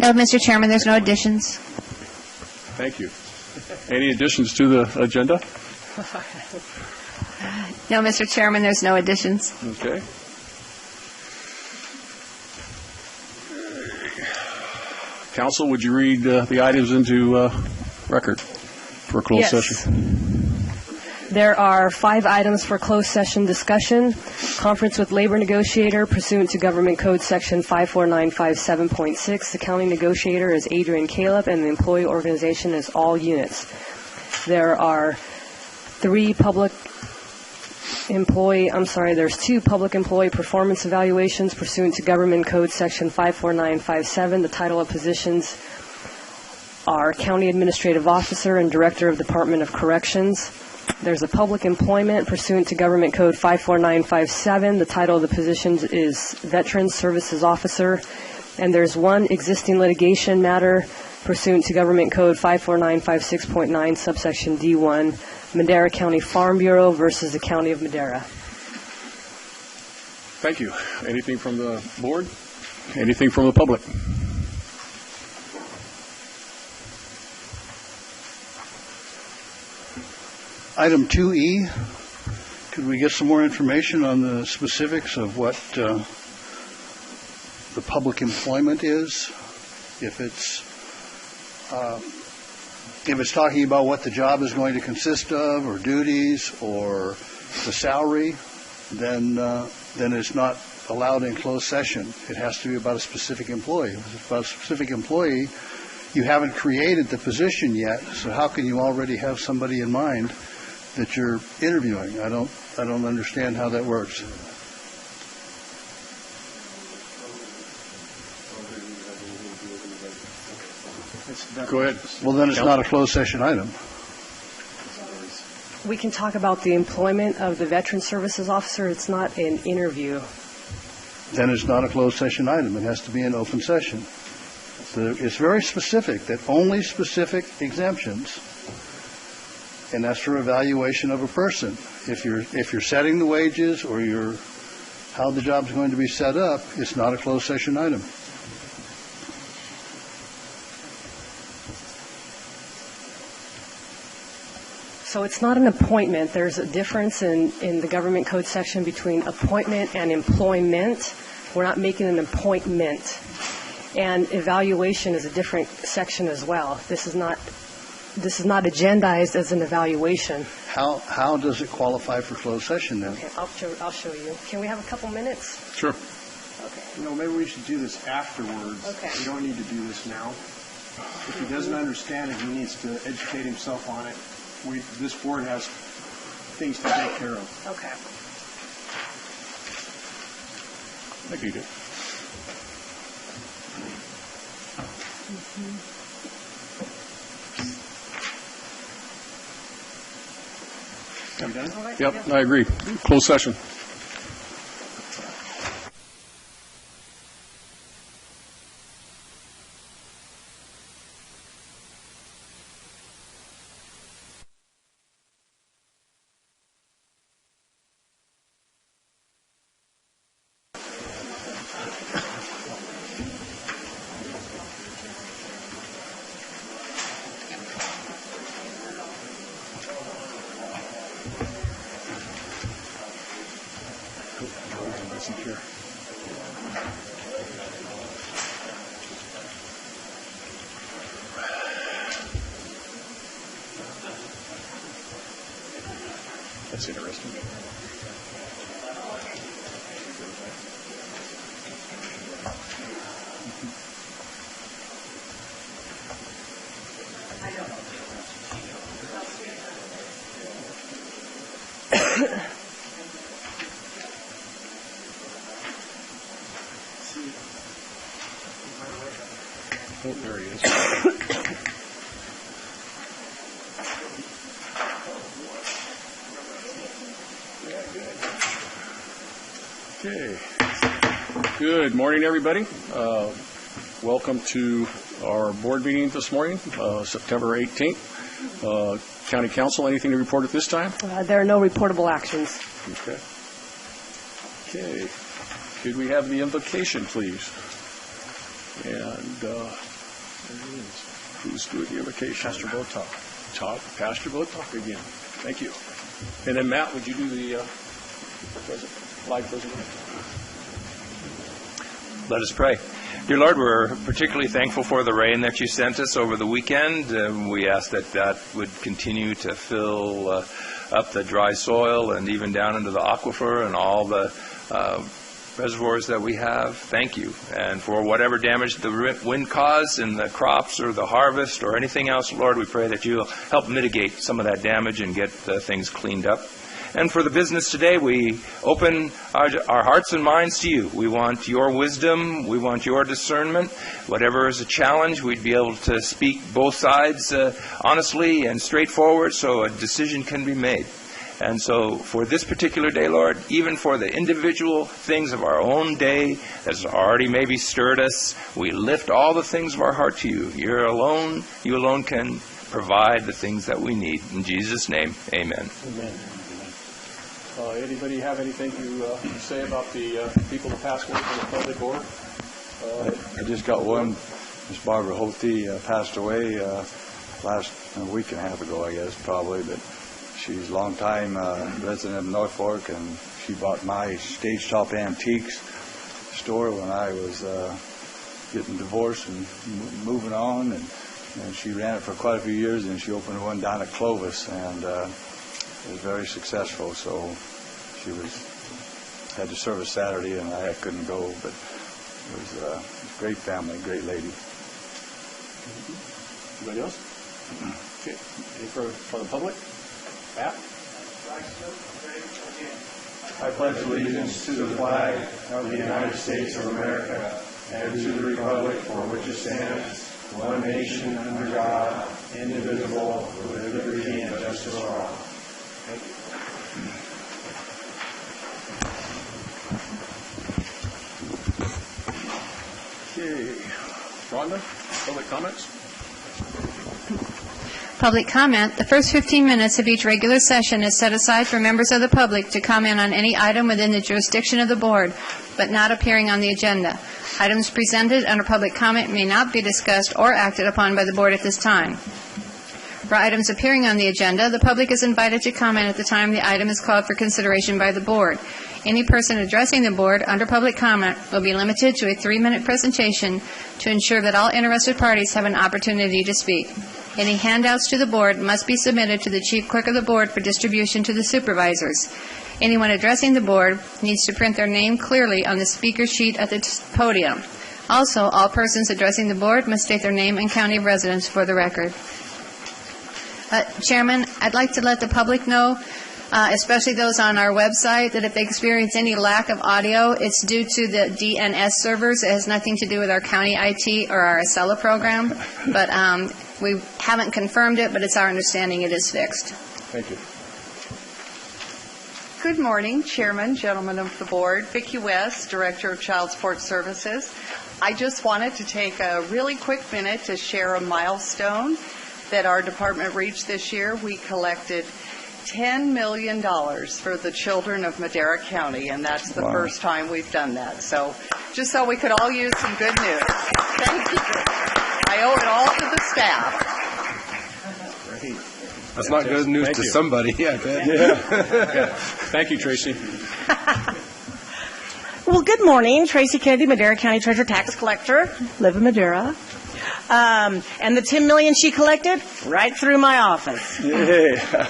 No, Mr. Chairman, there's no additions. Thank you. Any additions to the agenda? No, Mr. Chairman, there's no additions. Okay. Council, would you read the items into record for a closed session? There are 5 items for closed session discussion. Conference with labor negotiator pursuant to Government Code Section 54957.6. The county negotiator is Adrian Caleb, and the employee organization is all units. There are 2 public employee performance evaluations pursuant to Government Code Section 54957. The title of positions are County Administrative Officer and Director of Department of Corrections. There's a public employment pursuant to Government Code 54957. The title of the positions is Veterans Services Officer. And there's 1 existing litigation matter pursuant to Government Code 54956.9, subsection D1, Madera County Farm Bureau versus the County of Madera. Thank you. Anything from the board? Anything from the public? Item 2E, could we get some more information on the specifics of what the public employment is? If it's talking about what the job is going to consist of, or duties, or the salary, then it's not allowed in closed session. It has to be about a specific employee. If it's about a specific employee, you haven't created the position yet, so how can you already have somebody in mind that you're interviewing? I don't understand how that works. Go ahead. Well, then it's not a closed session item. We can talk about the employment of the Veterans Services Officer. It's not an interview. Then it's not a closed session item. It has to be an open session. So it's very specific that only specific exemptions, and that's for evaluation of a person. If you're setting the wages or how the job's going to be set up, it's not a closed session item. So it's not an appointment. There's a difference in the Government Code section between appointment and employment. We're not making an appointment. And evaluation is a different section as well. This is not agendized as an evaluation. How does it qualify for closed session then? Okay, I'll show you. Can we have a couple minutes? Sure. Okay. Maybe we should do this afterwards. Okay. We don't need to do this now. If he doesn't understand it, he needs to educate himself on it. This board has things to take care of. Okay. I think you do. Are you done? All right. Yep, I agree. Closed session. That's interesting. Oh, there he is. Okay. Good morning, everybody. Welcome to our board meeting this morning, September 18th. County Council, anything to report at this time? There are no reportable actions. Okay. Okay. Could we have the invocation, please? And Who's doing the invocation? Pastor Bo Talk. Pastor Bo Talk again. Thank you. And then Matt, would you do the live presentation? Let us pray. Dear Lord, we're particularly thankful for the rain that you sent us over the weekend. We ask that would continue to fill up the dry soil and even down into the aquifer and all the reservoirs that we have. Thank you. And for whatever damage the wind caused in the crops or the harvest or anything else, Lord, we pray that you'll help mitigate some of that damage and get things cleaned up. And for the business today, we open our hearts and minds to you. We want your wisdom. We want your discernment. Whatever is a challenge, we'd be able to speak both sides honestly and straightforward so a decision can be made. And so for this particular day, Lord, even for the individual things of our own day that has already maybe stirred us, we lift all the things of our heart to you. You alone can provide the things that we need. In Jesus' name, amen. Amen. Anybody have anything to say about the people that passed away from the public board? I just got one. Miss Barbara Holte passed away last week and a half ago, I guess, probably. But she's a long-time resident of Norfolk, and she bought my Stage Top Antiques store when I was getting divorced and moving on. And she ran it for quite a few years, and she opened one down at Clovis, and it was very successful. So she had to serve a Saturday, and I couldn't go, but it was a great family, great lady. Anybody else? Okay. Any for the public? Matt? I pledge allegiance to the flag of the United States of America and to the republic for which it stands, one nation under God, indivisible, with liberty and justice for all. Thank you. Okay. Rhonda, public comments? Public comment. The first 15 minutes of each regular session is set aside for members of the public to comment on any item within the jurisdiction of the board, but not appearing on the agenda. Items presented under public comment may not be discussed or acted upon by the board at this time. For items appearing on the agenda, the public is invited to comment at the time the item is called for consideration by the board. Any person addressing the board under public comment will be limited to a 3-minute presentation to ensure that all interested parties have an opportunity to speak. Any handouts to the board must be submitted to the chief clerk of the board for distribution to the supervisors. Anyone addressing the board needs to print their name clearly on the speaker sheet at the podium. Also, all persons addressing the board must state their name and county of residence for the record. Chairman, I'd like to let the public know, especially those on our website, that if they experience any lack of audio, it's due to the DNS servers. It has nothing to do with our county IT or our Acela program. But we haven't confirmed it, but it's our understanding it is fixed. Thank you. Good morning, Chairman, gentlemen of the board. Vicki West, Director of Child Support Services. I just wanted to take a really quick minute to share a milestone that our department reached this year. We collected $10 million for the children of Madera County, and that's the first time we've done that. So just so we could all use some good news. Thank you. I owe it all to the staff. Great. That's not good news to somebody, I bet. Yeah. Thank you, Tracy. Well, good morning. Tracy Kennedy, Madera County Treasurer Tax Collector, live in Madera. And the $10 million she collected, right through my office. Yeah.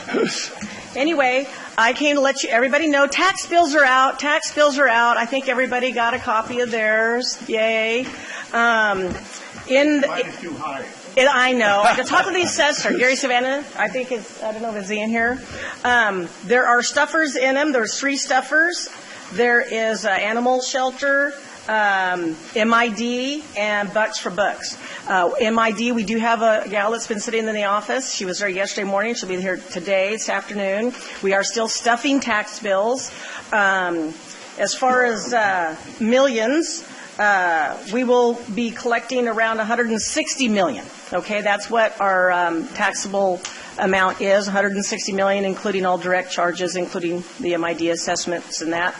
Anyway, I came to let everybody know tax bills are out. Tax bills are out. I think everybody got a copy of theirs. Yay. Might be too high. I know. I can talk to the assessor, Gary Savannah. I don't know if he's in here. There are stuffers in them. There's 3 stuffers. There is animal shelter, MID, and Bucks for Books. MID, we do have a gal that's been sitting in the office. She was there yesterday morning. She'll be here today, this afternoon. We are still stuffing tax bills. As far as millions, we will be collecting around $160 million. Okay, that's what our taxable amount is $160 million, including all direct charges, including the MID assessments and that.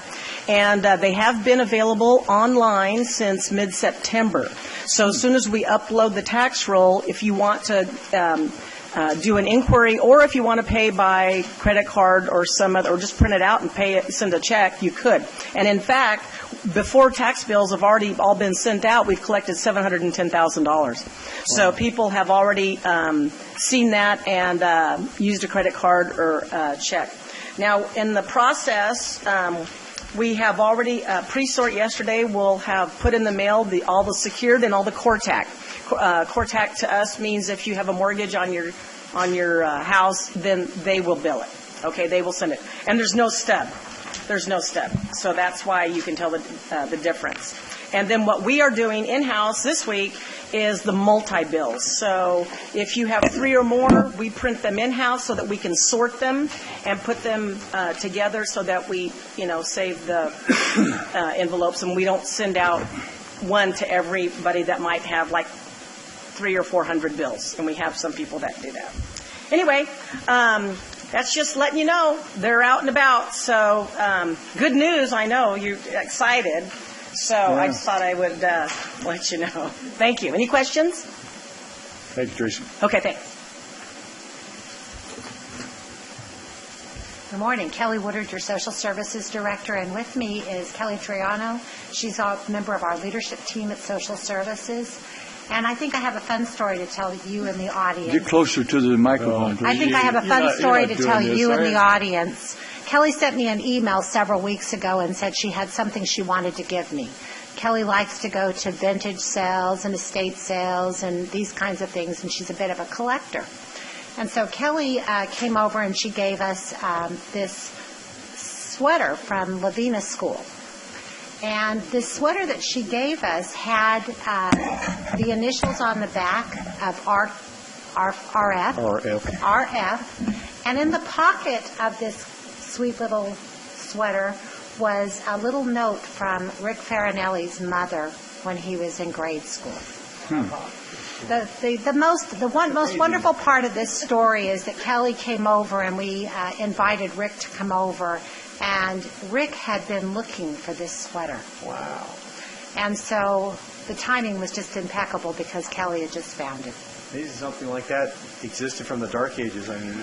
And they have been available online since mid-September. So as soon as we upload the tax roll, if you want to do an inquiry, or if you want to pay by credit card or some other, or just print it out and pay it, send a check, you could. And in fact, before tax bills have already all been sent out, we've collected $710,000. So people have already seen that and used a credit card or check. Now, in the process, we have already pre-sort yesterday. We'll have put in the mail all the secured and all the CORTAC. CORTAC to us means if you have a mortgage on your house, then they will bill it. Okay, they will send it, and there's no stub. There's no stub, so that's why you can tell the difference. And then what we are doing in-house this week is the multi-bills. So if you have 3 or more, we print them in-house so that we can sort them and put them together so that we, save the envelopes, and we don't send out one to everybody that might have like 300 or 400 bills, and we have some people that do that. Anyway, that's just letting you know they're out and about. So good news, I know you're excited. So yeah. I just thought I would let you know. Thank you. Any questions? Thank you, Tracy. Okay, thanks. Good morning. Kelly Woodard, your Social Services Director, and with me is Kelly Triano. She's a member of our leadership team at Social Services. And I think I have a fun story to tell you in the audience. Get closer to the microphone, please. I think I have a fun story to tell you in the audience. Kelly sent me an email several weeks ago and said she had something she wanted to give me. Kelly likes to go to vintage sales and estate sales and these kinds of things, and she's a bit of a collector. And so Kelly came over and she gave us this sweater from Lavina School. And this sweater that she gave us had the initials on the back of RF. And in the pocket of this sweet little sweater was a little note from Rick Farinelli's mother when he was in grade school. The most wonderful part of this story is that Kelly came over and we invited Rick to come over. And Rick had been looking for this sweater. Wow. And so the timing was just impeccable because Kelly had just found it. Maybe something like that existed from the dark ages. I mean,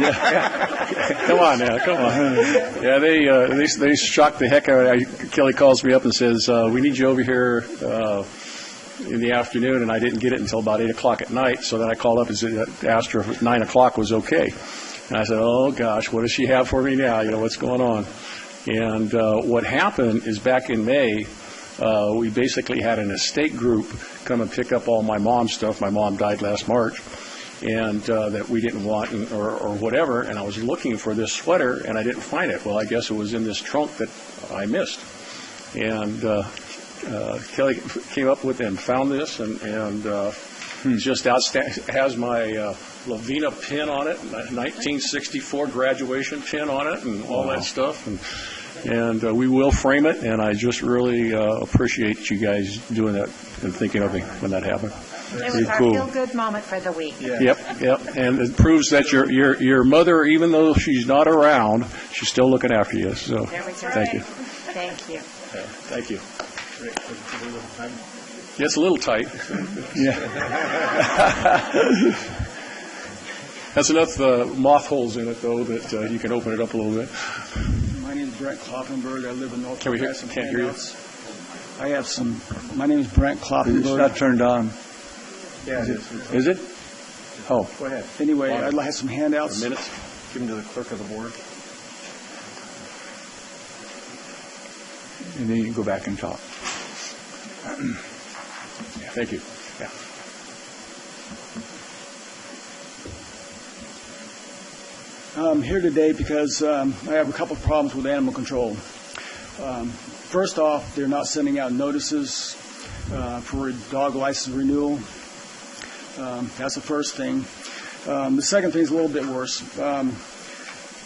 yeah. Come on now, come on. Yeah, they shocked the heck out of me. Kelly calls me up and says, we need you over here in the afternoon, and I didn't get it until about 8 o'clock at night. So then I called up and asked her if 9 o'clock was okay. And I said, oh, gosh, what does she have for me now? What's going on? And what happened is back in May, we basically had an estate group come and pick up all my mom's stuff. My mom died last March, and that we didn't want or whatever. And I was looking for this sweater, and I didn't find it. Well, I guess it was in this trunk that I missed. And Kelly came up with it and found this, and just outstanding. Has my Lavina pin on it, 1964 graduation pin on it, and all that stuff. And we will frame it, and I just really appreciate you guys doing that and thinking of me when that happened. It was our feel-good moment for the week. Yeah. Yep. And it proves that your mother, even though she's not around, she's still looking after you. So thank you. Thank you. Thank you. Yeah, it's a little tight. Yeah. That's enough moth holes in it, though, that you can open it up a little bit. My name is Brent Kloppenberg. I live in North. Can we hear? Can't hear you. I have some. My name is Brent Kloppenberg. It's not turned on. Yeah, it is. Is it? Oh. Go ahead. Anyway, I'd like some handouts. Minutes. Give them to the clerk of the board. And then you can go back and talk. Thank you. Yeah. I'm here today because I have a couple of problems with animal control. First off, they're not sending out notices for a dog license renewal. That's the first thing. The second thing is a little bit worse.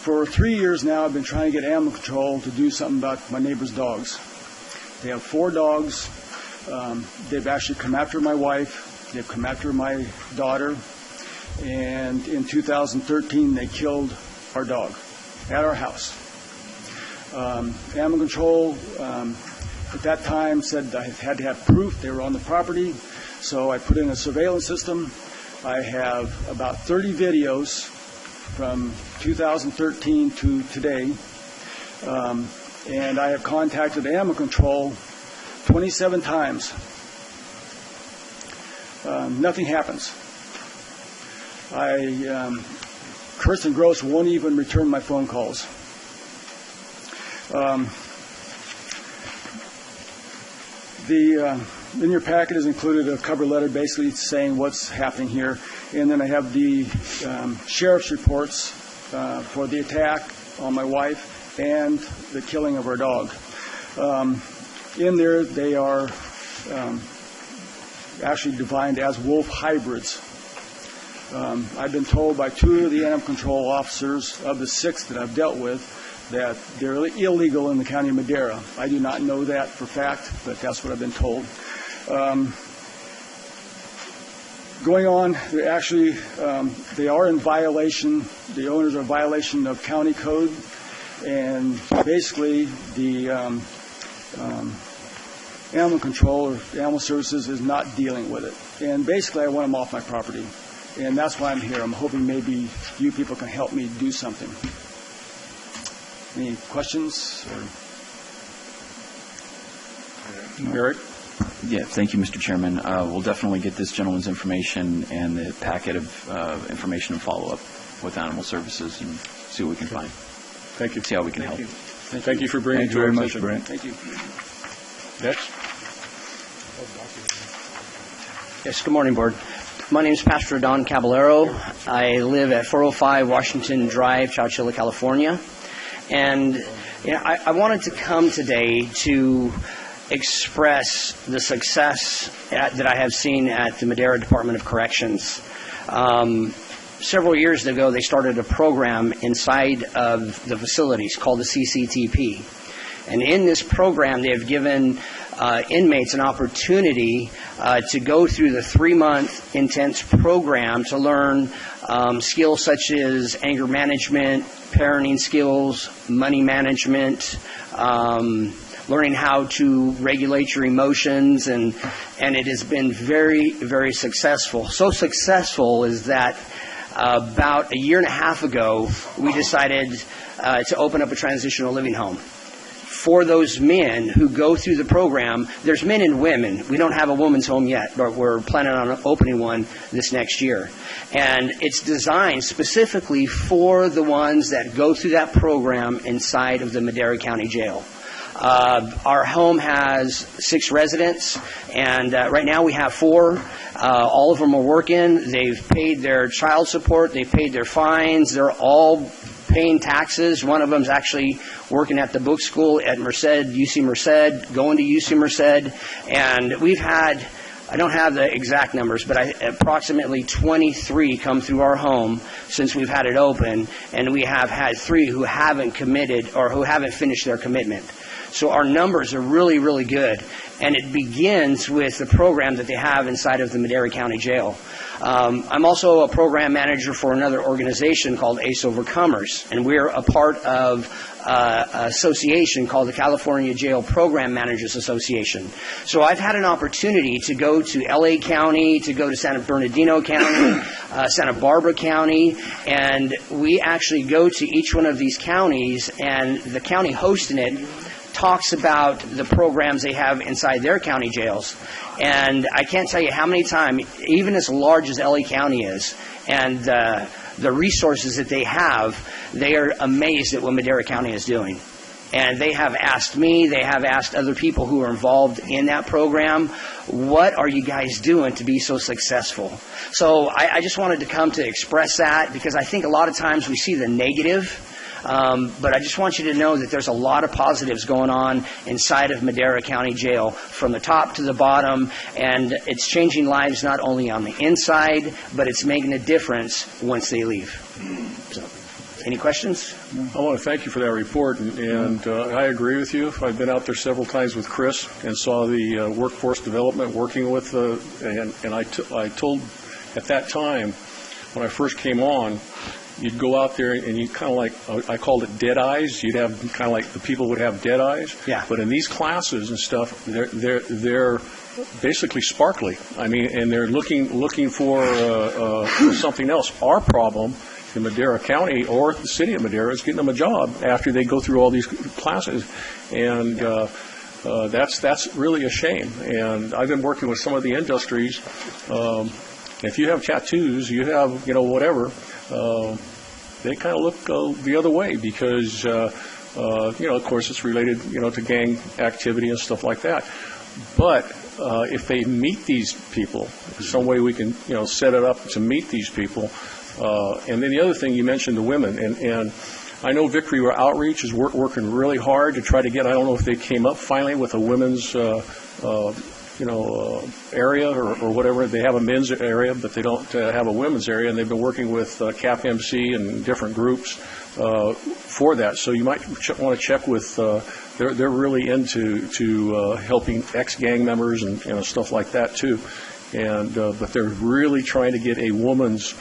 For 3 years now, I've been trying to get animal control to do something about my neighbor's dogs. They have 4 dogs. They've actually come after my wife. They've come after my daughter. and in 2013 they killed our dog at our house. Animal control at that time said I had to have proof they were on the property, so I put in a surveillance system. I have about 30 videos from 2013 to today, and I have contacted animal control 27 times. Nothing happens. Kirsten Gross won't even return my phone calls. In your packet is included a cover letter basically saying what's happening here, and then I have the sheriff's reports for the attack on my wife and the killing of our dog. In there, they are actually defined as wolf hybrids. I've been told by 2 of the animal control officers of the 6 that I've dealt with that they're illegal in the county of Madera. I do not know that for fact, but that's what I've been told. Going on, they are in violation. The owners are in violation of county code, and basically the animal control or animal services is not dealing with it. And basically, I want them off my property, and that's why I'm here. I'm hoping maybe you people can help me do something. Any questions? Eric? Yeah, thank you, Mr. Chairman. We'll definitely get this gentleman's information and the packet of information and follow up with Animal Services and see what we can find. Thank you. See how we can help. Thank you for bringing it to our attention. Thank you. Next. Yes, good morning, Board. My name is Pastor Don Caballero. I live at 405 Washington Drive, Chowchilla, California. And I wanted to come today to express the success that I have seen at the Madera Department of Corrections. Several years ago, they started a program inside of the facilities called the CCTP. And in this program, they have given inmates an opportunity to go through the 3-month intense program to learn skills such as anger management, parenting skills, money management, learning how to regulate your emotions, and it has been very, very successful. So successful is that about a year and a half ago, we decided to open up a transitional living home. For those men who go through the program, there's men and women. We don't have a woman's home yet, but we're planning on opening one this next year. And it's designed specifically for the ones that go through that program inside of the Madera County Jail. Our home has 6 residents, and right now we have 4. All of them are working. They've paid their child support. They've paid their fines. They're all paying taxes. One of them's actually working at the book school at UC Merced, going to UC Merced. And we've had, I don't have the exact numbers, but approximately 23 come through our home since we've had it open, and we have had 3 who haven't committed or who haven't finished their commitment. So our numbers are really, really good. And it begins with the program that they have inside of the Madera County Jail. I'm also a program manager for another organization called ACE Overcomers, and we're a part of an association called the California Jail Program Managers Association. So I've had an opportunity to go to LA County, to go to San Bernardino County, Santa Barbara County, and we actually go to each one of these counties, and the county hosting it talks about the programs they have inside their county jails. And I can't tell you how many times, even as large as LA County is, and the resources that they have, they are amazed at what Madera County is doing. And they have asked me, they have asked other people who are involved in that program, what are you guys doing to be so successful? So I just wanted to come to express that, because I think a lot of times we see the negative. But I just want you to know that there's a lot of positives going on inside of Madera County Jail from the top to the bottom, and it's changing lives not only on the inside, but it's making a difference once they leave. So, any questions? I want to thank you for that report, and I agree with you. I've been out there several times with Chris and saw the workforce development working with, and I told at that time when I first came on, you'd go out there and you kind of like, I called it dead eyes. You'd have kind of like the people would have dead eyes. Yeah. But in these classes and stuff, they're basically sparkly. I mean, and they're looking for something else. Our problem in Madera County or the city of Madera is getting them a job after they go through all these classes, and that's really a shame. And I've been working with some of the industries. If you have tattoos, you have whatever. They kind of look the other way because of course it's related to gang activity and stuff like that. But if they meet these people, some way we can set it up to meet these people. And then the other thing you mentioned, the women, and I know Victory Outreach is working really hard to try to get. I don't know if they came up finally with a women's area or whatever. They have a men's area, but they don't have a women's area, and they've been working with CAPMC and different groups for that. So you might want to check with. They're really into helping ex-gang members and stuff like that too. And but they're really trying to get a woman's.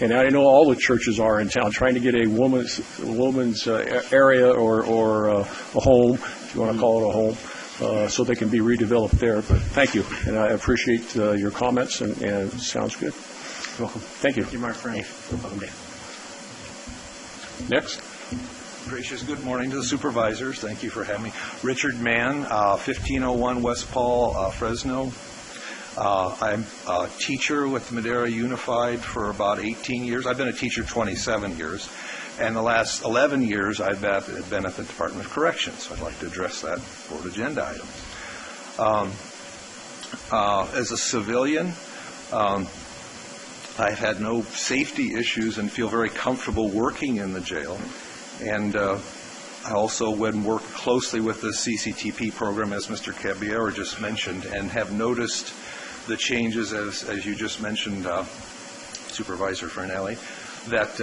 And I know all the churches are in town trying to get a woman's area or a home, if you want to call it a home, so they can be redeveloped there. But thank you, and I appreciate your comments, and it sounds good. You're welcome. Thank you. Thank you, my friend. Welcome, Dave. Next. Gracious good morning to the supervisors. Thank you for having me. Richard Mann, 1501 West Paul, Fresno. I'm a teacher with Madera Unified for about 18 years. I've been a teacher 27 years. And the last 11 years, I've been at the Department of Corrections. So I'd like to address that board agenda item. As a civilian, I've had no safety issues and feel very comfortable working in the jail. And I also would work closely with the CCTP program, as Mr. Caballero just mentioned, and have noticed the changes, as you just mentioned, Supervisor Fernelli, that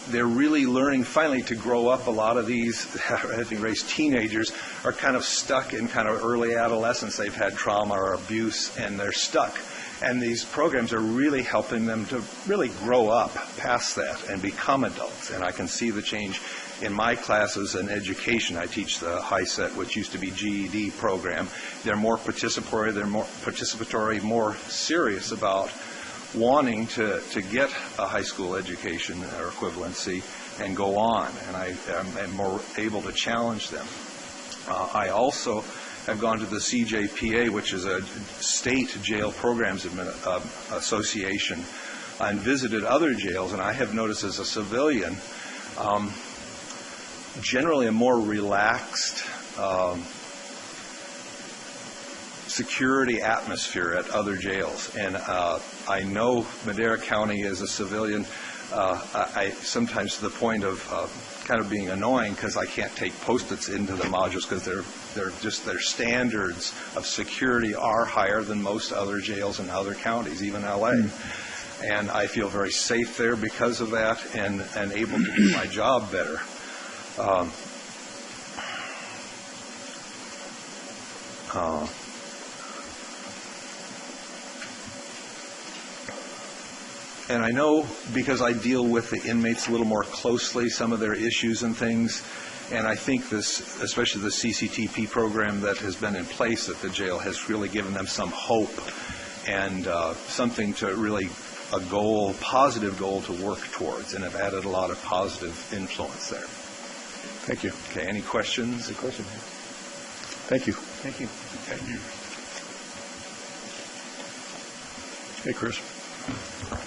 they're really learning finally to grow up. A lot of these, having raised teenagers, are kind of stuck in kind of early adolescence. They've had trauma or abuse, and they're stuck. And these programs are really helping them to really grow up past that and become adults. And I can see the change in my classes in education. I teach the HiSET, which used to be GED program. They're more participatory, more serious about wanting to get a high school education or equivalency and go on. And I am more able to challenge them. I also have gone to the CJPA, which is a state jail programs association, and visited other jails. And I have noticed as a civilian, generally a more relaxed security atmosphere at other jails. And I know Madera County as a civilian, I sometimes to the point of kind of being annoying because I can't take Post-its into the modules because their standards of security are higher than most other jails in other counties, even LA. And I feel very safe there because of that and able to do my job better. And I know because I deal with the inmates a little more closely, some of their issues and things, and I think this, especially the CCTP program that has been in place at the jail, has really given them some hope and something to really, a goal, positive goal to work towards, and have added a lot of positive influence there. Thank you. Okay, any questions? Any questions? Thank you. Thank you. Thank you. Hey, Chris.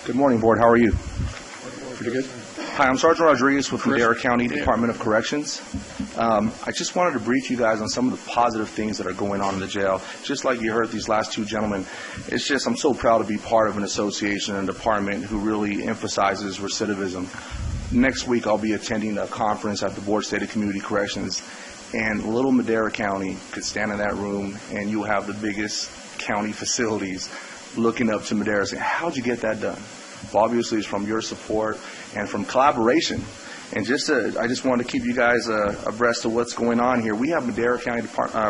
Good morning, Board. How are you? Pretty good. Hi, I'm Sergeant Rodriguez with Madera County Department of Corrections. I just wanted to brief you guys on some of the positive things that are going on in the jail. Just like you heard these last two gentlemen, it's just I'm so proud to be part of an association and department who really emphasizes recidivism. Next week, I'll be attending a conference at the Board State of Community Corrections, and little Madera County could stand in that room, and you'll have the biggest county facilities looking up to Madera saying, how'd you get that done? Well, obviously, it's from your support and from collaboration. And I just wanted to keep you guys abreast of what's going on here. We have Madera County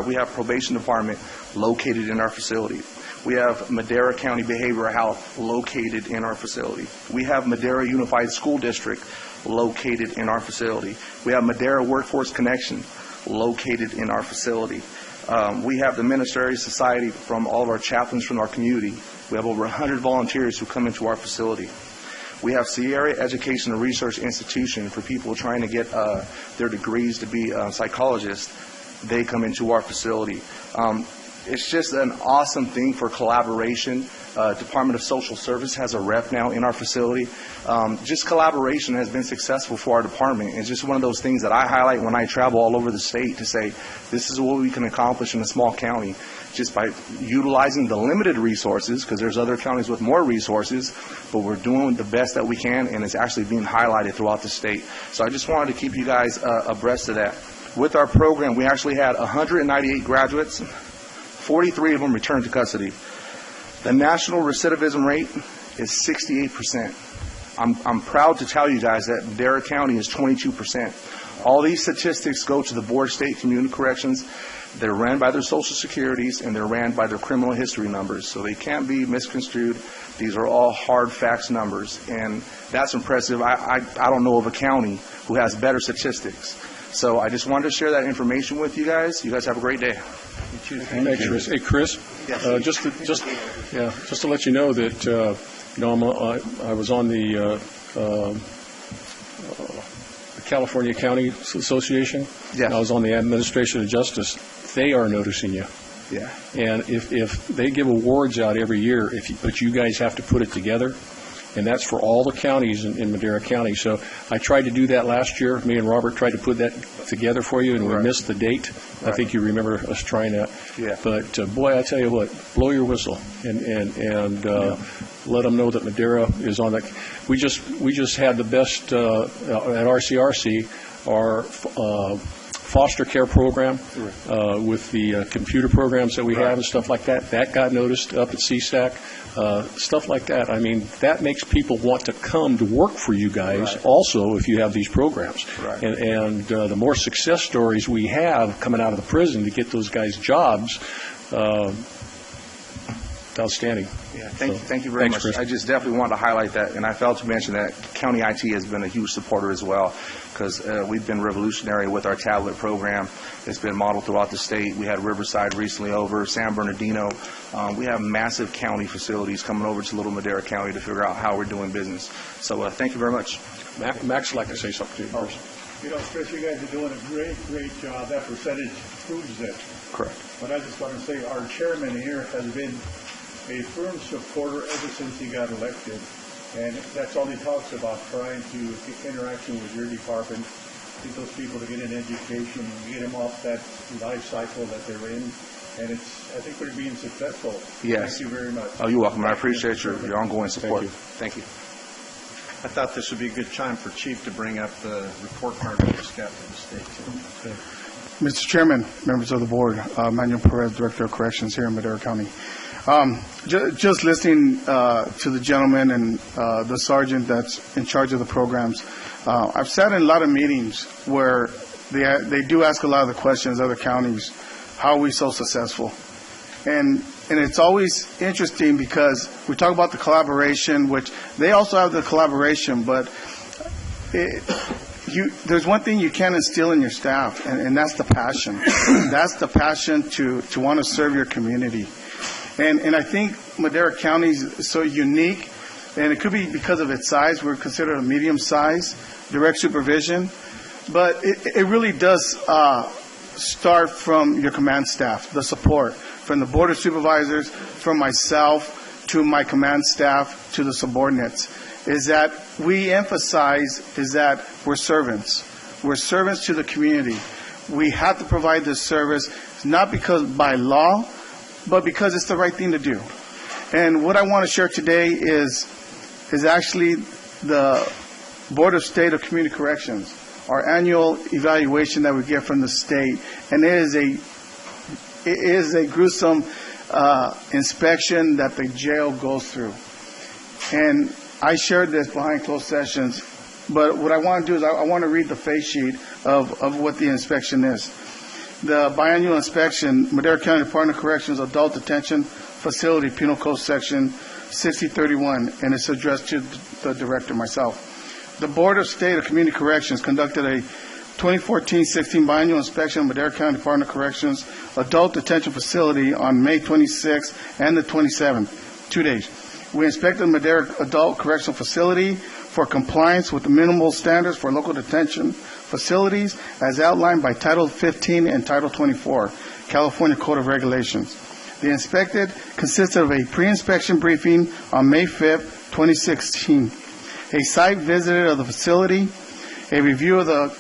we have probation department located in our facility. We have Madera County Behavioral Health located in our facility. We have Madera Unified School District located in our facility. We have Madera Workforce Connection located in our facility. We have the Ministerial Society from all of our chaplains from our community. We have over 100 volunteers who come into our facility. We have Sierra Education and Research Institution for people trying to get their degrees to be psychologists. They come into our facility. It's just an awesome thing for collaboration. Department of Social Service has a rep now in our facility. Just collaboration has been successful for our department. It's just one of those things that I highlight when I travel all over the state to say, this is what we can accomplish in a small county just by utilizing the limited resources, because there's other counties with more resources, but we're doing the best that we can, and it's actually being highlighted throughout the state. So I just wanted to keep you guys abreast of that. With our program, we actually had 198 graduates. 43 of them returned to custody. The national recidivism rate is 68%. I'm proud to tell you guys that Madera County is 22%. All these statistics go to the Board of State Community Corrections. They're ran by their Social Securities, and they're ran by their criminal history numbers, so they can't be misconstrued. These are all hard facts numbers, and that's impressive. I don't know of a county who has better statistics. So I just wanted to share that information with you guys. You guys have a great day. Thanks, Chris. Hey, Chris, just to let you know that I was on the California County Association. Yeah. I was on the Administration of Justice. They are noticing you. Yeah. And if they give awards out every year, but you guys have to put it together, and that's for all the counties in Madera County. So I tried to do that last year. Me and Robert tried to put that together for you, and we missed the date. Right. I think you remember us trying that. Yeah. But boy, I tell you what, blow your whistle and let them know that Madera is on that. We just had the best at RCRC, our foster care program with the computer programs that we have and stuff like that. That got noticed up at CSAC. Stuff like that. I mean, that makes people want to come to work for you guys also if you have these programs. Right. And the more success stories we have coming out of the prison to get those guys jobs, outstanding. Yeah, thank you very much. Chris. I just definitely wanted to highlight that, and I failed to mention that County IT has been a huge supporter as well, because we've been revolutionary with our tablet program. It's been modeled throughout the state. We had Riverside recently over, San Bernardino. We have massive county facilities coming over to Little Madera County to figure out how we're doing business. So thank you very much. Max would like to say something to you first. Chris, you guys are doing a great job. That percentage proves it. Correct. But I just want to say our chairman here has been a firm supporter ever since he got elected. And that's all he talks about, trying to get interaction with your department, get those people to get an education, get them off that life cycle that they're in. And I think we're being successful. Yes. Thank you very much. Oh, you're welcome. I appreciate your ongoing support. Thank you. I thought this would be a good time for Chief to bring up the report card we just got from the state. Okay. Mr. Chairman, members of the board, Manuel Perez, Director of Corrections here in Madera County. Just listening to the gentleman and the sergeant that's in charge of the programs, I've sat in a lot of meetings where they do ask a lot of the questions, other counties, how are we so successful? And it's always interesting because we talk about the collaboration, which they also have the collaboration, but there's one thing you can't instill in your staff, and that's the passion. That's the passion to want to serve your community. And I think Madera County is so unique, and it could be because of its size. We're considered a medium size, direct supervision. But it really does start from your command staff, the support, from the Board of Supervisors, from myself, to my command staff, to the subordinates, is that we emphasize is that we're servants. We're servants to the community. We have to provide this service, not because by law, but because it's the right thing to do. And what I want to share today is actually the Board of State of Community Corrections, our annual evaluation that we get from the state, and it is a gruesome inspection that the jail goes through. And I shared this behind closed sessions, but what I want to do is I want to read the face sheet of what the inspection is. The biannual inspection, Madera County Department of Corrections Adult Detention Facility, Penal Code Section 6031, and it's addressed to the director, myself. The Board of State of Community Corrections conducted a 2014-16 biannual inspection of Madera County Department of Corrections Adult Detention Facility on May 26th and the 27th, 2 days. We inspected the Madera Adult Correctional Facility for compliance with the minimal standards for local detention facilities as outlined by Title 15 and Title 24, California Code of Regulations. The inspected consisted of a pre-inspection briefing on May 5th, 2016, a site visit of the facility, a review of the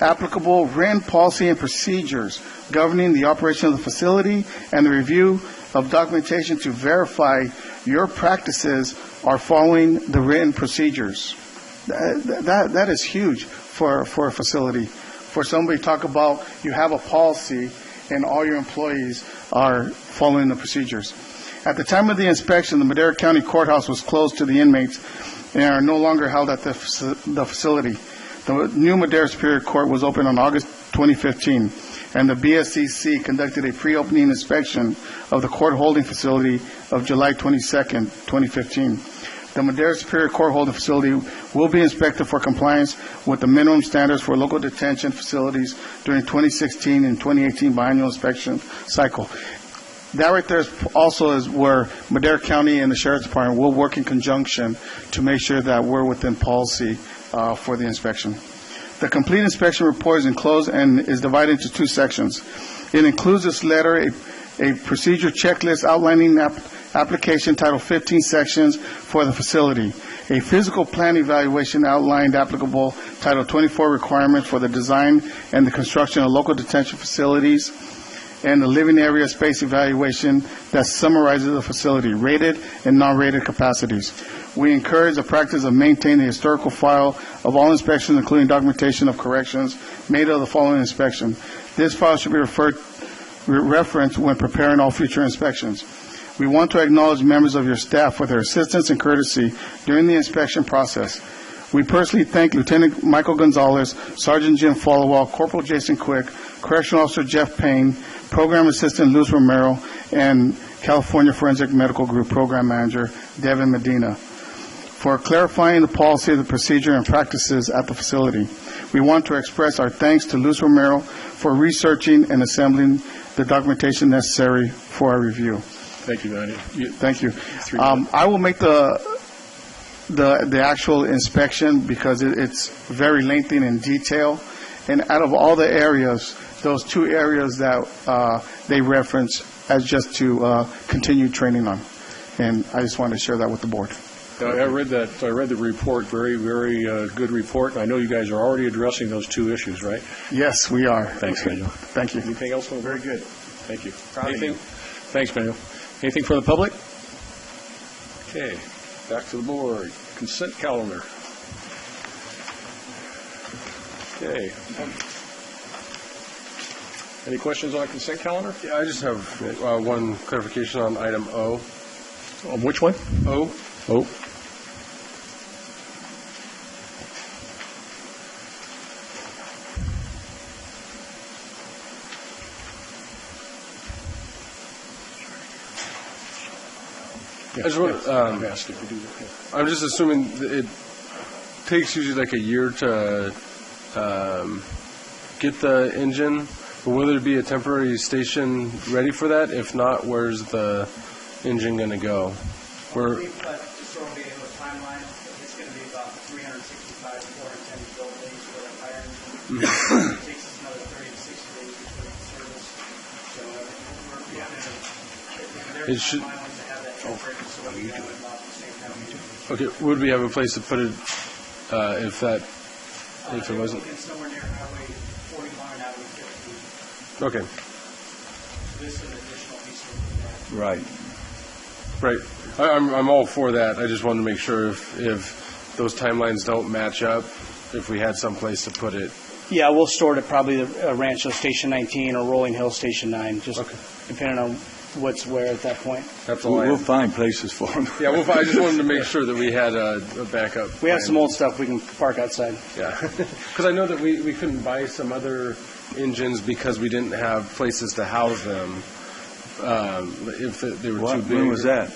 applicable written policy and procedures governing the operation of the facility, and the review of documentation to verify your practices are following the written procedures. That is huge for a facility. For somebody to talk about you have a policy and all your employees are following the procedures. At the time of the inspection, the Madera County Courthouse was closed to the inmates and are no longer held at the facility. The new Madera Superior Court was opened on August 2015, and the BSCC conducted a pre-opening inspection of the court holding facility of July 22nd, 2015. The Madera Superior Court holding facility will be inspected for compliance with the minimum standards for local detention facilities during 2016 and 2018 biannual inspection cycle. That right there also is where Madera County and the Sheriff's Department will work in conjunction to make sure that we're within policy for the inspection. The complete inspection report is enclosed and is divided into two sections. It includes this letter, a procedure checklist outlining application Title 15 sections for the facility, a physical plan evaluation outlined applicable Title 24 requirements for the design and the construction of local detention facilities, and the living area space evaluation that summarizes the facility, rated and non-rated capacities. We encourage the practice of maintaining a historical file of all inspections, including documentation of corrections made of the following inspection. This file should be referenced when preparing all future inspections. We want to acknowledge members of your staff for their assistance and courtesy during the inspection process. We personally thank Lieutenant Michael Gonzalez, Sergeant Jim Followall, Corporal Jason Quick, Correctional Officer Jeff Payne, Program Assistant Luz Romero, and California Forensic Medical Group Program Manager Devin Medina for clarifying the policy, the procedure, and practices at the facility. We want to express our thanks to Luz Romero for researching and assembling the documentation necessary for our review. Thank you, Manny. Thank you. I will make the actual inspection because it's very lengthy and in detail. And out of all the areas, those two areas that they reference as just to continue training on. And I just wanted to share that with the board. I read that. I read the report. Very, very good report. I know you guys are already addressing those two issues, right? Yes, we are. Thanks, Manuel. Thank you. Anything else? Very good. Thank you. Anything? Thanks, Manuel. Anything for the public? Okay. Back to the board. Consent calendar. Okay. Any questions on the consent calendar? Yeah, I just have one clarification on item O. On which one? O. O. I just want, I'm just assuming that it takes usually like a year to get the engine, but will there be a temporary station ready for that? If not, where's the engine going to go? Where? Just so we'll be able to timeline, it's going to be about 365 to 410 build days for the fire engine. It takes us another 30 to 60 days to put it in service. So we're It should. Okay, would we have a place to put it if it wasn't? It's somewhere near Highway 41 and Highway 50. Okay. This is an additional piece of Right. Right. I'm all for that. I just wanted to make sure if those timelines don't match up, if we had some place to put it. Yeah, we'll store it at probably the Rancho Station 19 or Rolling Hill Station 9, just depending on what's where at that point. That's all We'll find places for them. Yeah, I just wanted to make sure that we had a backup. We have some old stuff we can park outside. Yeah, because I know that we couldn't buy some other engines because we didn't have places to house them. if they were too big. When was that?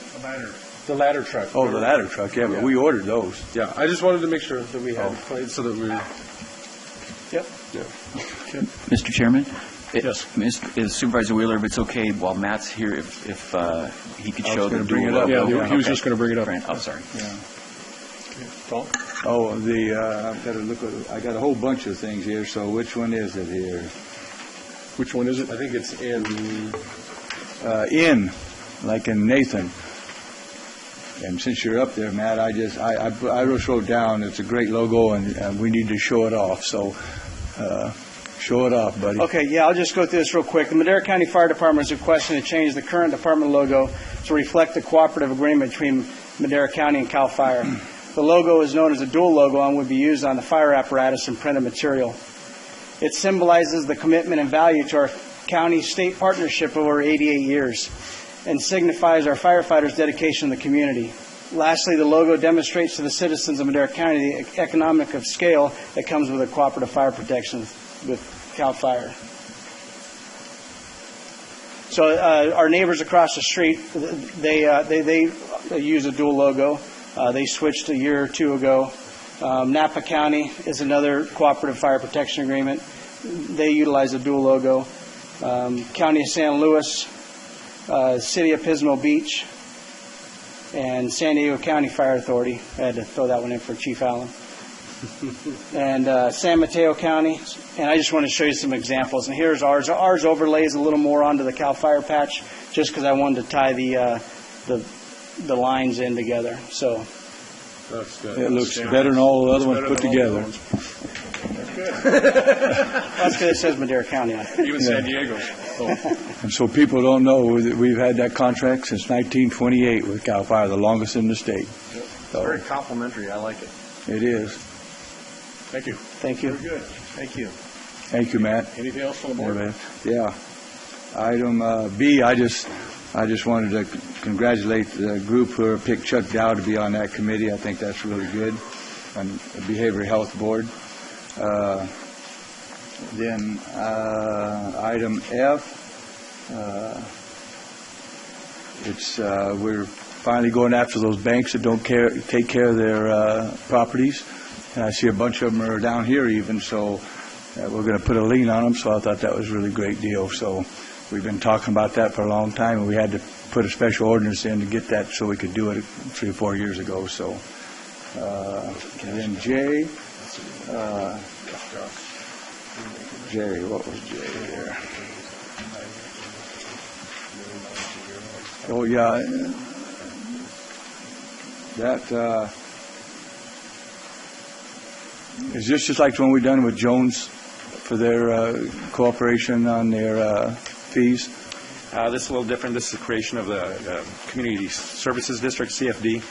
The ladder truck. Oh, the ladder truck, yeah, but we ordered those. Yeah, I just wanted to make sure that we had played so that we were... Yep. Yeah. Mr. Chairman? Yes. Supervisor Wheeler, if it's okay, while Matt's here, if he could show the bring dual it up. logo. Yeah, he was just going to bring it up. Oh, sorry. Yeah. Paul? Oh, I've got to look at, I got a whole bunch of things here, so which one is it here? Which one is it? I think it's Like in Nathan. And since you're up there, Matt, I just wrote down, it's a great logo, and we need to show it off, so show it off, buddy. Okay, yeah, I'll just go through this real quick. The Madera County Fire Department is requesting to change the current department logo to reflect the cooperative agreement between Madera County and CAL FIRE. The logo is known as a dual logo and would be used on the fire apparatus and printed material. It symbolizes the commitment and value to our county-state partnership over 88 years and signifies our firefighters' dedication to the community. Lastly, the logo demonstrates to the citizens of Madera County the economic of scale that comes with a cooperative fire protection with CAL FIRE. So our neighbors across the street, they use a dual logo. They switched a year or two ago. Napa County is another cooperative fire protection agreement. They utilize a dual logo. County of San Luis, City of Pismo Beach, and San Diego County Fire Authority. I had to throw that one in for Chief Allen. And San Mateo County. And I just want to show you some examples. And here's ours. Ours overlays a little more onto the CAL FIRE patch just because I wanted to tie the lines in together. So that's good. It looks better than all the other ones put together. That's because it says Madera County on it. Even San Diego. Oh. And so people don't know that we've had that contract since 1928 with CAL FIRE, the longest in the state. Yep. So, very complimentary. I like it. It is. Thank you. Thank you. Very good. Thank you. Thank you, Matt. Anything else from the board? Yeah. Item B, I just wanted to congratulate the group who picked Chuck Dow to be on that committee. I think that's really good, on the Behavioral Health Board. Then item F, we're finally going after those banks that don't take care of their properties, and I see a bunch of them are down here even, so we're going to put a lien on them, so I thought that was a really great deal. So we've been talking about that for a long time, and we had to put a special ordinance in to get that so we could do it 3 or 4 years ago. So and then J, what was J there? Oh, yeah. That is this just like the one we done with Jones for their cooperation on their fees? This is a little different. This is the creation of the Community Services District, CFD,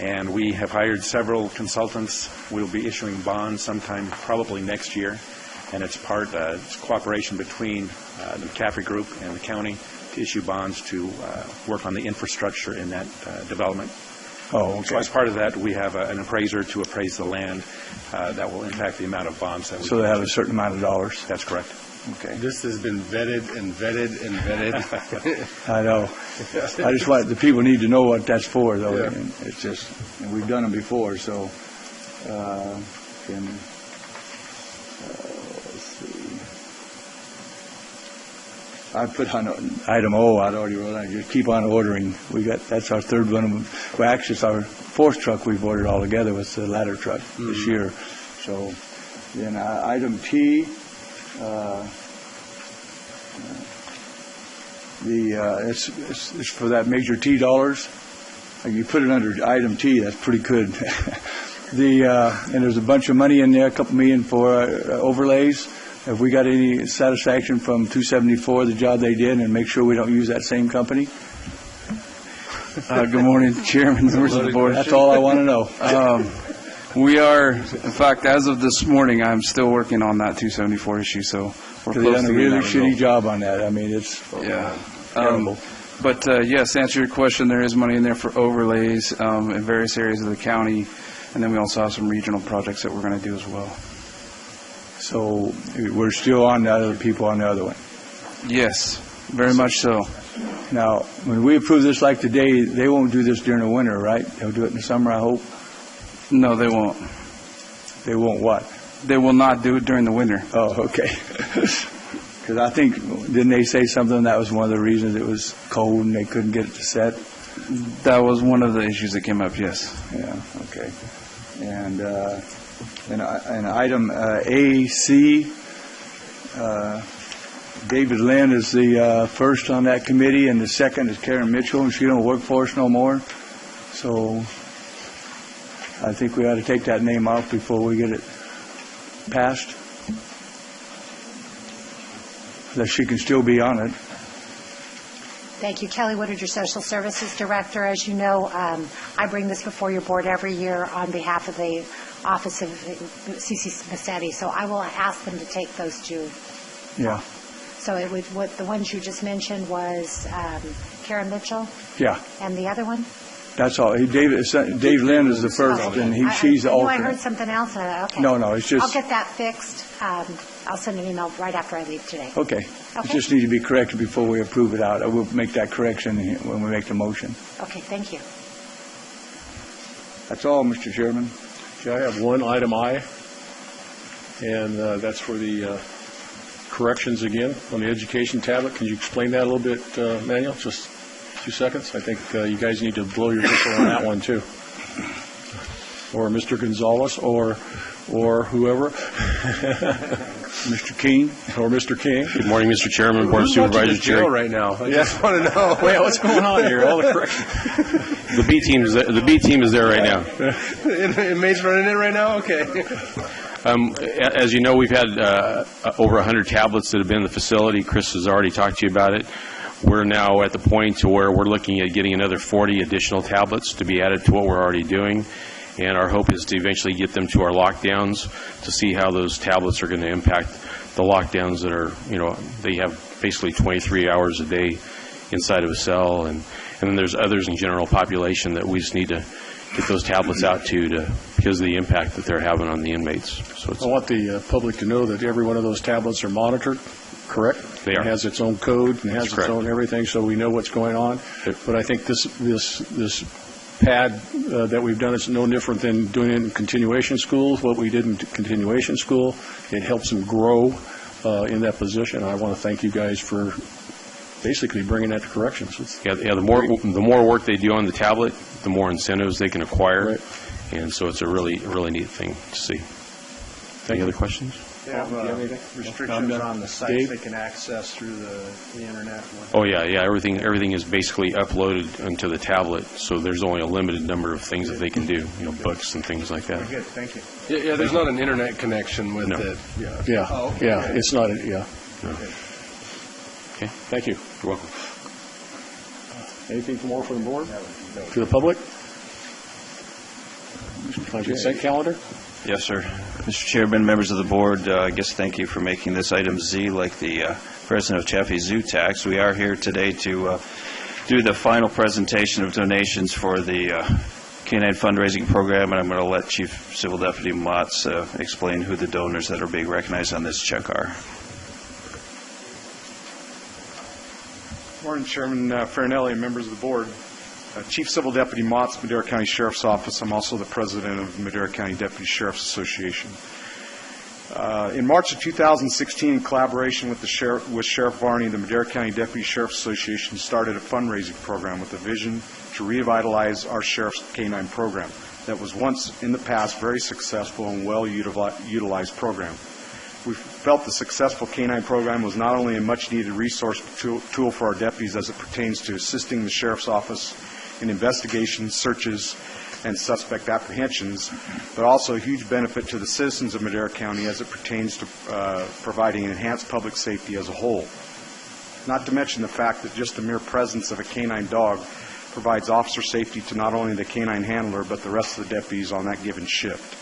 and we have hired several consultants. We'll be issuing bonds sometime probably next year, and it's cooperation between the McCaffrey Group and the county to issue bonds to work on the infrastructure in that development. Oh, okay. So as part of that, we have an appraiser to appraise the land that will impact the amount of bonds that we So they have a certain amount of dollars? That's correct. Okay. This has been vetted and vetted and vetted. I know. I just want, the people need to know what that's for, though. Yeah. And it's just, and we've done them before, so, let's see. I put on item O, I'd already wrote on, just keep on ordering. That's our third one. Well, actually, it's our fourth truck we've ordered all together with the ladder truck this year. So, then item T, it's for that major T dollars. You put it under item T, that's pretty good. And there's a bunch of money in there, a couple million for overlays. Have we got any satisfaction from 274, the job they did, and make sure we don't use that same company? Good morning, Chairman, members of the board. That's all I want to know. We are, in fact, as of this morning, I'm still working on that 274 issue, so we're close to They've done a really getting that shitty result. job on that. I mean, it's terrible. But yes, to answer your question, there is money in there for overlays in various areas of the county, and then we also have some regional projects that we're going to do as well. So we're still on the other people on the other one. Yes. Very much so. Now, when we approve this like today, they won't do this during the winter, right? They'll do it in the summer, I hope. No, they won't. They won't what? They will not do it during the winter. Oh, okay. Because I think, didn't they say something that was one of the reasons it was cold and they couldn't get it to set? That was one of the issues that came up, yes. Yeah, okay. And item AC, David Lynn is the first on that committee, and the second is Karen Mitchell, and she don't work for us no more. So I think we ought to take that name off before we get it passed. That she can still be on it. Thank you. Kelly Woodard, your Social Services Director. As you know, I bring this before your board every year on behalf of the Office of C.C. Massetti, so I will ask them to take those two. Yeah. So it would, what the ones you just mentioned was Karen Mitchell? Yeah. And the other one? That's all. Dave Lynn is the first, and she's the alternate. I heard something else. Okay. No, it's just... I'll get that fixed. I'll send an email right after I leave today. Okay. It just needs to be corrected before we approve it out. I will make that correction when we make the motion. Okay, thank you. That's all, Mr. Chairman. Okay, I have one item I, and that's for the corrections again on the education tablet. Can you explain that a little bit, Manuel? Just 2 seconds. I think you guys need to blow your whistle on that one too, or Mr. Gonzalez, or whoever, Mr. King, or Mr. King. Good morning, Mr. Chairman, Board of Supervisors. Jail right now. I just want to know. Wait, what's going on here? All the corrections. The B team is there right now. Inmates running in right now. Okay. As you know, we've had over 100 tablets that have been in the facility. Chris has already talked to you about it. We're now at the point to where we're looking at getting another 40 additional tablets to be added to what we're already doing. And our hope is to eventually get them to our lockdowns to see how those tablets are going to impact the lockdowns that are, they have basically 23 hours a day inside of a cell. And then there's others in general population that we just need to get those tablets out to because of the impact that they're having on the inmates. So I want the public to know that every one of those tablets are monitored, correct? They are. It has its own code and has its own everything, so we know what's going on. But I think this pad that we've done is no different than doing it in continuation schools. What we did in continuation school, it helps them grow in that position. I want to thank you guys for basically bringing that to corrections. The more work they do on the tablet, the more incentives they can acquire, right. And so it's a really neat thing to see. Any other questions? They have restrictions on the sites they can access through the internet. Oh yeah, everything is basically uploaded onto the tablet, so there's only a limited number of things that they can do, books and things like that. Good, thank you. Yeah, there's not an internet connection with it. Yeah. Oh, okay. Yeah, it's not. No. Okay, thank you. You're welcome. Anything more from the board? To the public? Consent calendar? Yes, sir. Mr. Chairman, members of the board, I guess thank you for making this item Z like the president of Chaffee Zoo Tax. We are here today to do the final presentation of donations for the Canine Fundraising Program, and I'm going to let Chief Civil Deputy Motz explain who the donors that are being recognized on this check are. Morning, Chairman Farinelli, members of the board. Chief Civil Deputy Motz, Madera County Sheriff's Office. I'm also the president of the Madera County Deputy Sheriff's Association. In March of 2016, in collaboration with Sheriff Varney, the Madera County Deputy Sheriff's Association started a fundraising program with a vision to revitalize our Sheriff's Canine program that was once in the past very successful and well-utilized program. We felt the successful canine program was not only a much-needed resource tool for our deputies as it pertains to assisting the Sheriff's Office in investigations, searches, and suspect apprehensions, but also a huge benefit to the citizens of Madera County as it pertains to providing enhanced public safety as a whole. Not to mention the fact that just the mere presence of a canine dog provides officer safety to not only the canine handler, but the rest of the deputies on that given shift.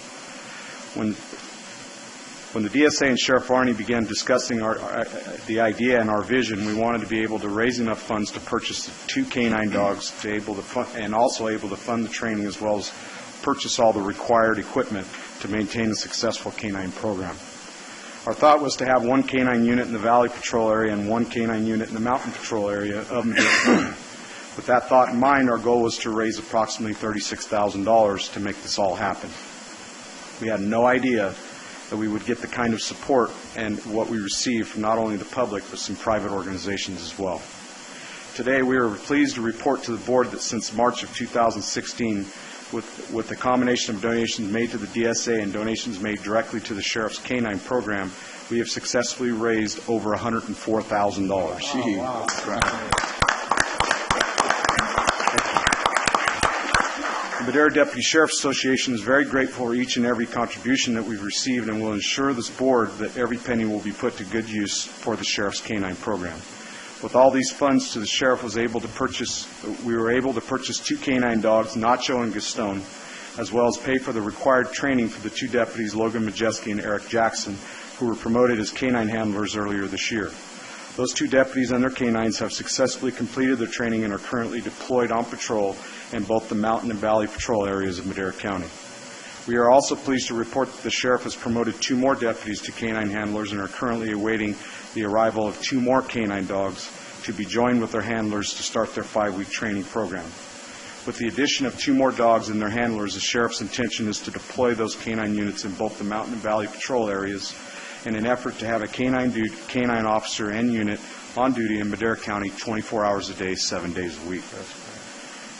When the DSA and Sheriff Varney began discussing the idea and our vision, we wanted to be able to raise enough funds to purchase the 2 canine dogs and also able to fund the training as well as purchase all the required equipment to maintain a successful canine program. Our thought was to have one canine unit in the Valley Patrol area and one canine unit in the Mountain Patrol area of Madera County. With that thought in mind, our goal was to raise approximately $36,000 to make this all happen. We had no idea that we would get the kind of support and what we received from not only the public, but some private organizations as well. Today, we are pleased to report to the board that since March of 2016, with the combination of donations made to the DSA and donations made directly to the Sheriff's Canine Program, we have successfully raised over $104,000. Oh, wow. The Madera Deputy Sheriff's Association is very grateful for each and every contribution that we've received and will ensure this board that every penny will be put to good use for the Sheriff's Canine Program. With all these funds the Sheriff we were able to purchase 2 canine dogs, Nacho and Gaston, as well as pay for the required training for the 2 deputies, Logan Majeski and Eric Jackson, who were promoted as canine handlers earlier this year. Those 2 deputies and their canines have successfully completed their training and are currently deployed on patrol in both the Mountain and Valley Patrol areas of Madera County. We are also pleased to report that the Sheriff has promoted 2 more deputies to canine handlers and are currently awaiting the arrival of 2 more canine dogs to be joined with their handlers to start their 5-week training program. With the addition of 2 more dogs and their handlers, the Sheriff's intention is to deploy those canine units in both the Mountain and Valley Patrol areas in an effort to have a canine officer and unit on duty in Madera County 24 hours a day, 7 days a week.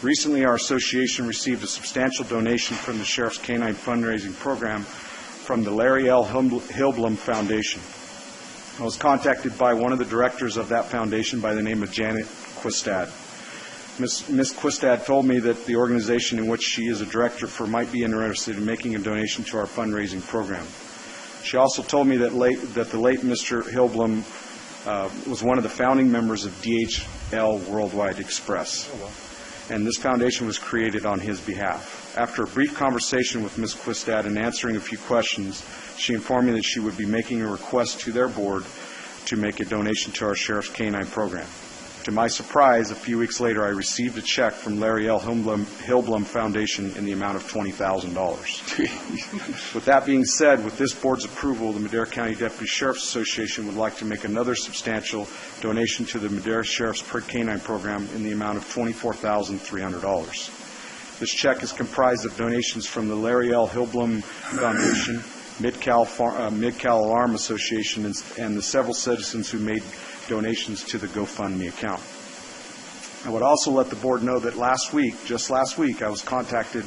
Recently, our association received a substantial donation from the Sheriff's Canine Fundraising Program from the Larry L. Hillblum Foundation. I was contacted by one of the directors of that foundation by the name of Janet Quistad. Ms. Quistad told me that the organization in which she is a director for might be interested in making a donation to our fundraising program. She also told me that the late Mr. Hillblum was one of the founding members of DHL Worldwide Express. And this foundation was created on his behalf. After a brief conversation with Ms. Quistad and answering a few questions, she informed me that she would be making a request to their board to make a donation to our Sheriff's Canine Program. To my surprise, a few weeks later, I received a check from Larry L. Hillblum Foundation in the amount of $20,000. With that being said, with this board's approval, the Madera County Deputy Sheriff's Association would like to make another substantial donation to the Madera Sheriff's Canine Program in the amount of $24,300. This check is comprised of donations from the Larry L. Hillblum Foundation, Mid-Cal Alarm Association, and the several citizens who made donations to the GoFundMe account. I would also let the board know that just last week, I was contacted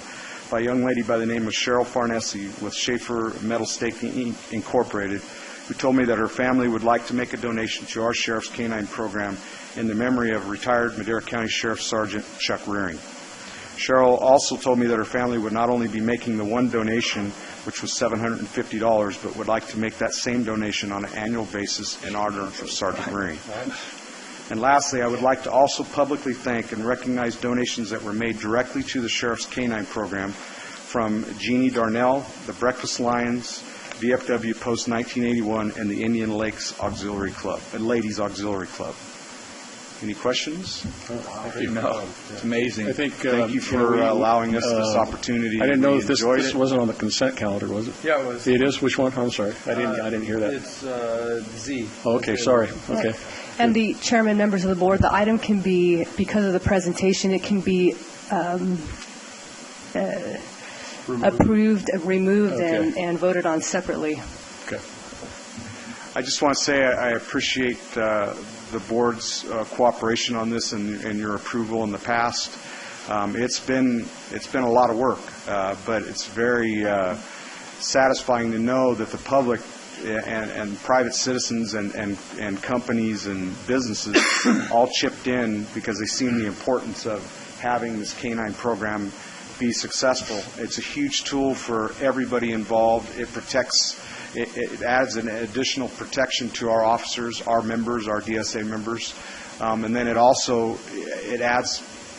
by a young lady by the name of Cheryl Farnese with Schaefer Metal Staking Incorporated, who told me that her family would like to make a donation to our Sheriff's Canine Program in the memory of retired Madera County Sheriff Sergeant Chuck Rearing. Cheryl also told me that her family would not only be making the one donation, which was $750, but would like to make that same donation on an annual basis in honor of Sergeant Rearing. And lastly, I would like to also publicly thank and recognize donations that were made directly to the Sheriff's Canine Program from Jeannie Darnell, the Breakfast Lions, VFW Post 1981, and the Indian Lakes Auxiliary Club, Ladies Auxiliary Club. Any questions? Thank you. No, it's amazing. Thank you for allowing us this opportunity. I didn't know that this it. wasn't on the consent calendar, was it? Yeah, it was. It is? Which one? I'm sorry. I didn't hear that. It's Z. Oh, okay, sorry. Okay. And the chairman, members of the board, the item can be, because of the presentation, it can be approved, removed, okay, and voted on separately. Okay. I just want to say I appreciate the board's cooperation on this and your approval in the past. It's been a lot of work, but it's very satisfying to know that the public and private citizens and companies and businesses all chipped in because they seen the importance of having this canine program be successful. It's a huge tool for everybody involved. It protects. It adds an additional protection to our officers, our members, our DSA members, and then it adds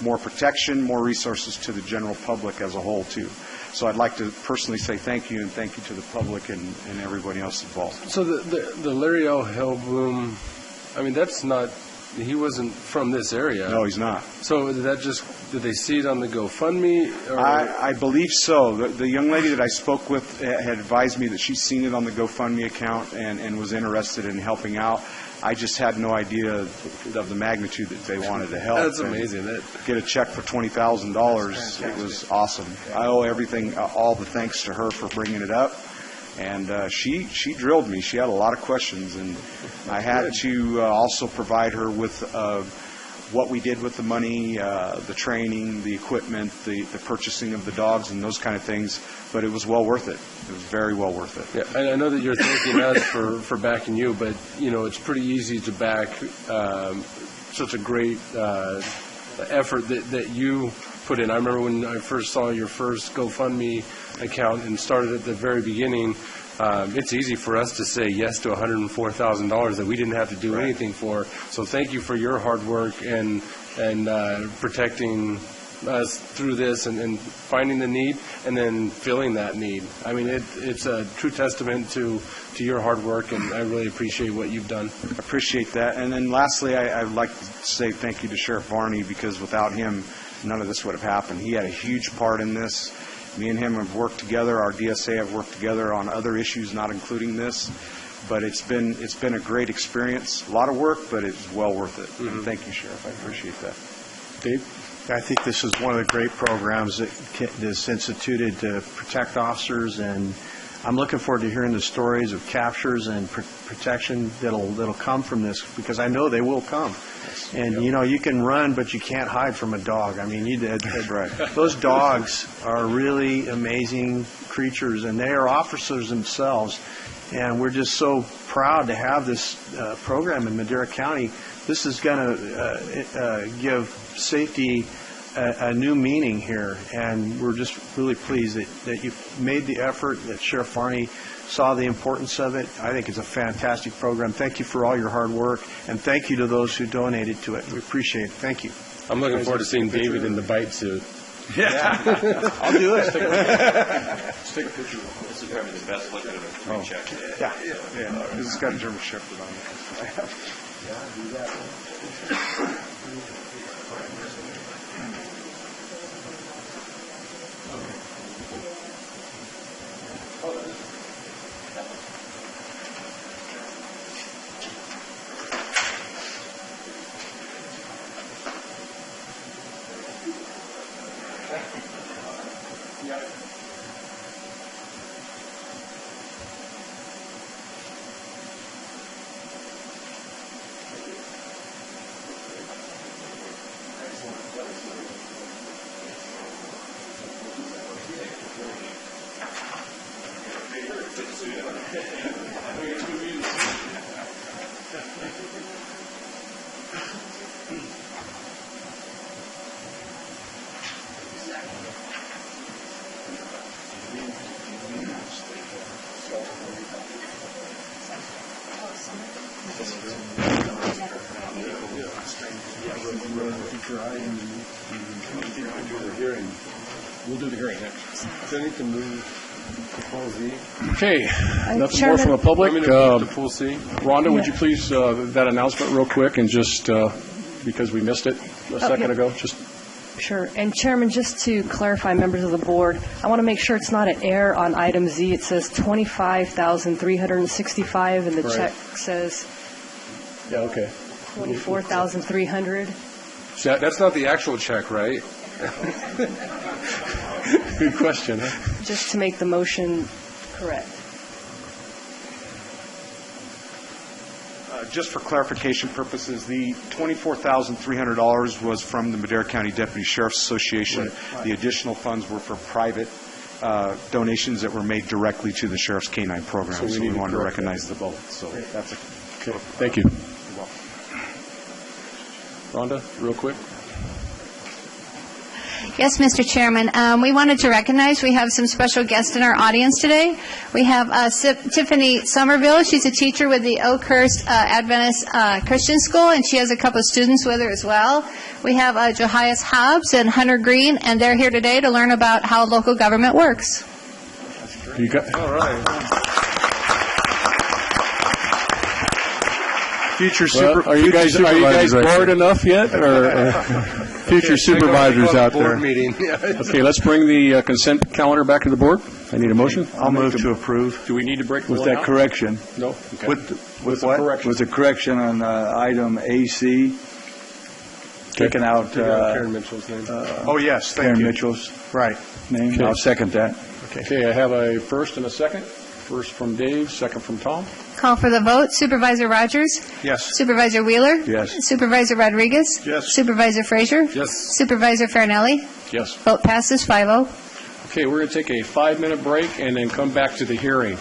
more protection, more resources to the general public as a whole too. So I'd like to personally say thank you, and thank you to the public and everybody else involved. So the Larry L. Hillblum, I mean, that's not he wasn't from this area. No, he's not. So did they see it on the GoFundMe? Or? I believe so. The young lady that I spoke with had advised me that she's seen it on the GoFundMe account and was interested in helping out. I just had no idea of the magnitude that they wanted to help. That's amazing. Get a check for $20,000. It was awesome. I owe everything, all the thanks to her for bringing it up. And she drilled me. She had a lot of questions, and I had to also provide her with what we did with the money, the training, the equipment, the purchasing of the dogs, and those kind of things. But it was well worth it. It was very well worth it. Yeah, and I know that you're thanking us for backing you, but it's pretty easy to back such a great effort that you put in. I remember when I first saw your first GoFundMe account and started at the very beginning. It's easy for us to say yes to $104,000 that we didn't have to do anything for. So thank you for your hard work and protecting us through this and finding the need and then filling that need. I mean, it's a true testament to your hard work, and I really appreciate what you've done. I appreciate that. And then lastly, I'd like to say thank you to Sheriff Varney, because without him, none of this would have happened. He had a huge part in this. Me and him have worked together. Our DSA have worked together on other issues, not including this. But it's been a great experience. A lot of work, but it's well worth it. Mm-hmm. Thank you, Sheriff. I appreciate that. Dave? I think this is one of the great programs that's instituted to protect officers, and I'm looking forward to hearing the stories of captures and protection that'll come from this, because I know they will come. And you can run, but you can't hide from a dog. I mean, those dogs are really amazing creatures, and they are officers themselves. And we're just so proud to have this program in Madera County. This is going to give safety a new meaning here, and we're just really pleased that you've made the effort, that Sheriff Varney saw the importance of it. I think it's a fantastic program. Thank you for all your hard work, and thank you to those who donated to it. We appreciate it. Thank you. I'm looking forward to seeing David in the bite suit. Yeah. I'll do it. Let's take a picture. This is probably the best look at a check. Yeah. This has got a German Shepherd on it. Yeah, do that. We'll do the hearing next. Do I need to move to full Z? Okay, nothing more from the public. To full C. Rhonda, would you please, that announcement real quick, and just, because we missed it a second ago, just... Sure. And Chairman, just to clarify, members of the board, I want to make sure it's not an error on item Z. It says $25,365, and the check says $24,300. That's not the actual check, right? Good question. Huh? Just to make the motion correct. Just for clarification purposes, the $24,300 was from the Madera County Deputy Sheriff's Association. Right. The additional funds were for private donations that were made directly to the Sheriff's K-9 program. So we wanted to recognize the both. So that's okay. Thank you. You're welcome. Rhonda, real quick. Yes, Mr. Chairman. We wanted to recognize we have some special guests in our audience today. We have Tiffany Somerville. She's a teacher with the Oakhurst Adventist Christian School, and she has a couple of students with her as well. We have Johias Hobbs and Hunter Green, and they're here today to learn about how local government works. You got, all right. Future Are you guys bored enough yet, or future supervisors out there? Board meeting. Okay, let's bring the consent calendar back to the board. I need a motion. I'll move to approve. Do we need to break With one that out? correction. No. Okay. With the what? correction. With the correction on item AC, taking out Karen Mitchell's name. Oh, yes, thank Karen you. Mitchell's Right. name. Okay. I'll second that. Okay, I have a first and a second. First from Dave, second from Tom. Call for the vote. Supervisor Rogers? Yes. Supervisor Wheeler? Yes. Supervisor Rodriguez? Yes. Supervisor Frazier? Yes. Supervisor Farinelli? Yes. Vote passes 5-0. Okay, we're going to take a 5-minute break and then come back to the hearing.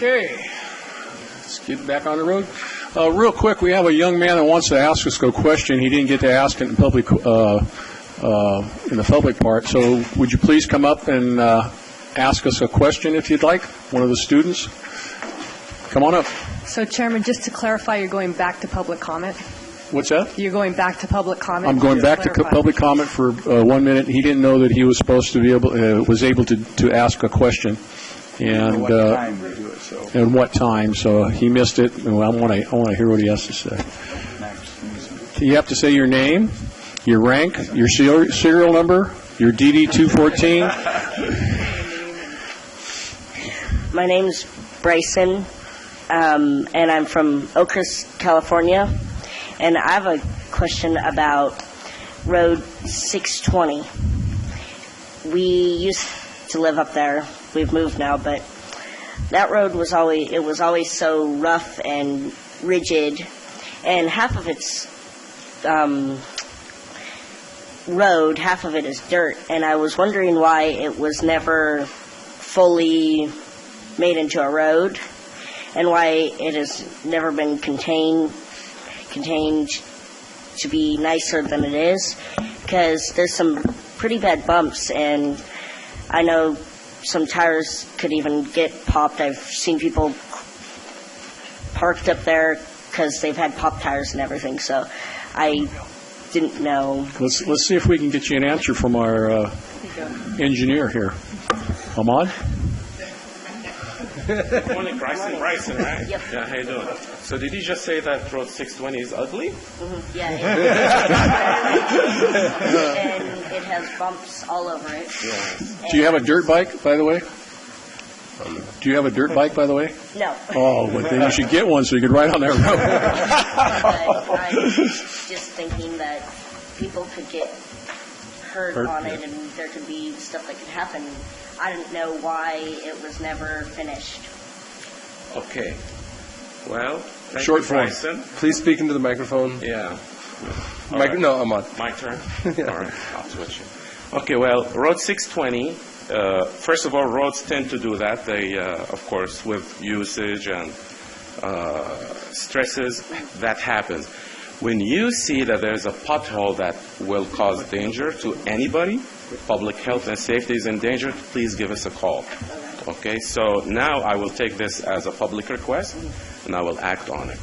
Okay, let's get back on the road. Real quick, we have a young man that wants to ask us a question. He didn't get to ask it in public, in the public part. So would you please come up and ask us a question if you'd like? One of the students. Come on up. So, Chairman, just to clarify, you're going back to public comment? What's that? You're going back to public comment? I'm going back to public comment for 1 minute. He didn't know that he was supposed to be able, was able to ask a question. And what time we do it, so. And what time, so he missed it. And I want to hear what he has to say. You have to say your name, your rank, your serial number, your DD-214. My name's Bryson, and I'm from Oakhurst, California. And I have a question about Road 620. We used to live up there. We've moved now, but that road was always so rough and rigid, and half of it's road, half of it is dirt, and I was wondering why it was never fully made into a road, and why it has never been contained to be nicer than it is, because there's some pretty bad bumps, and I know some tires could even get popped. I've seen people parked up there because they've had popped tires and everything, so I didn't know. Let's see if we can get you an answer from our engineer here. Ahmad? Morning, Bryson, right? Yep. Yeah, how you doing? So did you just say that Road 620 is ugly? Mm-hmm. Yeah. And it has bumps all over it. Yeah. Do you have a dirt bike, by the way? Do you have a dirt bike, by the way? No. Oh, well, then you should get one so you could ride on that road. But I was just thinking that people could get hurt on it, and there could be stuff that could happen. I didn't know why it was never finished. Okay. Well, thank Short you, form. Bryson. Please speak into the microphone. Yeah. No, I'm on. My turn? All right, I'll switch it. Okay, well, Road 620, first of all, roads tend to do that. They, of course, with usage and stresses, that happens. When you see that there's a pothole that will cause danger to anybody, public health and safety is in danger, please give us a call. Okay, so now I will take this as a public request, and I will act on it.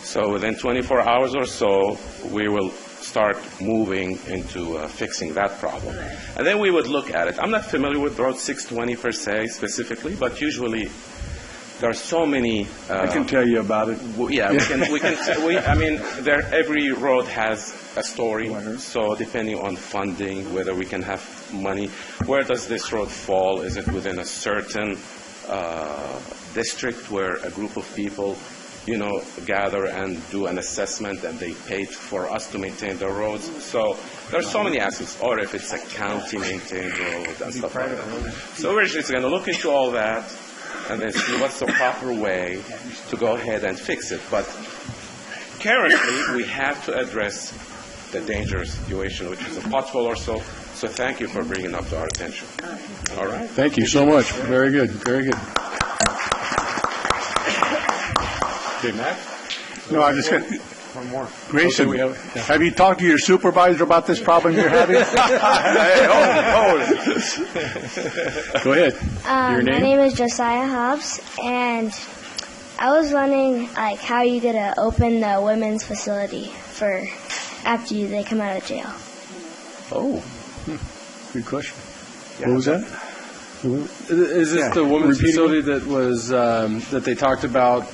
So within 24 hours or so, we will start moving into fixing that problem. And then we would look at it. I'm not familiar with Road 620 per se, specifically, but usually there are so many... I can tell you about it. Yeah, every road has a story, so depending on funding, whether we can have money, where does this road fall? Is it within a certain district where a group of people, gather and do an assessment and they paid for us to maintain the roads? So there are so many aspects, or if it's a county-maintained road and stuff like that. So we're just going to look into all that and then see what's the proper way to go ahead and fix it. But currently, we have to address the dangerous situation, which is a pothole or so. So thank you for bringing it up to our attention. All right? Thank you so much. Very good. Very good. Okay, Matt? No, I just got one more. Grayson, Okay, have you talked to your supervisor about this problem you're having? Go ahead. My name is Josiah Hobbs, and I was wondering, how you gonna open the women's facility for after they come out of jail? Oh, good question. What was that? Is this the women's facility that was that they talked about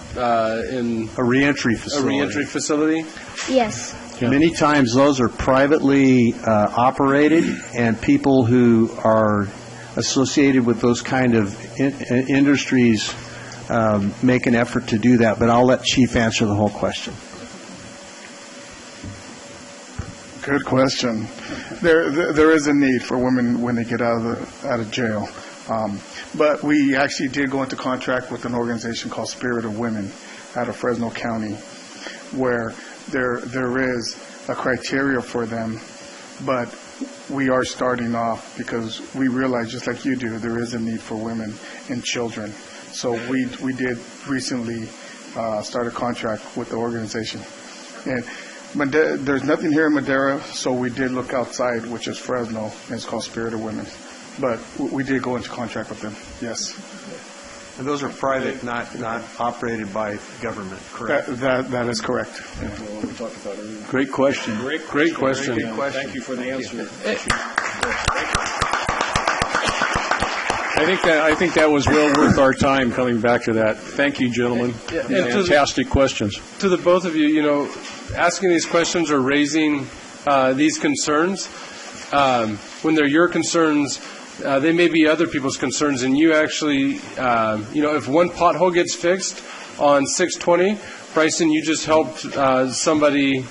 in a reentry facility? A reentry facility? Yes. Many times those are privately operated, and people who are associated with those kind of industries make an effort to do that. But I'll let Chief answer the whole question. Good question. There is a need for women when they get out of jail. But we actually did go into contract with an organization called Spirit of Women out of Fresno County, where there is a criteria for them, but we are starting off because we realize, just like you do, there is a need for women and children. So we did recently start a contract with the organization. And there's nothing here in Madera, so we did look outside, which is Fresno, and it's called Spirit of Women. But we did go into contract with them, yes. And those are private, not operated by government, correct? That is correct. Yeah. Great question. Great question. Very good question. Thank you for the answer. I think that was well worth our time coming back to that. Thank you, gentlemen. Fantastic questions. To the both of you, asking these questions or raising these concerns, when they're your concerns, they may be other people's concerns, and you actually, if one pothole gets fixed on 620, Bryson, you just helped somebody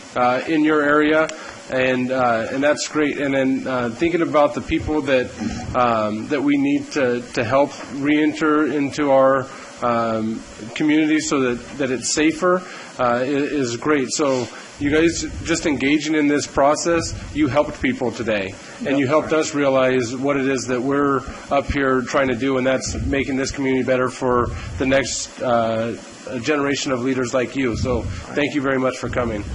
in your area, and that's great. And then thinking about the people that we need to help reenter into our community so that it's safer is great. So you guys just engaging in this process, you helped people today, and you helped us realize what it is that we're up here trying to do, and that's making this community better for the next generation of leaders like you. So thank you very much for coming.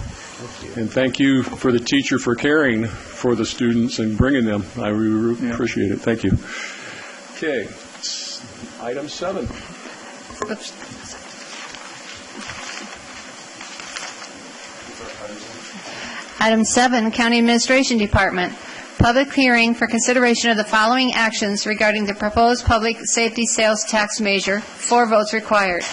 And thank you for the teacher for caring for the students and bringing them. I really appreciate it. Thank you. Okay. Item 7. Item 7, County Administration Department. Public hearing for consideration of the following actions regarding the proposed public safety sales tax measure. 4 votes required.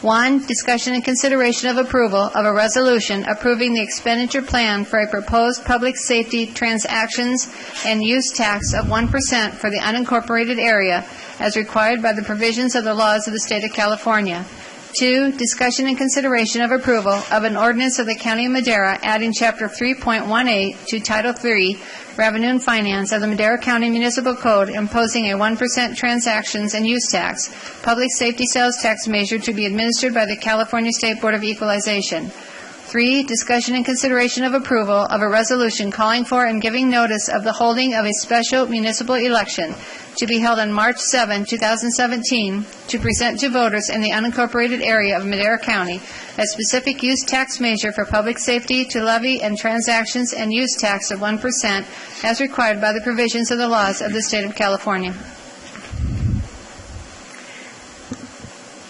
1, discussion and consideration of approval of a resolution approving the expenditure plan for a proposed public safety transactions and use tax of 1% for the unincorporated area as required by the provisions of the laws of the state of California. 2, discussion and consideration of approval of an ordinance of the County of Madera adding Chapter 3.18 to Title 3, Revenue and Finance of the Madera County Municipal Code, imposing a 1% transactions and use tax, public safety sales tax measure to be administered by the California State Board of Equalization. 3, discussion and consideration of approval of a resolution calling for and giving notice of the holding of a special municipal election to be held on March 7, 2017, to present to voters in the unincorporated area of Madera County a specific use tax measure for public safety to levy and transactions and use tax of 1% as required by the provisions of the laws of the state of California.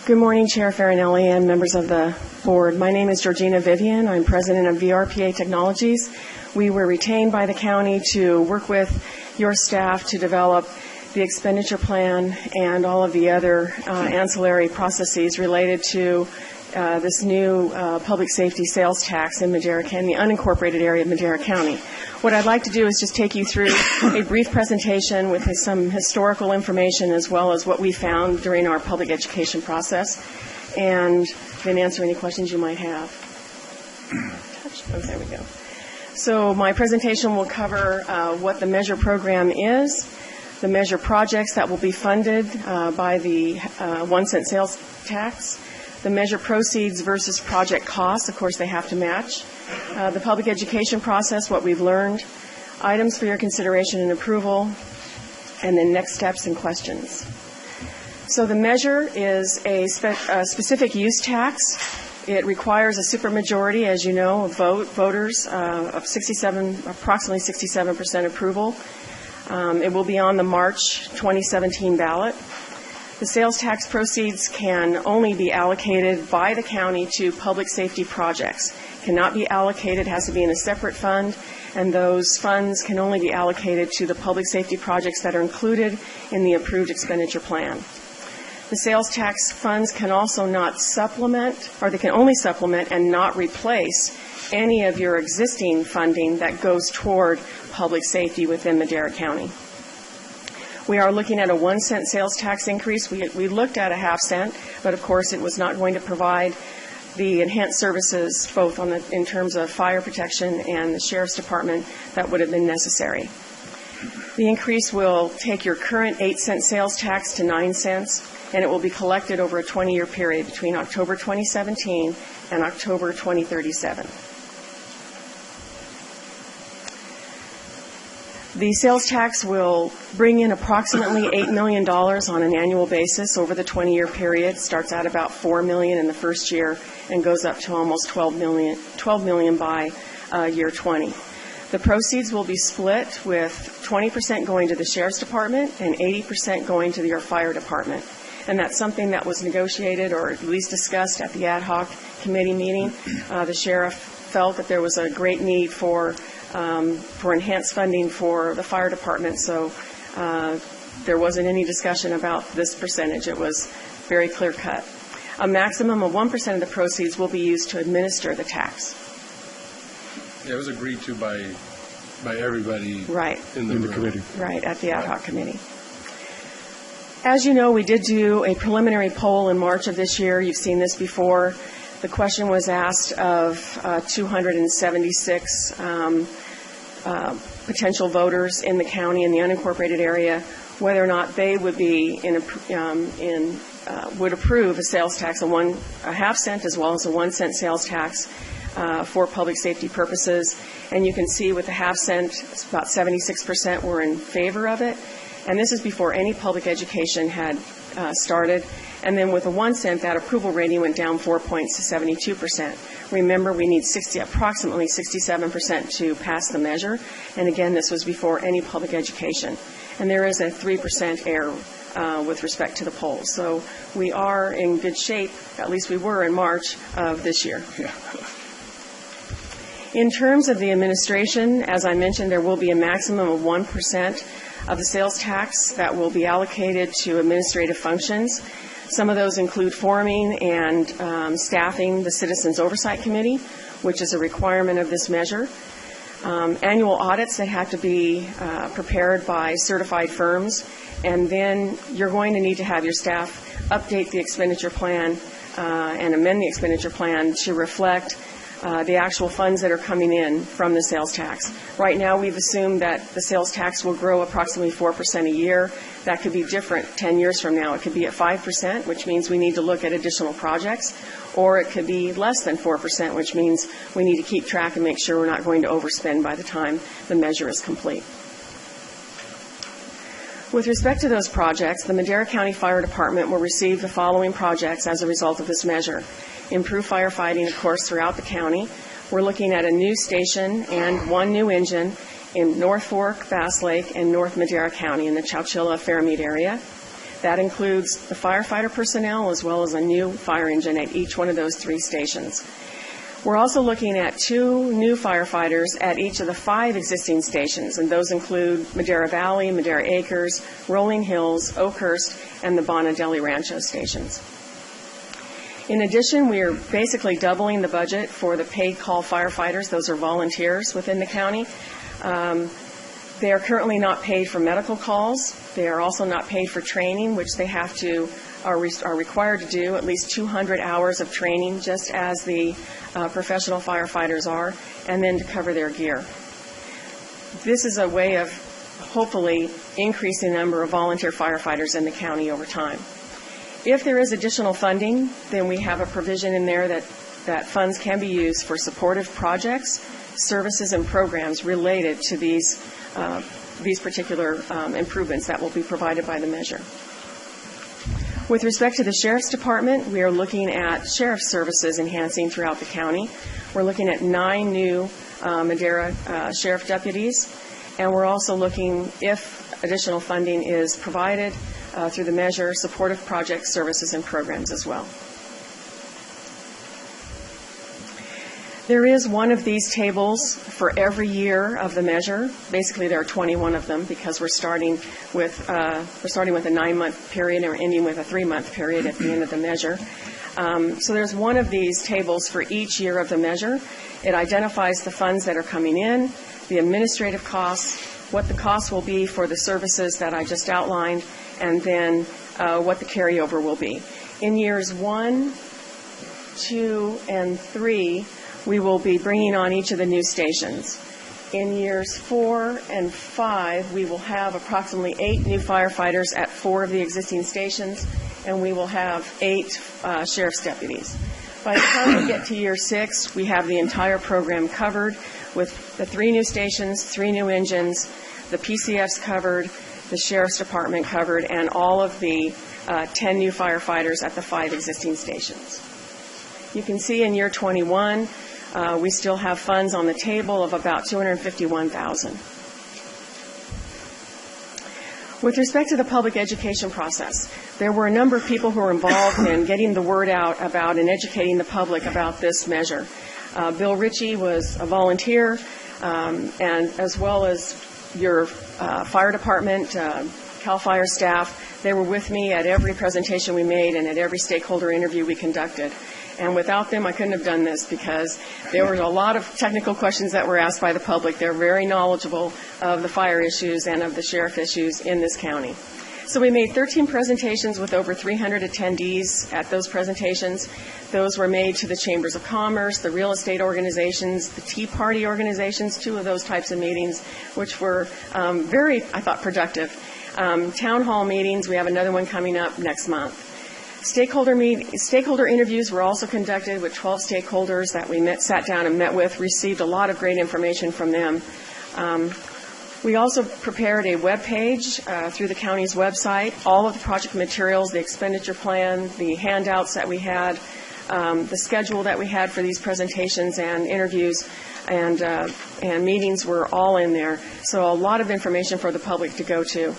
Good morning, Chair Farinelli and members of the board. My name is Georgina Vivian. I'm president of VRPA Technologies. We were retained by the county to work with your staff to develop the expenditure plan and all of the other ancillary processes related to this new public safety sales tax in Madera County, the unincorporated area of Madera County. What I'd like to do is just take you through a brief presentation with some historical information as well as what we found during our public education process, and then answer any questions you might have. Oh, there we go. So my presentation will cover what the measure program is, the measure projects that will be funded by the 1-cent sales tax, the measure proceeds versus project costs. Of course, they have to match. The public education process, what we've learned, items for your consideration and approval, and then next steps and questions. So the measure is a specific use tax. It requires a supermajority, as you know, of voters of approximately 67% approval. It will be on the March 2017 ballot. The sales tax proceeds can only be allocated by the county to public safety projects. Cannot be allocated, has to be in a separate fund, and those funds can only be allocated to the public safety projects that are included in the approved expenditure plan. The sales tax funds can also not supplement, or they can only supplement and not replace any of your existing funding that goes toward public safety within Madera County. We are looking at a 1-cent sales tax increase. We looked at a half cent, but of course it was not going to provide the enhanced services both in terms of fire protection and the Sheriff's Department that would have been necessary. The increase will take your current 8-cent sales tax to 9 cents, and it will be collected over a 20-year period between October 2017 and October 2037. The sales tax will bring in approximately $8 million on an annual basis over the 20-year period. Starts out about $4 million in the first year and goes up to almost $12 million by year 20. The proceeds will be split with 20% going to the Sheriff's Department and 80% going to your fire department. And that's something that was negotiated or at least discussed at the ad hoc committee meeting. The sheriff felt that there was a great need for enhanced funding for the fire department, so there wasn't any discussion about this percentage. It was very clear cut. A maximum of 1% of the proceeds will be used to administer the tax. Yeah, it was agreed to by everybody right. in the committee. Right, at the ad hoc committee. As you know, we did do a preliminary poll in March of this year. You've seen this before. The question was asked of 276 potential voters in the county in the unincorporated area whether or not they would be would approve a sales tax, a half cent as well as a 1 cent sales tax for public safety purposes. And you can see with the half cent, it's about 76% were in favor of it. And this is before any public education had started. And then with the 1 cent, that approval rating went down 4 points to 72%. Remember, we need approximately 67% to pass the measure. And again, this was before any public education. And there is a 3% error with respect to the polls. So we are in good shape, at least we were in March of this year. Yeah. In terms of the administration, as I mentioned, there will be a maximum of 1% of the sales tax that will be allocated to administrative functions. Some of those include forming and staffing the Citizens Oversight Committee, which is a requirement of this measure. Annual audits that have to be prepared by certified firms, and then you're going to need to have your staff update the expenditure plan and amend the expenditure plan to reflect the actual funds that are coming in from the sales tax. Right now, we've assumed that the sales tax will grow approximately 4% a year. That could be different 10 years from now. It could be at 5%, which means we need to look at additional projects, or it could be less than 4%, which means we need to keep track and make sure we're not going to overspend by the time the measure is complete. With respect to those projects, the Madera County Fire Department will receive the following projects as a result of this measure. Improve firefighting, of course, throughout the county. We're looking at a new station and 1 new engine in North Fork, Bass Lake, and North Madera County in the Chowchilla-Fairmead area. That includes the firefighter personnel as well as a new fire engine at each one of those 3 stations. We're also looking at 2 new firefighters at each of the 5 existing stations, and those include Madera Valley, Madera Acres, Rolling Hills, Oakhurst, and the Bonadeli Rancho stations. In addition, we are basically doubling the budget for the paid call firefighters. Those are volunteers within the county. They are currently not paid for medical calls. They are also not paid for training, which they are required to do, at least 200 hours of training, just as the professional firefighters are, and then to cover their gear. This is a way of hopefully increasing the number of volunteer firefighters in the county over time. If there is additional funding, then we have a provision in there that funds can be used for supportive projects, services, and programs related to these particular improvements that will be provided by the measure. With respect to the Sheriff's Department, we are looking at sheriff's services enhancing throughout the county. We're looking at 9 new Madera sheriff deputies, and we're also looking, if additional funding is provided through the measure, supportive projects, services, and programs as well. There is one of these tables for every year of the measure. Basically, there are 21 of them because we're starting with a 9-month period and we're ending with a 3-month period at the end of the measure. So there's one of these tables for each year of the measure. It identifies the funds that are coming in, the administrative costs, what the costs will be for the services that I just outlined, and then what the carryover will be. In years 1, 2, and 3, we will be bringing on each of the new stations. In years 4 and 5, we will have approximately 8 new firefighters at 4 of the existing stations, and we will have 8 sheriff's deputies. By the time we get to year 6, we have the entire program covered with the 3 new stations, 3 new engines, The PCF's covered, the Sheriff's Department covered, and all of the 10 new firefighters at the 5 existing stations. You can see in year 21, we still have funds on the table of about $251,000. With respect to the public education process, there were a number of people who were involved in getting the word out about and educating the public about this measure. Bill Ritchie was a volunteer, and as well as your fire department, CAL FIRE staff. They were with me at every presentation we made and at every stakeholder interview we conducted. And without them, I couldn't have done this because there were a lot of technical questions that were asked by the public. They're very knowledgeable of the fire issues and of the sheriff issues in this county. So we made 13 presentations with over 300 attendees at those presentations. Those were made to the Chambers of Commerce, the real estate organizations, the Tea Party organizations, 2 of those types of meetings, which were very, I thought, productive. Town hall meetings, we have another one coming up next month. Stakeholder interviews were also conducted with 12 stakeholders that we sat down and met with, received a lot of great information from them. We also prepared a web page through the county's website, all of the project materials, the expenditure plan, the handouts that we had, the schedule that we had for these presentations and interviews and meetings were all in there. So a lot of information for the public to go to.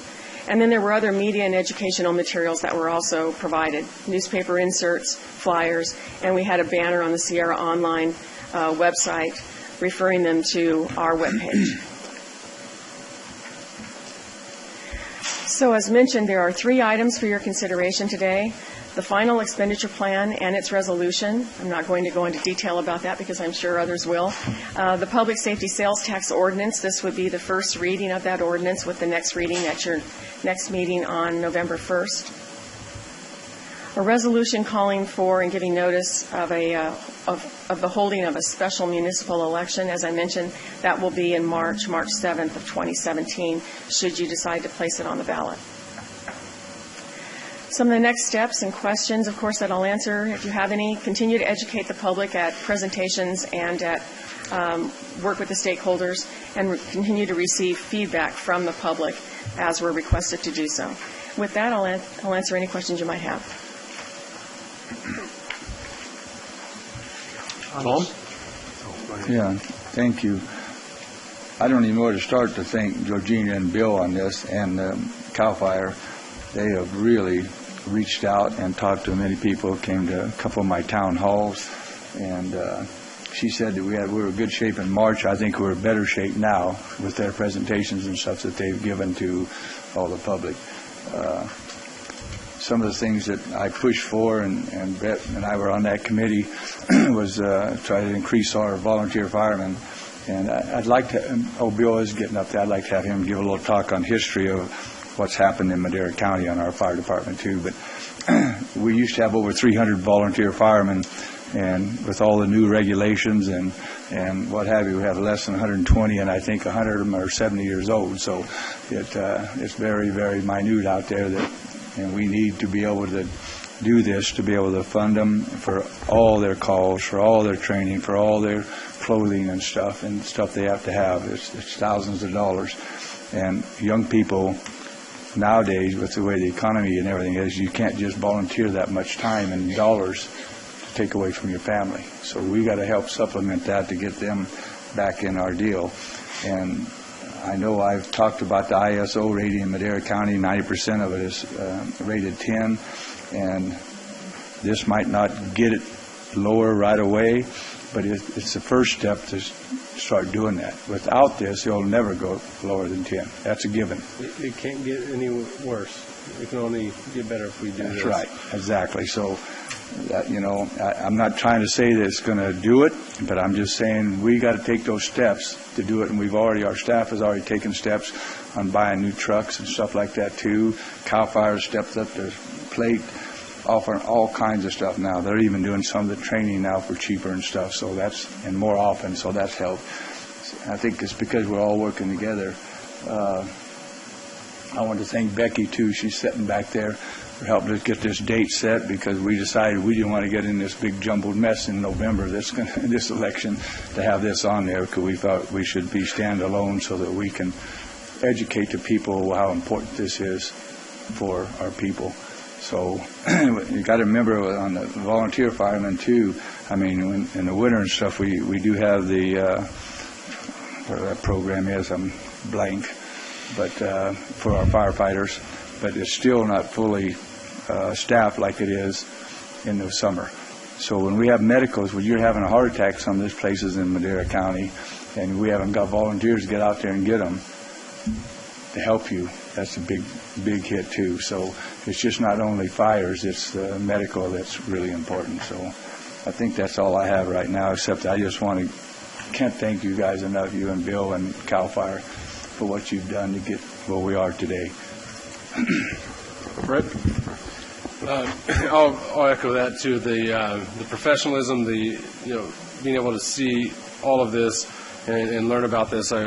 And then there were other media and educational materials that were also provided, newspaper inserts, flyers, and we had a banner on the Sierra Online website referring them to our webpage. So as mentioned, there are 3 items for your consideration today. The final expenditure plan and its resolution. I'm not going to go into detail about that because I'm sure others will. The public safety sales tax ordinance. This would be the first reading of that ordinance with the next reading at your next meeting on November 1st. A resolution calling for and giving notice of of the holding of a special municipal election. As I mentioned, that will be in March 7th of 2017, should you decide to place it on the ballot. Some of the next steps and questions, of course, that I'll answer, if you have any, continue to educate the public at presentations and at work with the stakeholders, and continue to receive feedback from the public as we're requested to do so. With that, I'll answer any questions you might have. Tom? Yeah, thank you. I don't even know where to start to thank Georgina and Bill on this, and CAL FIRE. They have really reached out and talked to many people, came to a couple of my town halls, and she said that we were in good shape in March. I think we're in better shape now with their presentations and stuff that they've given to all the public. Some of the things that I pushed for, and Brett and I were on that committee, was try to increase our volunteer firemen. And I'd like to, Bill is getting up there, I'd like to have him give a little talk on history of what's happened in Madera County on our fire department too. But we used to have over 300 volunteer firemen, and with all the new regulations and what have you, we have less than 120, and I think 100 of them are 70 years old. So it's very, very minute out there, and we need to be able to do this, to be able to fund them for all their calls, for all their training, for all their clothing and stuff they have to have. It's thousands of dollars. And young people nowadays, with the way the economy and everything is, you can't just volunteer that much time and dollars to take away from your family. So we got to help supplement that to get them back in our deal. And I know I've talked about the ISO rating in Madera County. 90% of it is rated 10, and this might not get it lower right away, but it's the first step to start doing that. Without this, it'll never go lower than 10. That's a given. It can't get any worse. It can only get better if we do this. That's right. Exactly. So, I'm not trying to say that it's going to do it, but I'm just saying we got to take those steps to do it, and our staff has already taken steps on buying new trucks and stuff like that too. CAL FIRE stepped up their plate, offering all kinds of stuff now. They're even doing some of the training now for cheaper and stuff, and more often, so that's helped. I think it's because we're all working together. I want to thank Becky too. She's sitting back there for helping us get this date set, because we decided we didn't want to get in this big jumbled mess in November, this election, to have this on there, because we thought we should be standalone so that we can educate the people how important this is for our people. So you got to remember on the volunteer firemen too. I mean, in the winter and stuff, we do have the whatever that program is. I'm blank, but for our firefighters, but it's still not fully staffed like it is in the summer. So when we have medicals, when you're having a heart attack, some of these places in Madera County, and we haven't got volunteers to get out there and get them to help you, that's a big hit too. So it's just not only fires, it's the medical that's really important. So I think that's all I have right now, except I just can't thank you guys enough, you and Bill and CAL FIRE, for what you've done to get where we are today. Brett? I'll echo that too. The professionalism, being able to see all of this and learn about this. I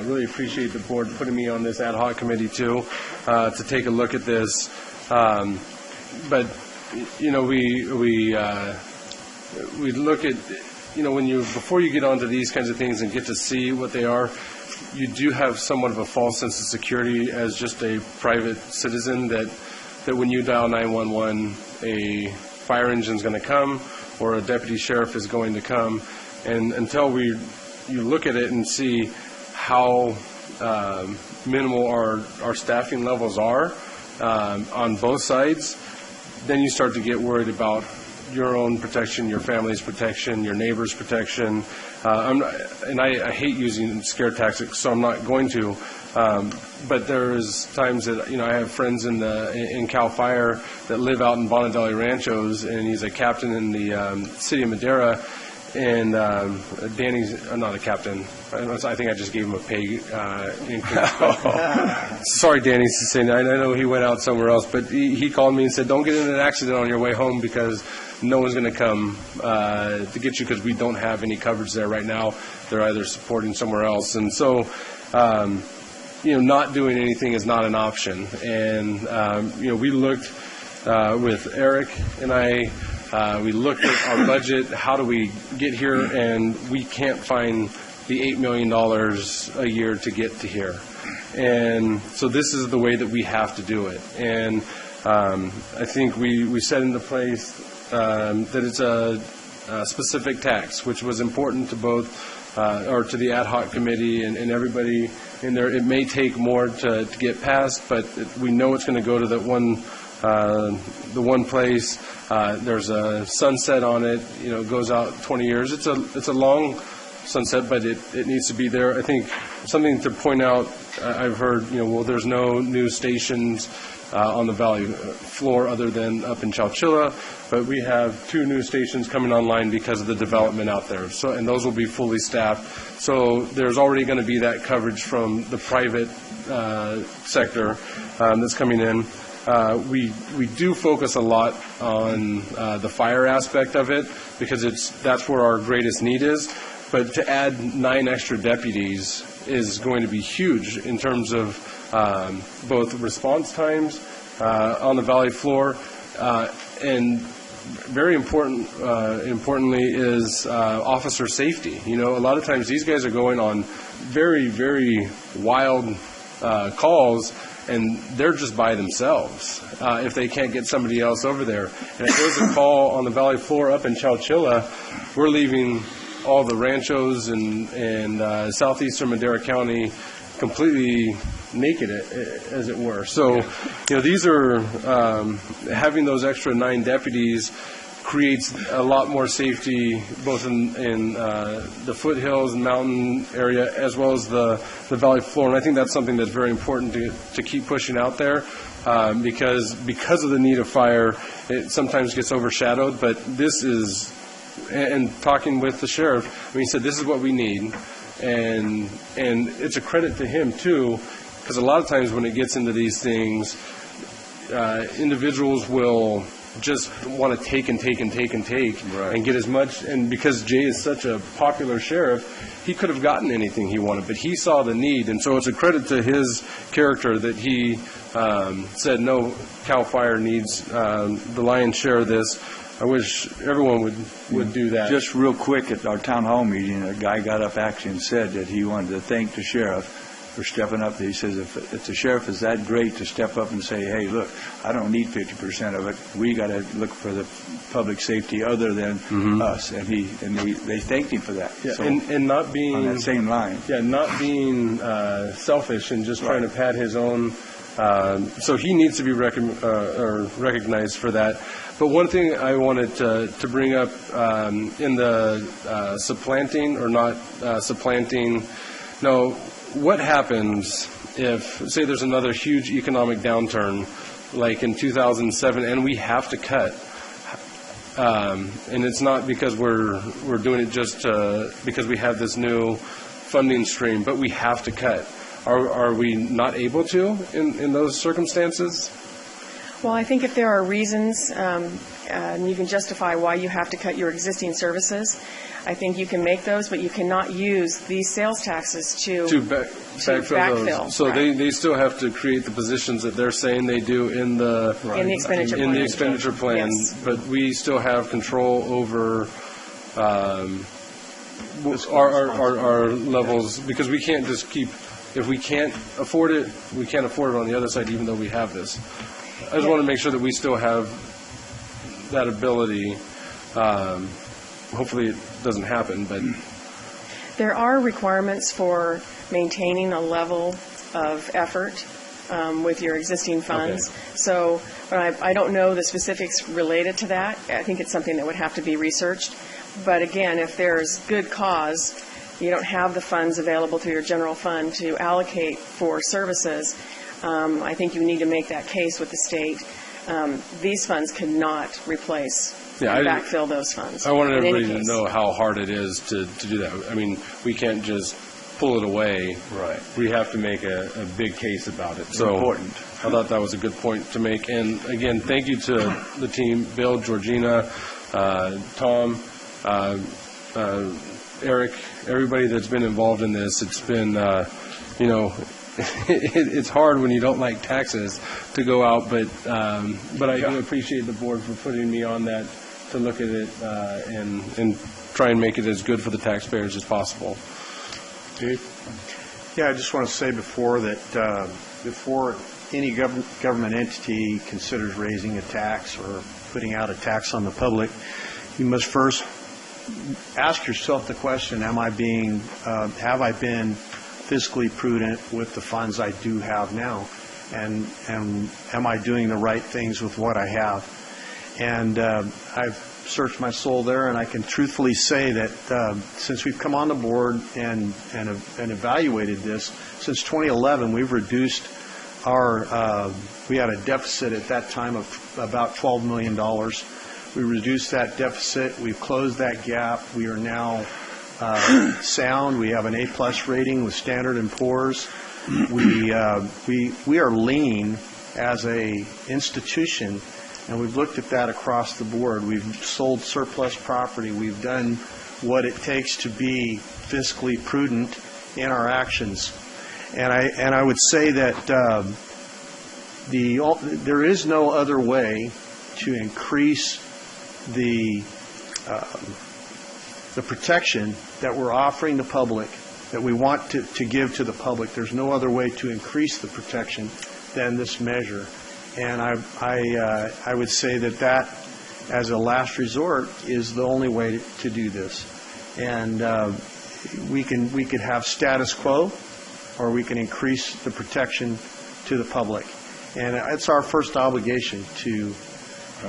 really appreciate the board putting me on this ad hoc committee too, to take a look at this. But we look at before you get onto these kinds of things and get to see what they are, you do have somewhat of a false sense of security as just a private citizen that when you dial 911, a fire engine is going to come or a deputy sheriff is going to come, and until you look at it and see how minimal our staffing levels are on both sides, then you start to get worried about your own protection, your family's protection, your neighbor's protection. I hate using scare tactics, so I'm not going to. But there is times that I have friends in CAL FIRE that live out in Bonadeli Ranchos, and he's a captain in the city of Madera. And Danny's not a captain. I think I just gave him a pay increase. Sorry, Danny, saying I know he went out somewhere else, but he called me and said, "Don't get in an accident on your way home because no one's going to come to get you because we don't have any coverage there right now. They're either supporting somewhere else." And so, not doing anything is not an option. And we looked with Eric and I. We looked at our budget, how do we get here, and we can't find the $8 million a year to get to here. And so this is the way that we have to do it. And I think we set into place that it's a specific tax, which was important to both, or to the ad hoc committee and everybody in there. It may take more to get passed, but we know it's going to go to the one place. There's a sunset on it. It goes out 20 years. It's a long sunset, but it needs to be there. I think something to point out. I've heard there's no new stations on the valley floor other than up in Chowchilla, but we have 2 new stations coming online because of the development out there. So, and those will be fully staffed. So there's already going to be that coverage from the private sector that's coming in. We do focus a lot on the fire aspect of it because that's where our greatest need is. But to add 9 extra deputies is going to be huge in terms of both response times on the valley floor and very importantly is officer safety. A lot of times these guys are going on very, very wild calls, and they're just by themselves if they can't get somebody else over there. And if there's a call on the valley floor up in Chowchilla, we're leaving all the ranchos and southeastern Madera County completely naked, as it were. So, these are having those extra 9 deputies creates a lot more safety both in the foothills and mountain area as well as the valley floor. And I think that's something that's very important to keep pushing out there because of the need of fire, it sometimes gets overshadowed. But this is, and talking with the sheriff, he said this is what we need. And it's a credit to him, too, because a lot of times when it gets into these things, individuals will just want to take and get as much. And because Jay is such a popular sheriff, he could have gotten anything he wanted, but he saw the need. And so it's a credit to his character that he said, no, CAL FIRE needs the lion's share of this. I wish everyone would do that. Just real quick, at our town hall meeting, a guy got up actually and said that he wanted to thank the sheriff for stepping up. He says if the sheriff is that great to step up and say, hey, look, I don't need 50% of it. We got to look for the public safety other than us. And they thanked him for that. Yeah, so, and not being on that same line. Yeah, not being selfish and just trying to pat his own. So he needs to be recognized for that. But one thing I wanted to bring up in the supplanting or not supplanting. No, what happens if, say, there's another huge economic downturn, like in 2007, and we have to cut? And it's not because we're doing it just because we have this new funding stream, but we have to cut. Are we not able to in those circumstances? Well, I think if there are reasons and you can justify why you have to cut your existing services, I think you can make those, but you cannot use these sales taxes to backfill those. So they still have to create the positions that they're saying they do in the expenditure plan. Yes. But we still have control over our levels, because we can't just keep. If we can't afford it, we can't afford it on the other side, even though we have this. I just want to make sure that we still have that ability. Hopefully it doesn't happen, but there are requirements for maintaining a level of effort with your existing funds. Okay. So I don't know the specifics related to that. I think it's something that would have to be researched. But again, if there's good cause, you don't have the funds available through your general fund to allocate for services, I think you need to make that case with the state. These funds cannot replace and backfill those funds. I wanted everybody to know how hard it is to do that. I mean, we can't just pull it away. Right. We have to make a big case about it. So important. I thought that was a good point to make. And again, thank you to the team, Bill, Georgina, Tom, Eric, everybody that's been involved in this. It's been, it's hard when you don't like taxes to go out, but I do appreciate the board for putting me on that to look at it and try and make it as good for the taxpayers as possible. Dave? Yeah, I just want to say before any government entity considers raising a tax or putting out a tax on the public, you must first ask yourself the question: have I been fiscally prudent with the funds I do have now, and am I doing the right things with what I have? And I've searched my soul there, and I can truthfully say that since we've come on the board and evaluated this, since 2011, we've reduced we had a deficit at that time of about $12 million. We reduced that deficit. We've closed that gap. We are now sound. We have an A+ rating with Standard & Poor's. We are lean as a institution, and we've looked at that across the board. We've sold surplus property. We've done what it takes to be fiscally prudent in our actions. And I would say that there is no other way to increase the protection that we're offering the public, that we want to give to the public. There's no other way to increase the protection than this measure. And I would say that as a last resort is the only way to do this. And we could have status quo, or we can increase the protection to the public. And it's our first obligation to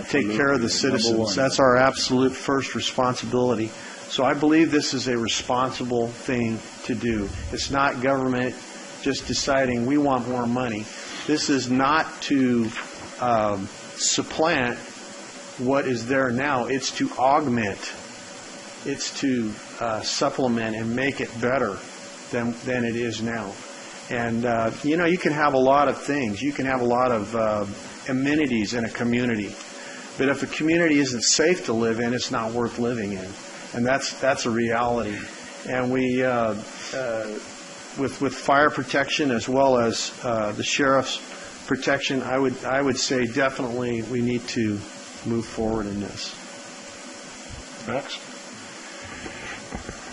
take care of the citizens. That's our absolute first responsibility. So I believe this is a responsible thing to do. It's not government just deciding we want more money. This is not to supplant what is there now. It's to augment. It's to supplement and make it better than it is now. And, you can have a lot of things. You can have a lot of amenities in a community. But if a community isn't safe to live in, it's not worth living in. And that's a reality. And we, with fire protection as well as the sheriff's protection, I would say definitely we need to move forward in this. Max?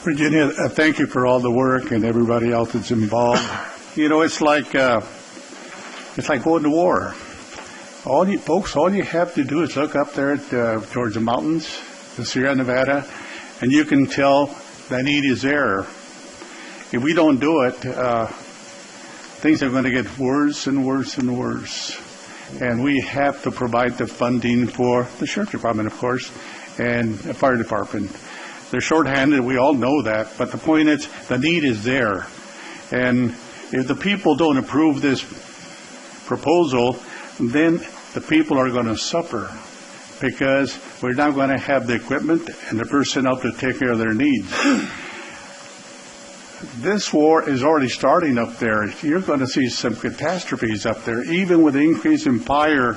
Virginia, thank you for all the work and everybody else that's involved. it's like going to war. All you have to do is look up there towards the mountains, the Sierra Nevada, and you can tell the need is there. If we don't do it, things are going to get worse and worse and worse. And we have to provide the funding for the Sheriff's Department, of course, and the Fire Department. They're shorthanded, we all know that, but the point is the need is there. And if the people don't approve this proposal, then the people are going to suffer because we're not going to have the equipment and the personnel to take care of their needs. This war is already starting up there. You're going to see some catastrophes up there, even with the increase in fire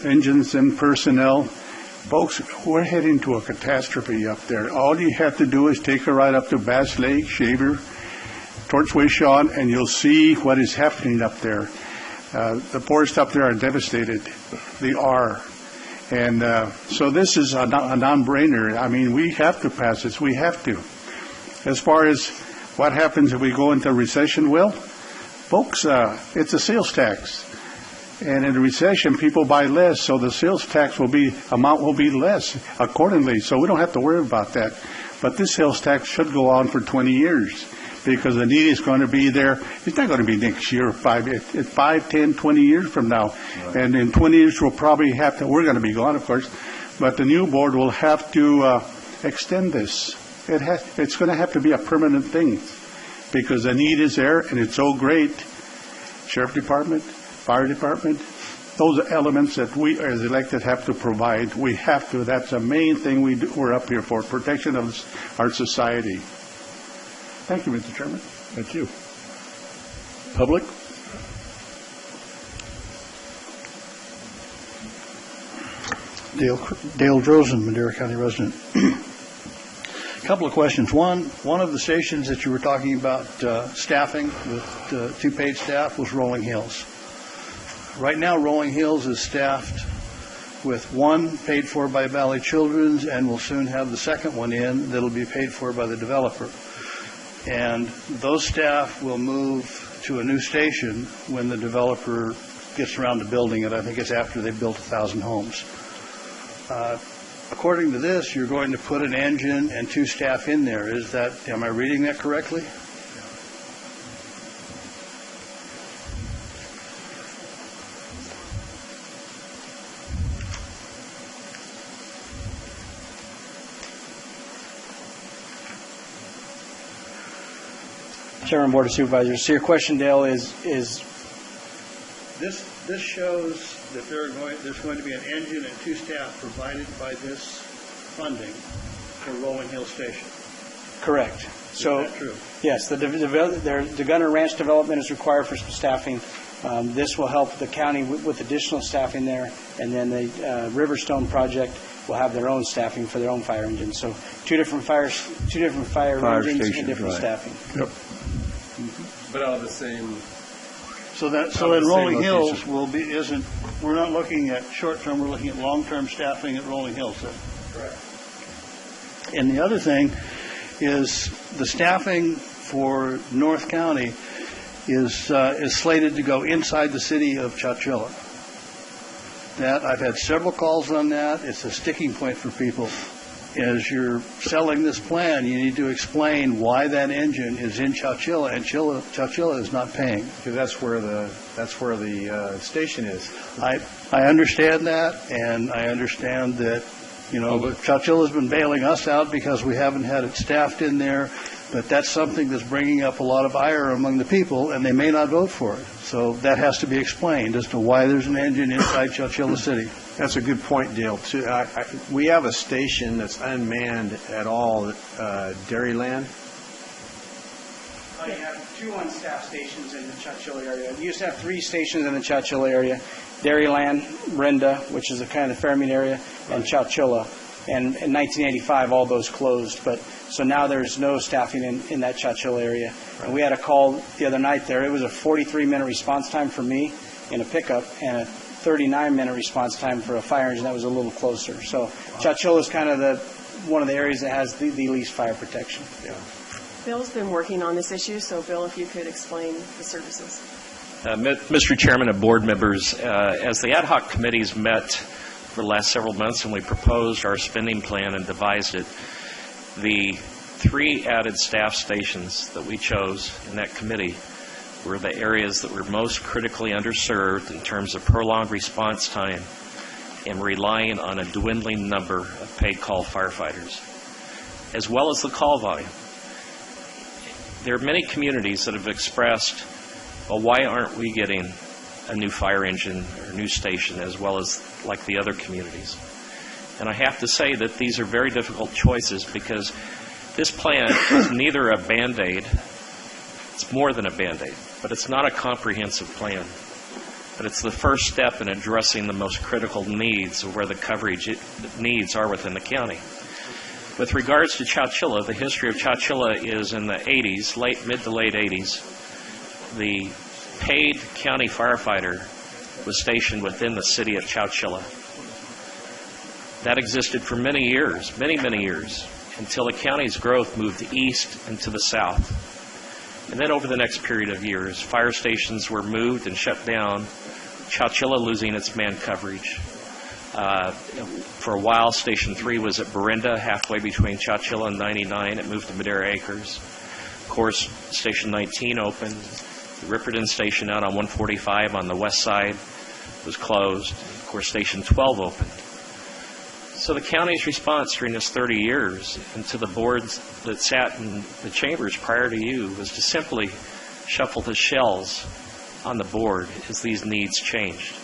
engines and personnel. Folks, we're heading to a catastrophe up there. All you have to do is take a ride up to Bass Lake, Shaver, towards Wishon, and you'll see what is happening up there. The forests up there are devastated. They are. And so this is a non-brainer. I mean, we have to pass this. We have to. As far as what happens if we go into recession, well, folks, it's a sales tax. And in a recession, people buy less, so the sales tax amount will be less accordingly. So we don't have to worry about that. But this sales tax should go on for 20 years because the need is going to be there. It's not going to be next year, 5, 10, 20 years from now. Right. And in 20 years, we're going to be gone, of course, but the new board will have to extend this. It's going to have to be a permanent thing because the need is there and it's so great. Sheriff Department, Fire Department, those are elements that we as elected have to provide. We have to. That's the main thing we're up here for, protection of our society. Thank you, Mr. Chairman. Thank you. Public? Dale Drozen, Madera County resident. A couple of questions. One of the stations that you were talking about staffing with 2 paid staff was Rolling Hills. Right now, Rolling Hills is staffed with 1 paid for by Valley Children's, and we'll soon have the second one in that'll be paid for by the developer. And those staff will move to a new station when the developer gets around to building it. I think it's after they've built 1,000 homes. According to this, you're going to put an engine and 2 staff in there. Am I reading that correctly? Chairman, Board of Supervisors. So your question, Dale, is this shows that there's going to be an engine and 2 staff provided by this funding for Rolling Hill Station. Correct. Is that true? Yes, the Gunner Ranch development is required for some staffing. This will help the county with additional staffing there, and then the Riverstone project will have their own staffing for their own fire engines. So two different fire engines and different staffing. Yep. But out of the same. So in Rolling Hills we're not looking at short term, we're looking at long term staffing at Rolling Hills then. Correct. And the other thing is the staffing for North County is slated to go inside the city of Chowchilla. That I've had several calls on that. It's a sticking point for people. As you're selling this plan, you need to explain why that engine is in Chowchilla, and Chowchilla is not paying. Because that's where the station is. I understand that, and I understand that Chowchilla's been bailing us out because we haven't had it staffed in there. But that's something that's bringing up a lot of ire among the people, and they may not vote for it. So that has to be explained as to why there's an engine inside Chowchilla City. That's a good point, Dale, too. We have a station that's unmanned at all, Dairyland. You have 2 unstaffed stations in the Chowchilla area. You used to have 3 stations in the Chowchilla area: Dairyland, Brenda, which is a kind of Fairmead area, and Chowchilla. And in 1985, all those closed. So now there's no staffing in that Chowchilla area. Right. And we had a call the other night there. It was a 43-minute response time for me in a pickup and a 39-minute response time for a fire engine that was a little closer. So Chowchilla is kind of one of the areas that has the least fire protection. Yeah. Bill's been working on this issue, so Bill, if you could explain the services. Mr. Chairman and board members, as the ad hoc committees met for the last several months and we proposed our spending plan and devised it, the 3 added staff stations that we chose in that committee were the areas that were most critically underserved in terms of prolonged response time and relying on a dwindling number of paid call firefighters, as well as the call volume. There are many communities that have expressed, well, why aren't we getting a new fire engine or a new station as well as like the other communities? And I have to say that these are very difficult choices because this plan is neither a Band-Aid, it's more than a Band-Aid, but it's not a comprehensive plan. But it's the first step in addressing the most critical needs of where the coverage needs are within the county. With regards to Chowchilla, the history of Chowchilla is in the 80s, mid to late 80s. The paid county firefighter was stationed within the city of Chowchilla. That existed for many years, many years, until the county's growth moved east and to the south. And then over the next period of years, fire stations were moved and shut down, Chowchilla losing its man coverage. For a while, Station 3 was at Berinda, halfway between Chowchilla and 99. It moved to Madera Acres. Of course, Station 19 opened. The Ripperton Station out on 145 on the west side was closed. Of course, Station 12 opened. So the county's response during this 30 years and to the boards that sat in the chambers prior to you was to simply shuffle the shells on the board as these needs changed.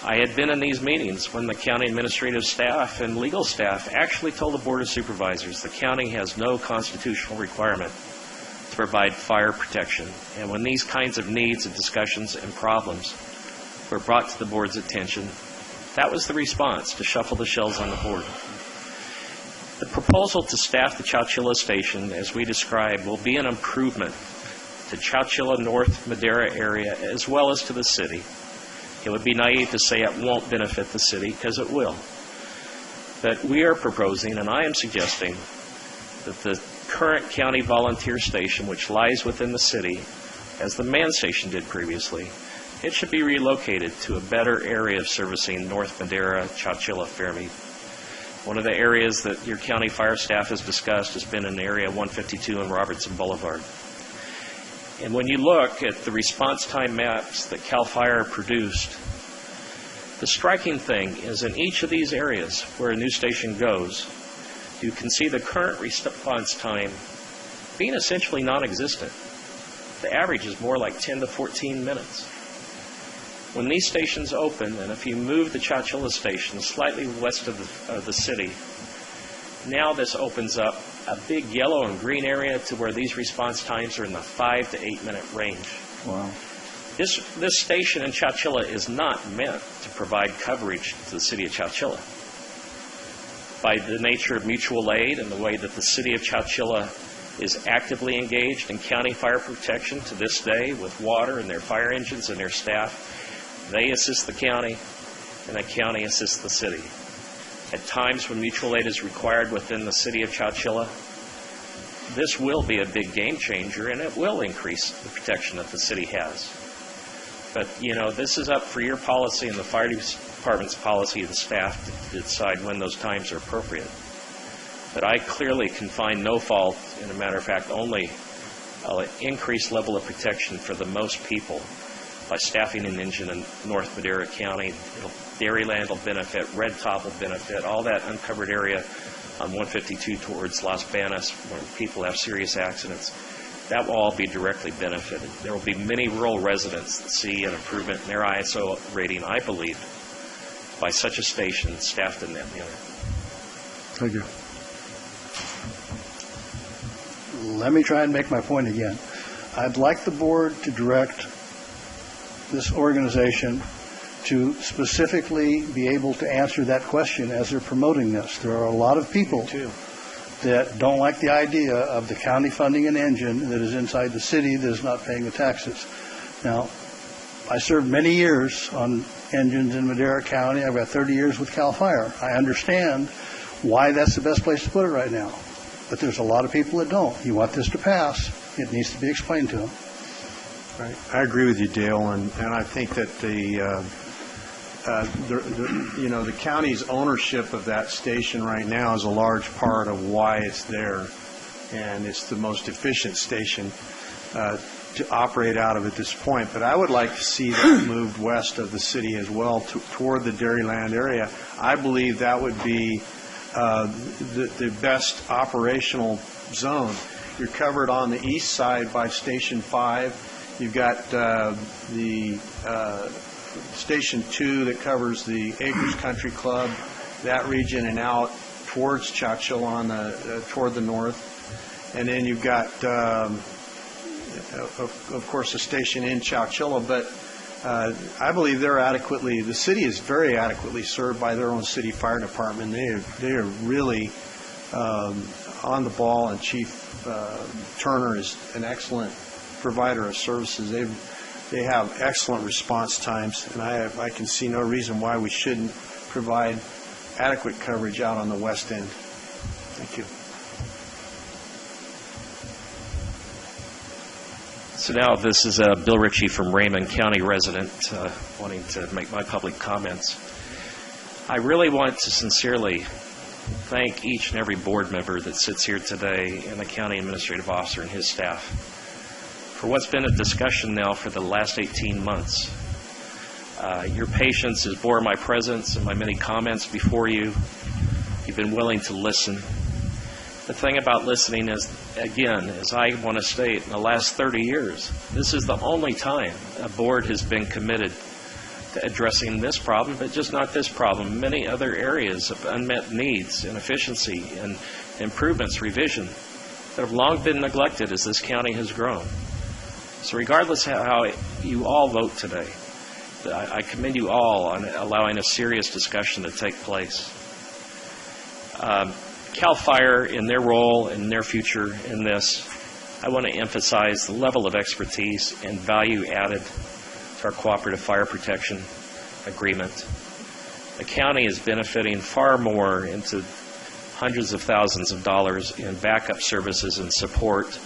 I had been in these meetings when the county administrative staff and legal staff actually told the Board of Supervisors the county has no constitutional requirement to provide fire protection. And when these kinds of needs and discussions and problems were brought to the board's attention, that was the response, to shuffle the shells on the board. The proposal to staff the Chowchilla station, as we described, will be an improvement to Chowchilla North Madera area as well as to the city. It would be naive to say it won't benefit the city, because it will. But we are proposing, and I am suggesting, that the current county volunteer station, which lies within the city, as the man station did previously, it should be relocated to a better area of servicing North Madera, Chowchilla, Fairmead. One of the areas that your county fire staff has discussed has been in area 152 and Robertson Boulevard. And when you look at the response time maps that CAL FIRE produced, the striking thing is in each of these areas where a new station goes, you can see the current response time being essentially non-existent. The average is more like 10 to 14 minutes. When these stations open, and if you move the Chowchilla station slightly west of the city, now this opens up a big yellow and green area to where these response times are in the 5 to 8 minute range. Wow. This station in Chowchilla is not meant to provide coverage to the city of Chowchilla. By the nature of mutual aid and the way that the city of Chowchilla is actively engaged in county fire protection to this day with water and their fire engines and their staff, they assist the county and the county assists the city. At times when mutual aid is required within the city of Chowchilla, this will be a big game changer and it will increase the protection that the city has. But, you know, this is up for your policy and the fire department's policy and staff to decide when those times are appropriate. But I clearly can find no fault, and a matter of fact, only an increased level of protection for the most people by staffing an engine in North Madera County. Dairyland will benefit, Red Top will benefit, all that uncovered area on 152 towards Las Banas where people have serious accidents. That will all be directly benefited. There will be many rural residents that see an improvement in their ISO rating, I believe, by such a station staffed in that manner. Thank you. Let me try and make my point again. I'd like the board to direct this organization to specifically be able to answer that question as they're promoting this. There are a lot of people that don't like the idea of the county funding an engine that is inside the city that is not paying the taxes. Now, I served many years on engines in Madera County. I've got 30 years with CAL FIRE. I understand why that's the best place to put it right now. but there's a lot of people that don't. You want this to pass, it needs to be explained to them. Right. I agree with you, Dale, and I think that the county's ownership of that station right now is a large part of why it's there, and it's the most efficient station to operate out of at this point. But I would like to see that moved west of the city as well toward the Dairyland area. I believe that would be the best operational zone. You're covered on the east side by Station 5. You've got the Station 2 that covers the Acres Country Club, that region, and out towards Chowchilla toward the north. And then you've got, of course, a station in Chowchilla. But I believe the city is very adequately served by their own city fire department. They are really on the ball, and Chief Turner is an excellent provider of services. They have excellent response times, and I can see no reason why we shouldn't provide adequate coverage out on the west end. Thank you. So now this is Bill Ritchie from Raymond, County resident, wanting to make my public comments. I really want to sincerely thank each and every board member that sits here today and the county administrative officer and his staff for what's been a discussion now for the last 18 months. Your patience has borne my presence and my many comments before you. You've been willing to listen. The thing about listening is, again, as I want to state, in the last 30 years, this is the only time a board has been committed to addressing this problem, but just not this problem, many other areas of unmet needs and efficiency and improvements, revision, that have long been neglected as this county has grown. So regardless of how you all vote today, I commend you all on allowing a serious discussion to take place. CAL FIRE, in their role and their future in this, I want to emphasize the level of expertise and value added to our cooperative fire protection agreement. The county is benefiting far more into hundreds of thousands of dollars in backup services and support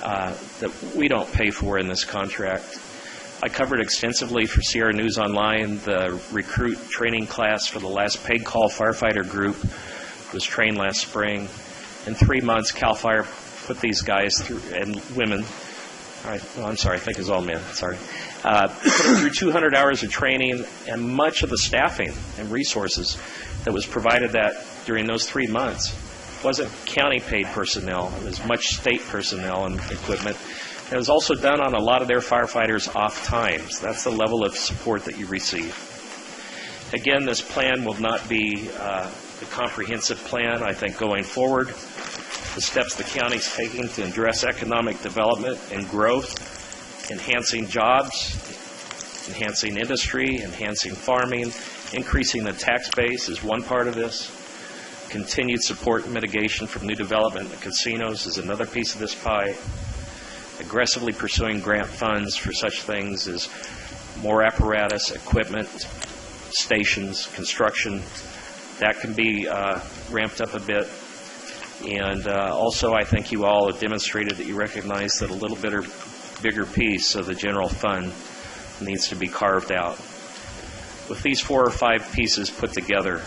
that we don't pay for in this contract. I covered extensively for Sierra News Online the recruit training class for the last paid call firefighter group was trained last spring. In 3 months, CAL FIRE put these guys through, and women, I think it's all men, put them through 200 hours of training, and much of the staffing and resources that was provided during those 3 months wasn't county-paid personnel. It was much state personnel and equipment. It was also done on a lot of their firefighters' off times. That's the level of support that you receive. Again, this plan will not be the comprehensive plan, I think, going forward. The steps the county's taking to address economic development and growth, enhancing jobs, enhancing industry, enhancing farming, increasing the tax base is one part of this. Continued support and mitigation from new development in casinos is another piece of this pie. Aggressively pursuing grant funds for such things as more apparatus, equipment, stations, construction. That can be ramped up a bit. And also, I think you all have demonstrated that you recognize that a little bigger piece of the general fund needs to be carved out. With these 4 or 5 pieces put together,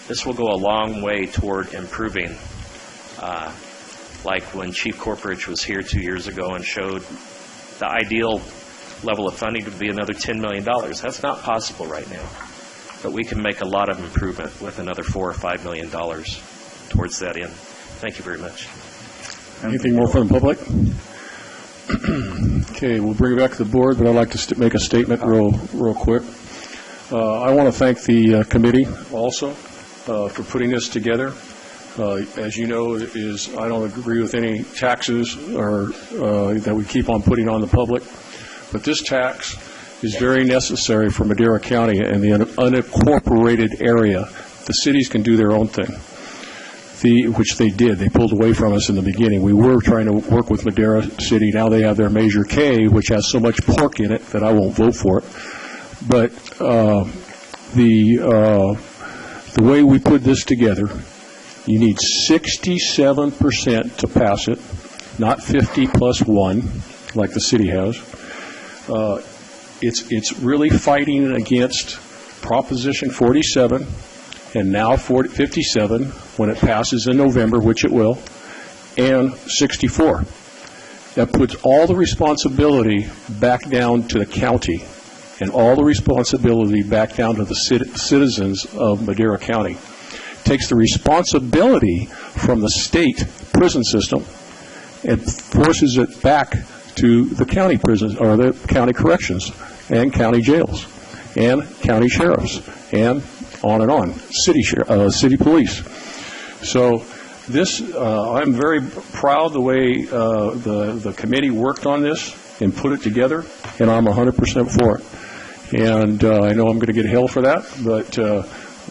this will go a long way toward improving, like when Chief Corporate was here 2 years ago and showed the ideal level of funding would be another $10 million. That's not possible right now, but we can make a lot of improvement with another $4 or $5 million towards that end. Thank you very much. Anything more from the public? Okay, we'll bring it back to the board, but I'd like to make a statement real quick. I want to thank the committee also for putting this together. As you know, I don't agree with any taxes that we keep on putting on the public, but this tax is very necessary for Madera County and the unincorporated area. The cities can do their own thing, which they did. They pulled away from us in the beginning. We were trying to work with Madera City. Now they have their Measure K, which has so much pork in it that I won't vote for it. But the way we put this together, You need 67% to pass it, not 50 plus 1, like the city has. It's really fighting against Proposition 47 and now 57 when it passes in November, which it will, and 64. That puts all the responsibility back down to the county and all the responsibility back down to the citizens of Madera County. Takes the responsibility from the state prison system and forces it back to the county prisons or the county corrections and county jails and county sheriffs and on, city police. So this, I'm very proud the way the committee worked on this and put it together, and I'm 100% for it. And I know I'm going to get hell for that, but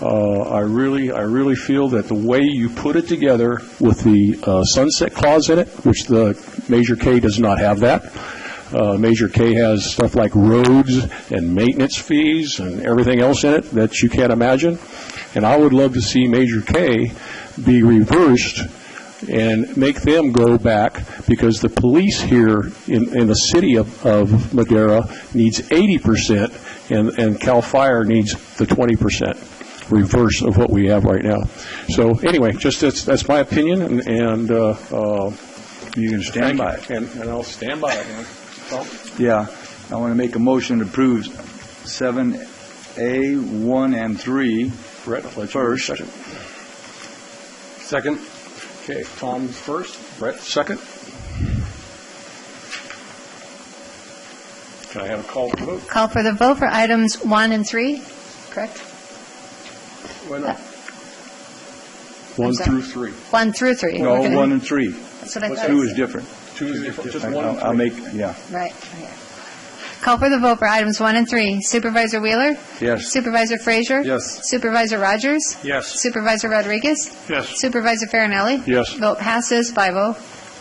I really feel that the way you put it together with the sunset clause in it, which the Measure K does not have that. Measure K has stuff like roads and maintenance fees and everything else in it that you can't imagine. And I would love to see Measure K be reversed and make them go back, because the police here in the city of Madera needs 80% and CAL FIRE needs the 20% reverse of what we have right now. So anyway, just that's my opinion, and you can stand by it. And I'll stand by it. Yeah, I want to make a motion to approve 7A, 1, and 3 first. Second. Okay, Tom first, Brett second. Can I have a call for the vote? Call for the vote for items 1 and 3, correct? Why not? 1 through 3. 1 through 3. No, 1 and 3. That's what I thought. 2 is different. 2 is different. Just 1 and 3. I'll make, yeah. Right. Okay. Call for the vote for items 1 and 3. Supervisor Wheeler? Yes. Supervisor Frazier? Yes. Supervisor Rogers? Yes. Supervisor Rodriguez? Yes. Supervisor Farinelli? Yes. Vote passes 5-0.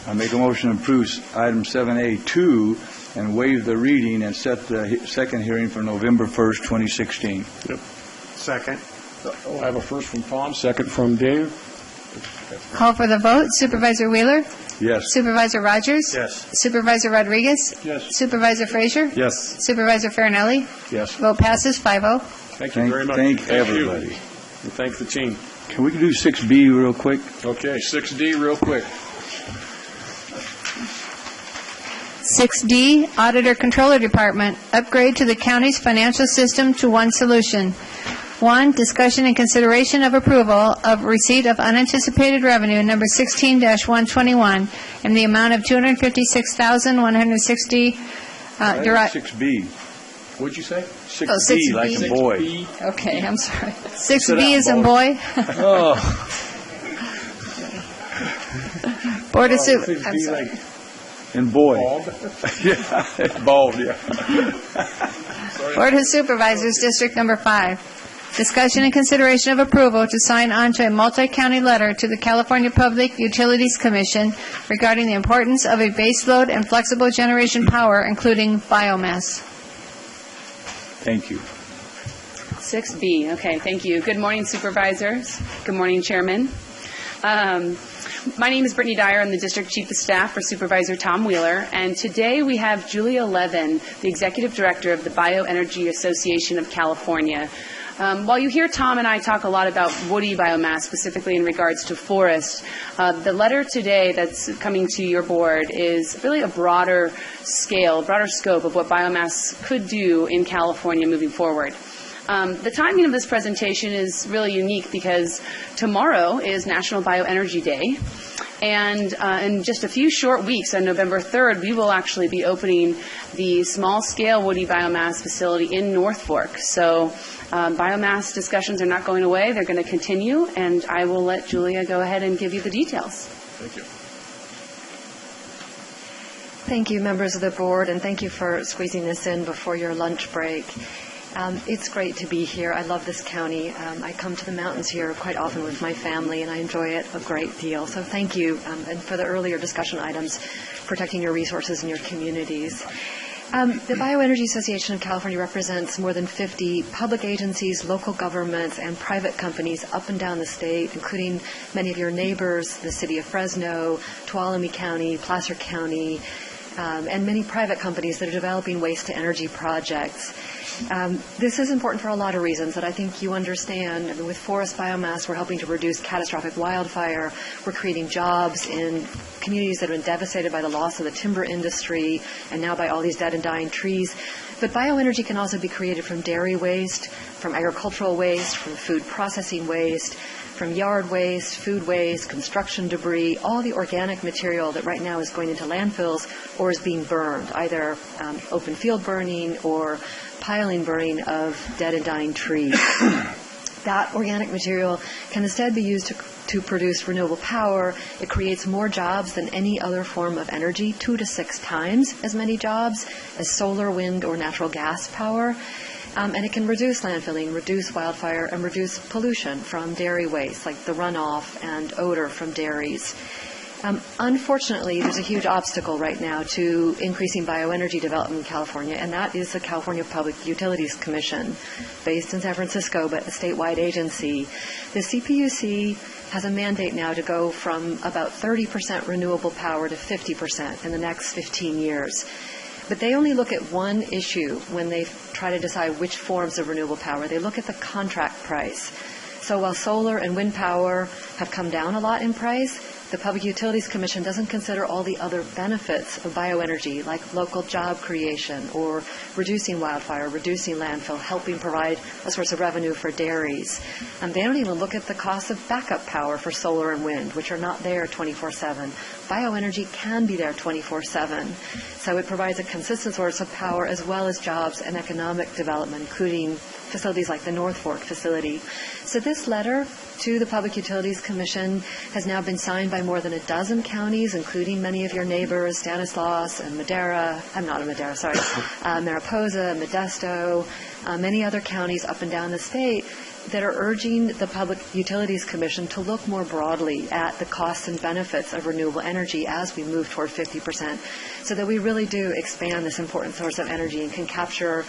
I make a motion to approve item 7A2 and waive the reading and set the second hearing for November 1st, 2016. Yep. Second. I have a first from Tom, second from Dave. Call for the vote. Supervisor Wheeler? Yes. Supervisor Rogers? Yes. Supervisor Rodriguez? Yes. Supervisor Frazier? Yes. Supervisor Farinelli? Yes. Vote passes 5-0. Thank you very much. Thank everybody. You. And thank the team. Can we do 6B real quick? Okay, 6D real quick. 6D, Auditor Controller Department, upgrade to the county's financial system to one solution. 1, discussion and consideration of approval of receipt of unanticipated revenue number 16-121 in the amount of $256,160. 6B. What'd you say? 6B, 6B. like a boy. 6B. Okay, I'm sorry. 6B is in boy. Oh. Board of Supervisors. I'm 6B sorry. like And boy. bald? Yeah, bald, yeah. Board of Supervisors, District Number 5. Discussion and consideration of approval to sign on to a multi-county letter to the California Public Utilities Commission regarding the importance of a baseload and flexible generation power, including biomass. Thank you. 6B. Okay, thank you. Good morning, supervisors. Good morning, Chairman. My name is Brittany Dyer. I'm the District Chief of Staff for Supervisor Tom Wheeler. And today we have Julia Levin, the Executive Director of the Bioenergy Association of California. While you hear Tom and I talk a lot about woody biomass, specifically in regards to forests, the letter today that's coming to your board is really a broader scale, broader scope of what biomass could do in California moving forward. The timing of this presentation is really unique because tomorrow is National Bioenergy Day. And in just a few short weeks, on November 3rd, we will actually be opening the small-scale woody biomass facility in North Fork. So biomass discussions are not going away. They're going to continue, and I will let Julia go ahead and give you the details. Thank you. Thank you, members of the board, and thank you for squeezing this in before your lunch break. It's great to be here. I love this county. I come to the mountains here quite often with my family, and I enjoy it a great deal. So thank you. And for the earlier discussion items, protecting your resources in your communities. The Bioenergy Association of California represents more than 50 public agencies, local governments, and private companies up and down the state, including many of your neighbors, the city of Fresno, Tuolumne County, Placer County, and many private companies that are developing waste-to-energy projects. This is important for a lot of reasons that I think you understand. I mean, with forest biomass, we're helping to reduce catastrophic wildfire. We're creating jobs in communities that have been devastated by the loss of the timber industry and now by all these dead and dying trees. But bioenergy can also be created from dairy waste, from agricultural waste, from food processing waste, from yard waste, food waste, construction debris, all the organic material that right now is going into landfills or is being burned, either open field burning or piling burning of dead and dying trees. That organic material can instead be used to produce renewable power. It creates more jobs than any other form of energy, 2 to 6 times as many jobs as solar, wind, or natural gas power. And it can reduce landfilling, reduce wildfire, and reduce pollution from dairy waste, like the runoff and odor from dairies. Unfortunately, there's a huge obstacle right now to increasing bioenergy development in California, and that is the California Public Utilities Commission, based in San Francisco, but a statewide agency. The CPUC has a mandate now to go from about 30% renewable power to 50% in the next 15 years. But they only look at one issue when they try to decide which forms of renewable power. They look at the contract price. So while solar and wind power have come down a lot in price, the Public Utilities Commission doesn't consider all the other benefits of bioenergy, like local job creation or reducing wildfire, reducing landfill, helping provide a source of revenue for dairies. And they don't even look at the cost of backup power for solar and wind, which are not there 24/7. Bioenergy can be there 24/7. So it provides a consistent source of power as well as jobs and economic development, including facilities like the North Fork facility. So this letter to the Public Utilities Commission has now been signed by more than a dozen counties, including many of your neighbors, Stanislaus and Mariposa, Modesto, many other counties up and down the state that are urging the Public Utilities Commission to look more broadly at the costs and benefits of renewable energy as we move toward 50%, so that we really do expand this important source of energy and can capture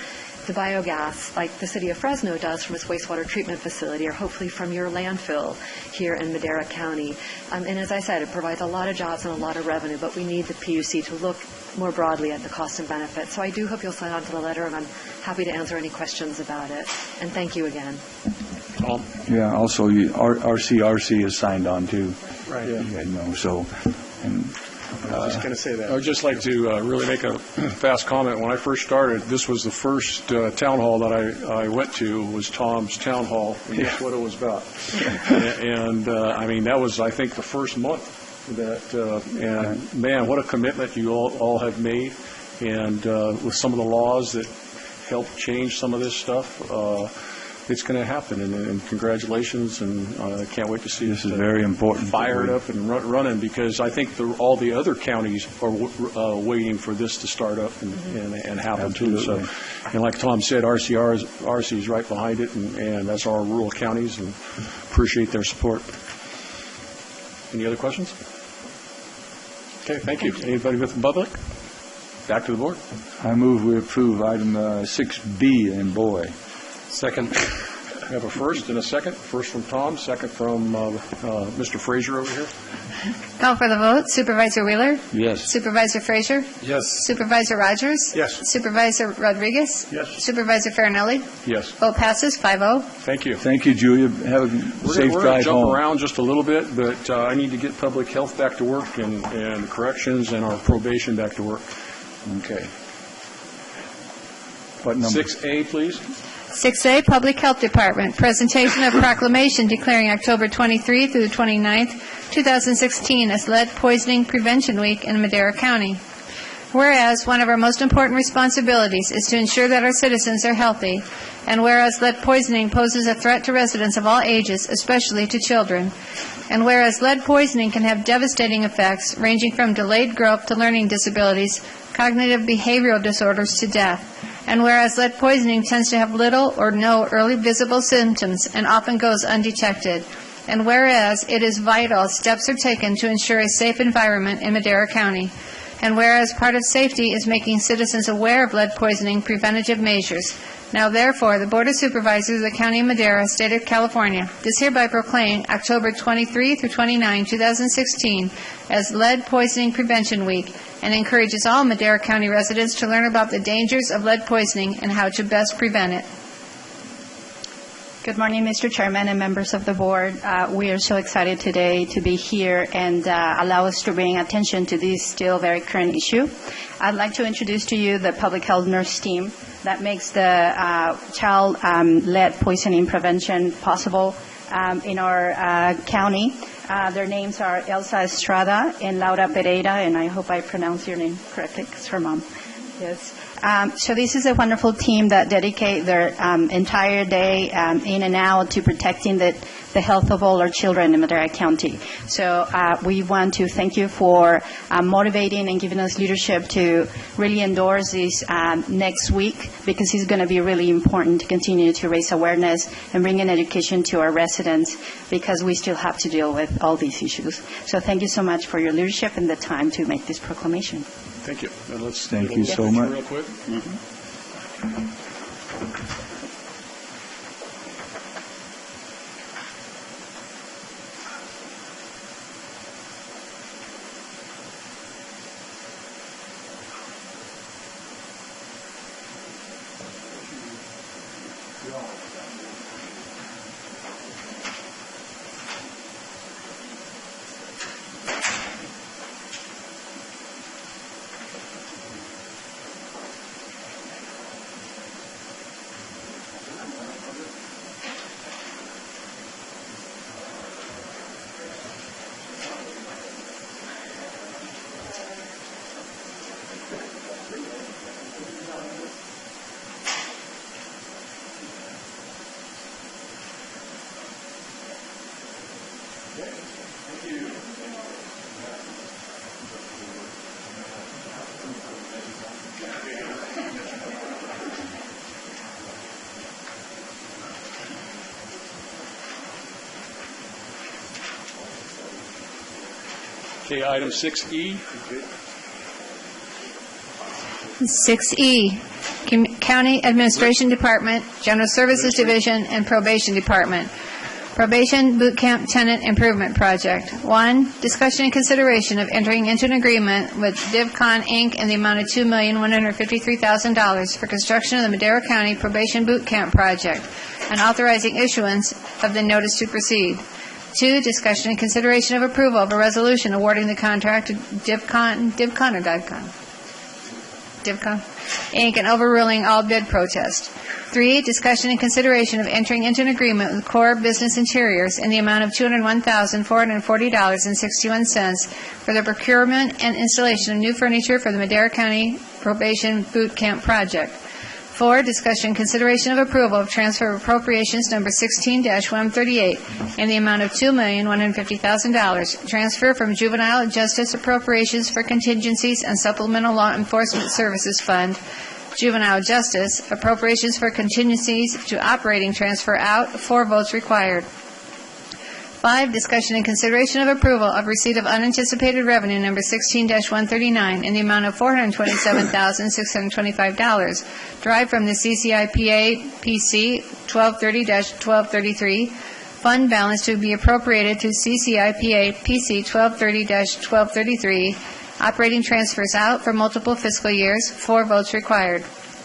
the biogas like the city of Fresno does from its wastewater treatment facility, or hopefully from your landfill here in Madera County. And as I said, it provides a lot of jobs and a lot of revenue, but we need the PUC to look more broadly at the costs and benefits. So I do hope you'll sign on to the letter, and I'm happy to answer any questions about it. And thank you again. Tom? Yeah, also RCRC is signed on too. Right. Yeah. So. I was just going to say that. I would just like to really make a fast comment. When I first started, this was the first town hall that I went to, was Tom's town hall, and guess what it was about. And I mean, that was, I think, the first month that, and man, what a commitment you all have made, and with some of the laws that helped change some of this stuff, it's going to happen, and congratulations, and I can't wait to see this is very important. Fired up and running, because I think all the other counties are waiting for this to start up and happen. Absolutely. Too. So, and like Tom said, RC is right behind it, and that's our rural counties, and appreciate their support. Any other questions? Okay, thank you. Anybody with the public? Back to the board. I move we approve item 6B in Boy. Second. We have a first and a second. First from Tom, second from Mr. Frazier over here. Call for the vote. Supervisor Wheeler? Yes. Supervisor Frazier? Yes. Supervisor Rogers? Yes. Supervisor Rodriguez? Yes. Supervisor Farinelli? Yes. Vote passes 5-0. Thank you. Thank you, Julia. Have a safe drive home. We're going to jump around just a little bit, but I need to get public health back to work and corrections and our probation back to work. Okay. What number? 6A, please. 6A, Public Health Department, presentation of proclamation declaring October 23 through the 29th, 2016 as Lead Poisoning Prevention Week in Madera County. Whereas one of our most important responsibilities is to ensure that our citizens are healthy, and whereas lead poisoning poses a threat to residents of all ages, especially to children, and whereas lead poisoning can have devastating effects ranging from delayed growth to learning disabilities, cognitive behavioral disorders to death, and whereas lead poisoning tends to have little or no early visible symptoms and often goes undetected, and whereas it is vital steps are taken to ensure a safe environment in Madera County. And whereas part of safety is making citizens aware of lead poisoning preventative measures. Now therefore, the Board of Supervisors of the County of Madera, State of California, does hereby proclaim October 23 through 29, 2016 as Lead Poisoning Prevention Week and encourages all Madera County residents to learn about the dangers of lead poisoning and how to best prevent it. Good morning, Mr. Chairman and members of the board. We are so excited today to be here and allow us to bring attention to this still very current issue. I'd like to introduce to you the public health nurse team that makes the child lead poisoning prevention possible in our county. Their names are Elsa Estrada and Laura Pereira, and I hope I pronounce your name correctly because her mom. Yes. So this is a wonderful team that dedicate their entire day in and out to protecting the health of all our children in Madera County. So we want to thank you for motivating and giving us leadership to really endorse this next week, because it's going to be really important to continue to raise awareness and bring in education to our residents, because we still have to deal with all these issues. So thank you so much for your leadership and the time to make this proclamation. Thank you. And let's Thank you so much. real quick. Okay, item 6E. 6E, County Administration Department, General Services Division, and Probation Department. Probation Boot Camp Tenant Improvement Project. 1, discussion and consideration of entering into an agreement with DivCon, Inc. in the amount of $2,153,000 for construction of the Madera County Probation Boot Camp Project and authorizing issuance of the notice to proceed. 2, discussion and consideration of approval of a resolution awarding the contract to DivCon Inc. and overruling all bid protest. 3, discussion and consideration of entering into an agreement with Core Business Interiors in the amount of $201,440.61 for the procurement and installation of new furniture for the Madera County Probation Boot Camp Project. 4, discussion and consideration of approval of transfer of appropriations number 16-138 in the amount of $2,150,000, transfer from Juvenile Justice Appropriations for Contingencies and Supplemental Law Enforcement Services Fund, Juvenile Justice, appropriations for contingencies to operating transfer out, 4 votes required. 5, discussion and consideration of approval of receipt of unanticipated revenue number 16-139 in the amount of $427,625 derived from the CCIPA PC 1230-1233 fund balance to be appropriated to CCIPA PC 1230-1233 operating transfers out for multiple fiscal years, 4 votes required.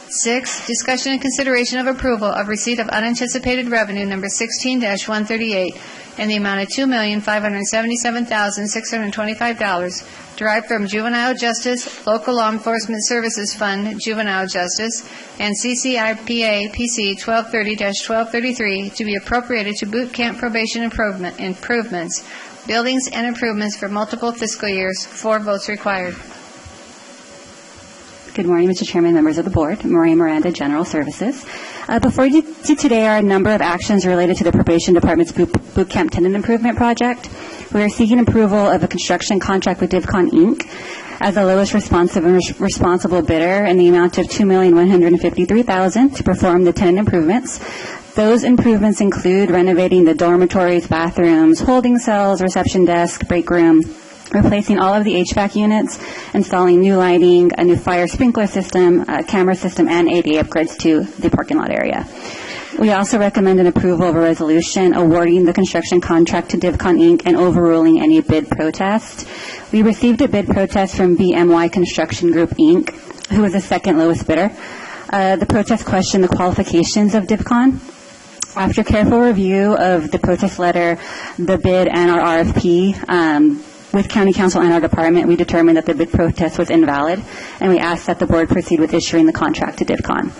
6, discussion and consideration of approval of receipt of unanticipated revenue number 16-138 in the amount of $2,577,625 derived from Juvenile Justice, Local Law Enforcement Services Fund, Juvenile Justice, and CCIPA PC 1230-1233 to be appropriated to boot camp probation improvements, buildings and improvements for multiple fiscal years, 4 votes required. Good morning, Mr. Chairman, members of the board. Maria Miranda, General Services. Before you today are a number of actions related to the Probation Department's Boot Camp Tenant Improvement Project. We are seeking approval of a construction contract with DivCon, Inc. as the lowest responsible bidder in the amount of $2,153,000 to perform the tenant improvements. Those improvements include renovating the dormitories, bathrooms, holding cells, reception desk, break room, replacing all of the HVAC units, installing new lighting, a new fire sprinkler system, a camera system, and ADA upgrades to the parking lot area. We also recommend an approval of a resolution awarding the construction contract to DivCon Inc. and overruling any bid protest. We received a bid protest from BMY Construction Group Inc., who was the second lowest bidder. The protest questioned the qualifications of DivCon. After careful review of the protest letter, the bid, and our RFP, with County Council and our department, we determined that the bid protest was invalid, and we asked that the board proceed with issuing the contract to DivCon.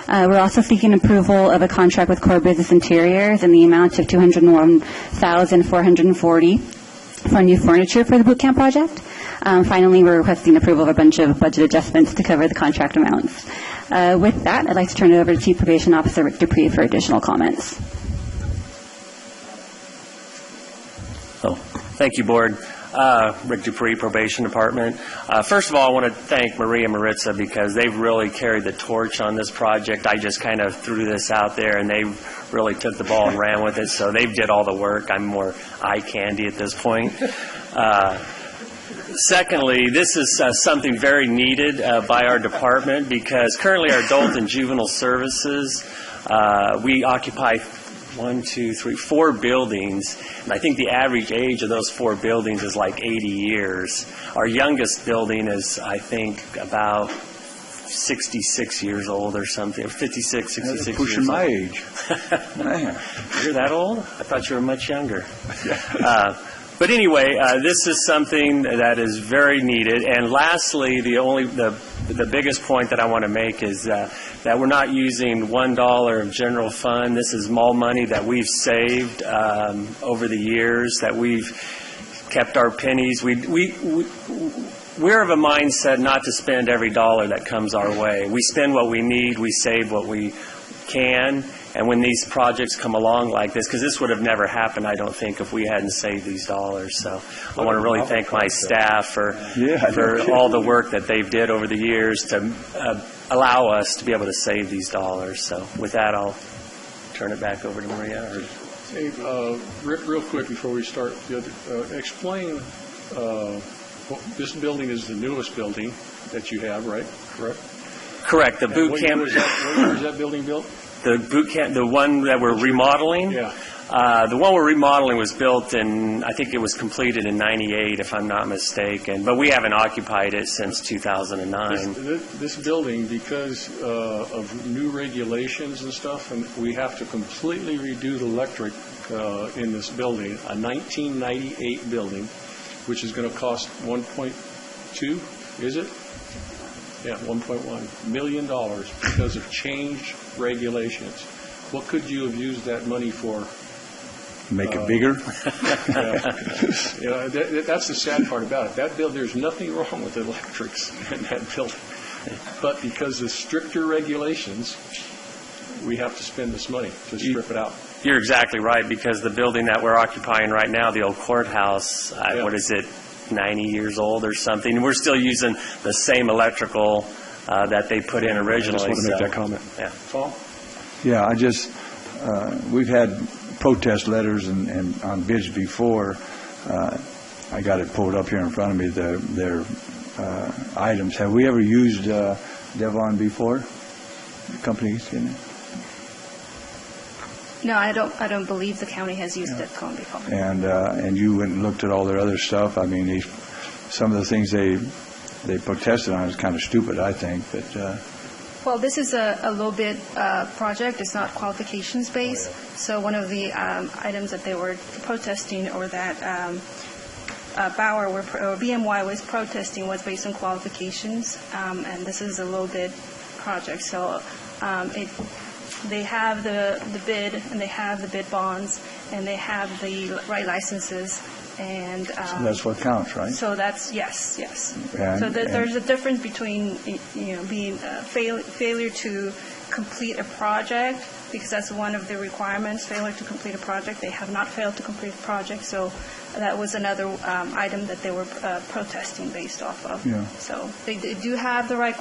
We're also seeking approval of a contract with Core Business Interiors in the amount of $201,440 for new furniture for the boot camp project. Finally, we're requesting approval of a bunch of budget adjustments to cover the contract amounts. With that, I'd like to turn it over to Chief Probation Officer Rick Dupree for additional comments. Thank you, Board. Rick Dupree, Probation Department. First of all, I want to thank Maria and Maritza because they've really carried the torch on this project. I just kind of threw this out there, and they really took the ball and ran with it, so they did all the work. I'm more eye candy at this point. Secondly, this is something very needed by our department because currently our adult and juvenile services, we occupy 4 buildings, and I think the average age of those 4 buildings is like 80 years. Our youngest building is, I think, about 66 years old or something, 56, 66 years old. Pushing my age. Man. You're that old? I thought you were much younger. But anyway, this is something that is very needed. And lastly, the biggest point that I want to make is that we're not using $1 of general fund. This is mall money that we've saved over the years, that we've kept our pennies. We're of a mindset not to spend every dollar that comes our way. We spend what we need. We save what we can. And when these projects come along like this, because this would have never happened, I don't think, if we hadn't saved these dollars. So I want to really thank my staff for all the work that they've did over the years to allow us to be able to save these dollars. So with that, I'll turn it back over to Maria. Hey, Rick, real quick before we start, explain, this building is the newest building that you have, right? Correct? Correct. The boot camp. When was that building built? The boot camp, the one that we're remodeling? Yeah. The one we're remodeling was built in, I think it was completed in 98, if I'm not mistaken. But we haven't occupied it since 2009. This building, because of new regulations and stuff, and we have to completely redo the electric in this building, a 1998 building, which is going to cost $1.2, is it? Yeah, $1.1 million because of changed regulations. What could you have used that money for? Make it bigger? That's the sad part about it. That building, there's nothing wrong with the electrics in that building. But because of stricter regulations, we have to spend this money to strip it out. You're exactly right, because the building that we're occupying right now, the old courthouse, what is it, 90 years old or something. We're still using the same electrical that they put in originally. I just want to make that comment. Yeah. Paul? Yeah, we've had protest letters and on bids before. I got it pulled up here in front of me, their items. Have we ever used Devon before? The companies in it? No, I don't believe the county has used DevCon before. And you went and looked at all their other stuff. I mean, some of the things they protested on is kind of stupid, I think. But well, this is a low bid project. It's not qualifications based. So one of the items that they were protesting, or that Bauer or BMY was protesting, was based on qualifications. And this is a low bid project. So they have the bid, and they have the bid bonds, and they have the right licenses, and so that's what counts, right? So that's yes. So there's a difference between being failure to complete a project, because that's one of the requirements, failure to complete a project. They have not failed to complete a project, so that was another item that they were protesting based off of. Yeah. So they do have the right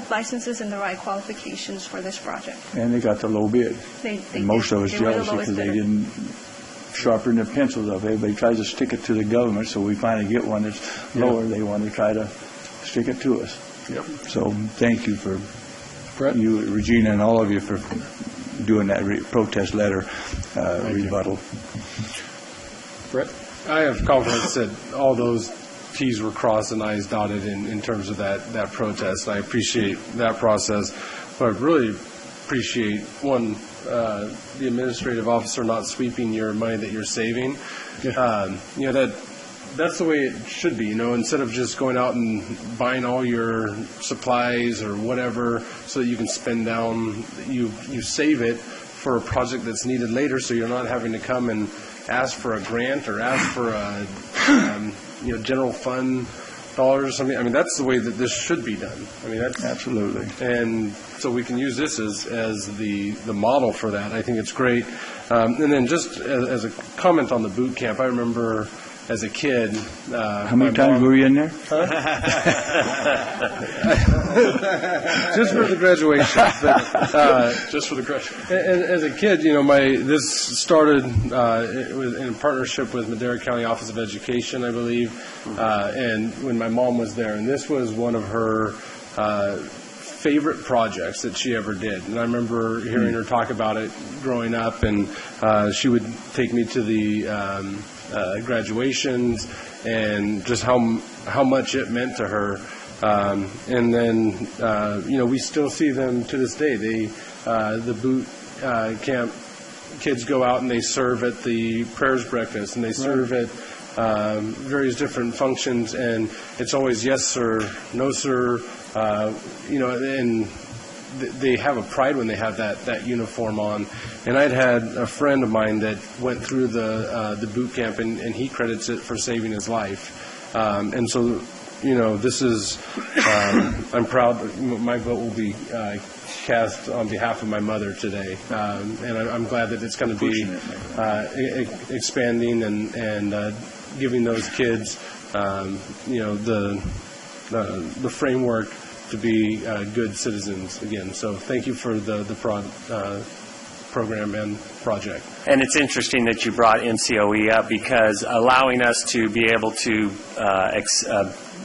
licenses and the right qualifications for this project. And they got the low bid. They most did. of us They were the jealous lowest because they bidder. didn't sharper than the pencils of. Everybody tries to stick it to the government, so we finally get one that's lower. They want to try to stick it to us. Yep. So thank you for you, Regina, and all of you for doing that protest letter rebuttal. Brett? I have confidence that all those T's were crossed and I's dotted in terms of that protest. I appreciate that process. But I really appreciate, one, the administrative officer not sweeping your money that you're saving. That's the way it should be, instead of just going out and buying all your supplies or whatever so that you can spend down, you save it for a project that's needed later, so you're not having to come and ask for a grant or ask for a general fund dollars or something. I mean, that's the way that this should be done. I mean, that's absolutely. And so we can use this as the model for that. I think it's great. And then just as a comment on the boot camp, I remember as a kid. How many times were you in there? Huh? Just for the graduation. Just for the graduation. As a kid, this started in partnership with Madera County Office of Education, I believe, and when my mom was there. And this was one of her favorite projects that she ever did. And I remember hearing her talk about it growing up, and she would take me to the graduations and just how much it meant to her. And then, we still see them to this day. The boot camp kids go out and they serve at the prayers breakfast, and they serve at various different functions, and it's always yes sir, no sir, and they have a pride when they have that uniform on. And I'd had a friend of mine that went through the boot camp, and he credits it for saving his life. And so, this is, I'm proud that my vote will be cast on behalf of my mother today. And I'm glad that it's going to be expanding and giving those kids, the framework to be good citizens again. So thank you for the program and project. And it's interesting that you brought MCOE up, because allowing us to be able to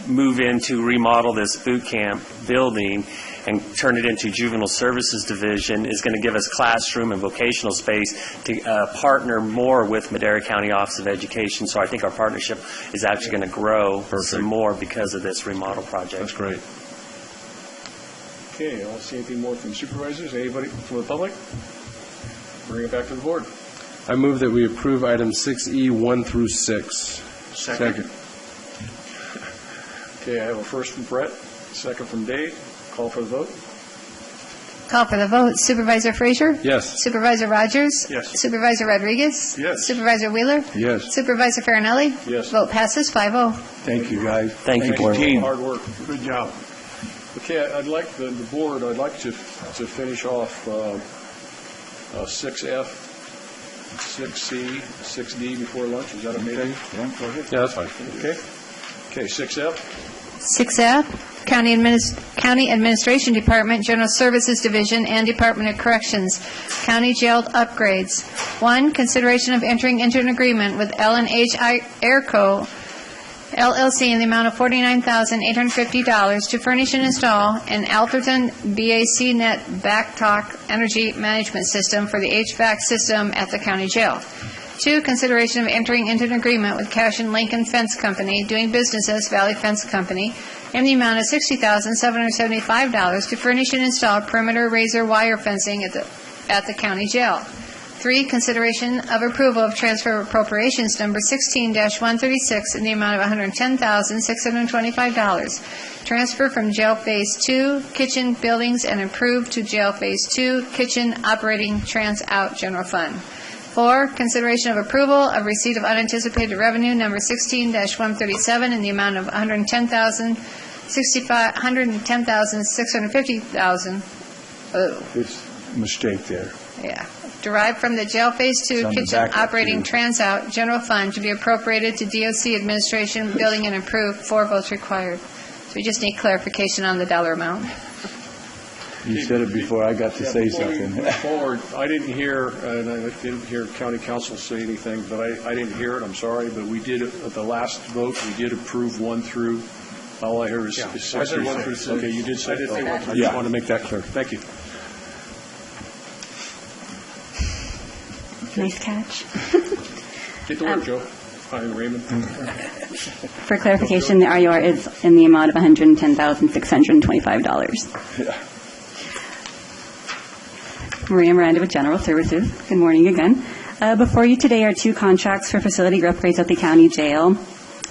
move into remodel this boot camp building and turn it into juvenile services division is going to give us classroom and vocational space to partner more with Madera County Office of Education. So I think our partnership is actually going to grow some more because of this remodel project. That's great. Okay, I don't see anything more from supervisors. Anybody from the public? Bring it back to the board. I move that we approve items 6E 1 through 6. Second. Okay, I have a first from Brett, second from Dave. Call for the vote. Call for the vote. Supervisor Frazier? Yes. Supervisor Rogers? Yes. Supervisor Rodriguez? Yes. Supervisor Wheeler? Yes. Supervisor Farinelli? Yes. Vote passes 5-0. Thank you, guys. Thank you, board. team. Hard work. Good job. Okay, I'd like the board, I'd like to finish off 6F, 6C, 6D before lunch. Is that okay? Yeah. Go ahead. Yeah, that's fine. Okay, 6F. 6F, County Administration Department, General Services Division, and Department of Corrections, County Jail Upgrades. 1, consideration of entering into an agreement with L&H Airco, LLC, in the amount of $49,850 to furnish and install an Alderton BAC Net Backtalk Energy Management System for the HVAC system at the county jail. 2, consideration of entering into an agreement with Cash and Lincoln Fence Company, doing business as Valley Fence Company, in the amount of $60,775 to furnish and install perimeter razor wire fencing at the county jail. 3, consideration of approval of transfer of appropriations number 16-136 in the amount of $110,625. Transfer from Jail Phase 2 Kitchen Buildings and Improved to Jail Phase 2 Kitchen Operating Trans-Out General Fund. 4, consideration of approval of receipt of unanticipated revenue number 16-137 in the amount of $110,650,000. It's a mistake there. Yeah. Derived from the Jail Phase 2 Kitchen Operating Trans-Out General Fund to be appropriated to DOC Administration Building and Improved. 4 votes required. So we just need clarification on the dollar amount. You said it before I got to say Before we something. move forward, I didn't hear, and I didn't hear county council say anything, but I didn't hear it, I'm sorry, but we did, at the last vote, we did approve 1 through, all I heard is Yeah. 6. I said 1 through 6. Okay, you did say I did say 1 through I just want to make that clear. Thank you. Nice catch. Get to work, Joe. Hi, Raymond. For clarification, the RUR is in the amount of $110,625. Yeah. Maria Miranda with General Services. Good morning again. Before you today are 2 contracts for facility upgrades at the county jail.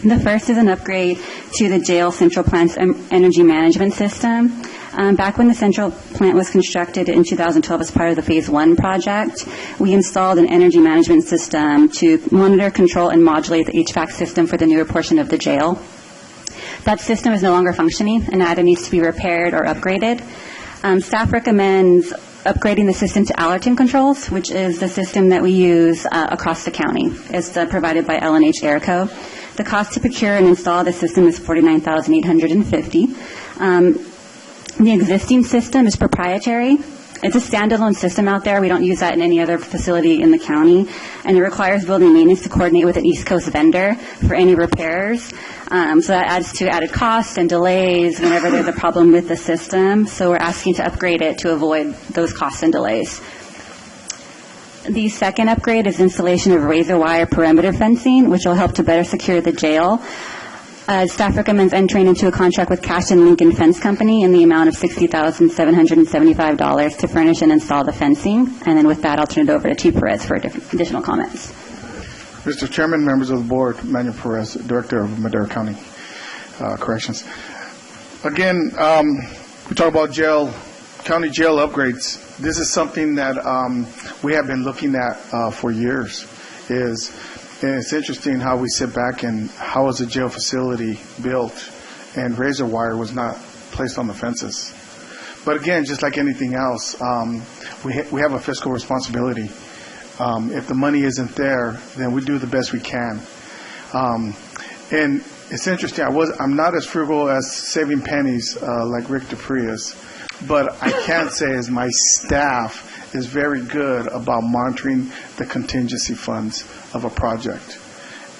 The first is an upgrade to the jail central plant's energy management system. Back when the central plant was constructed in 2012 as part of the Phase 1 project, we installed an energy management system to monitor, control, and modulate the HVAC system for the newer portion of the jail. That system is no longer functioning and either needs to be repaired or upgraded. Staff recommends upgrading the system to Allerton Controls, which is the system that we use across the county. It's provided by L&H Airco. The cost to procure and install the system is $49,850. The existing system is proprietary. It's a standalone system out there. We don't use that in any other facility in the county, and it requires building maintenance to coordinate with an East Coast vendor for any repairs. So that adds to added costs and delays whenever there's a problem with the system. So we're asking to upgrade it to avoid those costs and delays. The second upgrade is installation of razor wire perimeter fencing, which will help to better secure the jail. Staff recommends entering into a contract with Cash and Lincoln Fence Company in the amount of $60,775 to furnish and install the fencing. And then with that, I'll turn it over to Chief Perez for additional comments. Mr. Chairman, members of the board, Manuel Perez, Director of Madera County Corrections. Again, we talk about county jail upgrades. This is something that we have been looking at for years. And it's interesting how we sit back and how was a jail facility built and razor wire was not placed on the fences. But again, just like anything else, we have a fiscal responsibility. If the money isn't there, then we do the best we can. And it's interesting, I'm not as frugal as saving pennies like Rick Dupree is, but I can say is my staff is very good about monitoring the contingency funds of a project.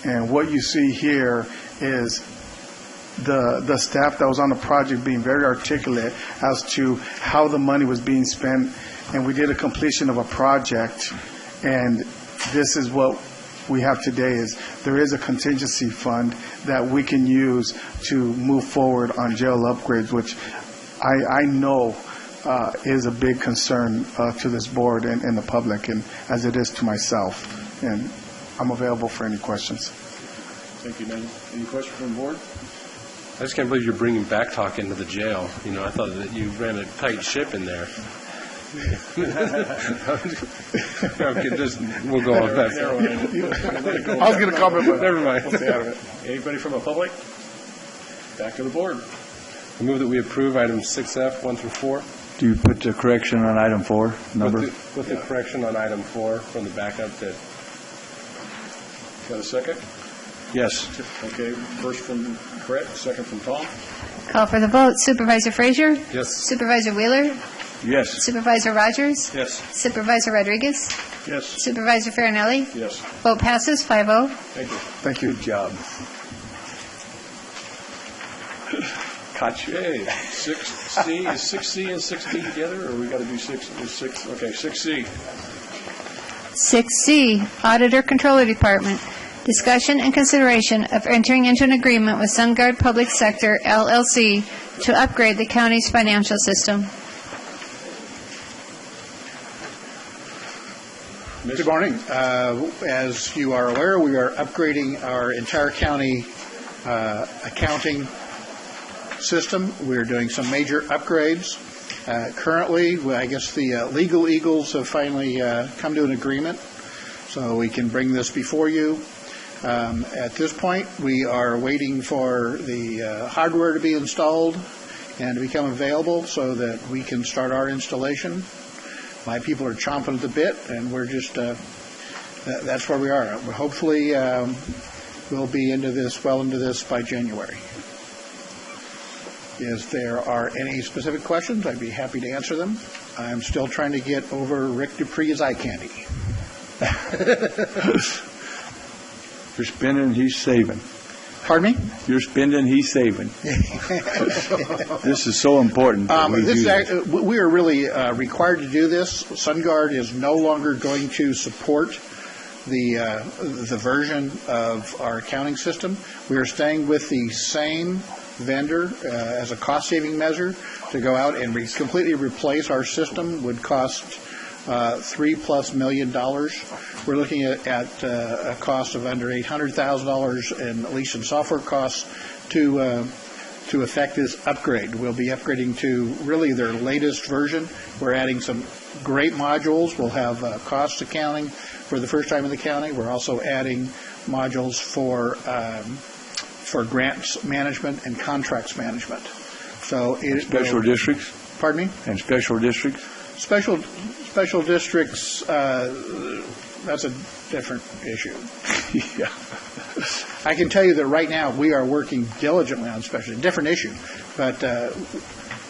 And what you see here is the staff that was on the project being very articulate as to how the money was being spent. And we did a completion of a project, and this is what we have today is there is a contingency fund that we can use to move forward on jail upgrades, which I know is a big concern to this board and the public, and as it is to myself. And I'm available for any questions. Thank you, man. Any questions from the board? I just can't believe you're bringing back talk into the jail. You know, I thought that you ran a tight ship in there. We'll go on back. I was going to comment, but never mind. Anybody from the public? Back to the board. I move that we approve items 6F, 1 through 4. Do you put the correction on item 4, number? With the correction on item 4 from the backup that... Got a second? Yes. Okay, first from Brett, second from Tom. Call for the vote. Supervisor Frazier? Yes. Supervisor Wheeler? Yes. Supervisor Rogers? Yes. Supervisor Rodriguez? Yes. Supervisor Farinelli? Yes. Vote passes 5-0. Thank you. Thank you. Good job. Gotcha. Okay, 6C, is 6C and 6D together, or we got to do 6? Okay, 6C. 6C, Auditor Controller Department. Discussion and consideration of entering into an agreement with SunGuard Public Sector, LLC, to upgrade the county's financial system. Good morning. As you are aware, we are upgrading our entire county accounting system. We're doing some major upgrades. Currently, I guess the legal eagles have finally come to an agreement, so we can bring this before you. At this point, we are waiting for the hardware to be installed and to become available so that we can start our installation. My people are chomping at the bit, and we're just, that's where we are. Hopefully, we'll be well into this by January. If there are any specific questions, I'd be happy to answer them. I'm still trying to get over Rick Dupree's eye candy. You're spending, he's saving. Pardon me? You're spending, he's saving. This is so important. We are really required to do this. SunGuard is no longer going to support the version of our accounting system. We are staying with the same vendor as a cost-saving measure. To go out and completely replace our system would cost $3+ million. We're looking at a cost of under $800,000 in at least in software costs to effect this upgrade. We'll be upgrading to really their latest version. We're adding some great modules. We'll have cost accounting for the first time in the county. We're also adding modules for grants management and contracts management. So special districts? Pardon me? And special districts? Special districts, that's a different issue. Yeah. I can tell you that right now we are working diligently on different issue, but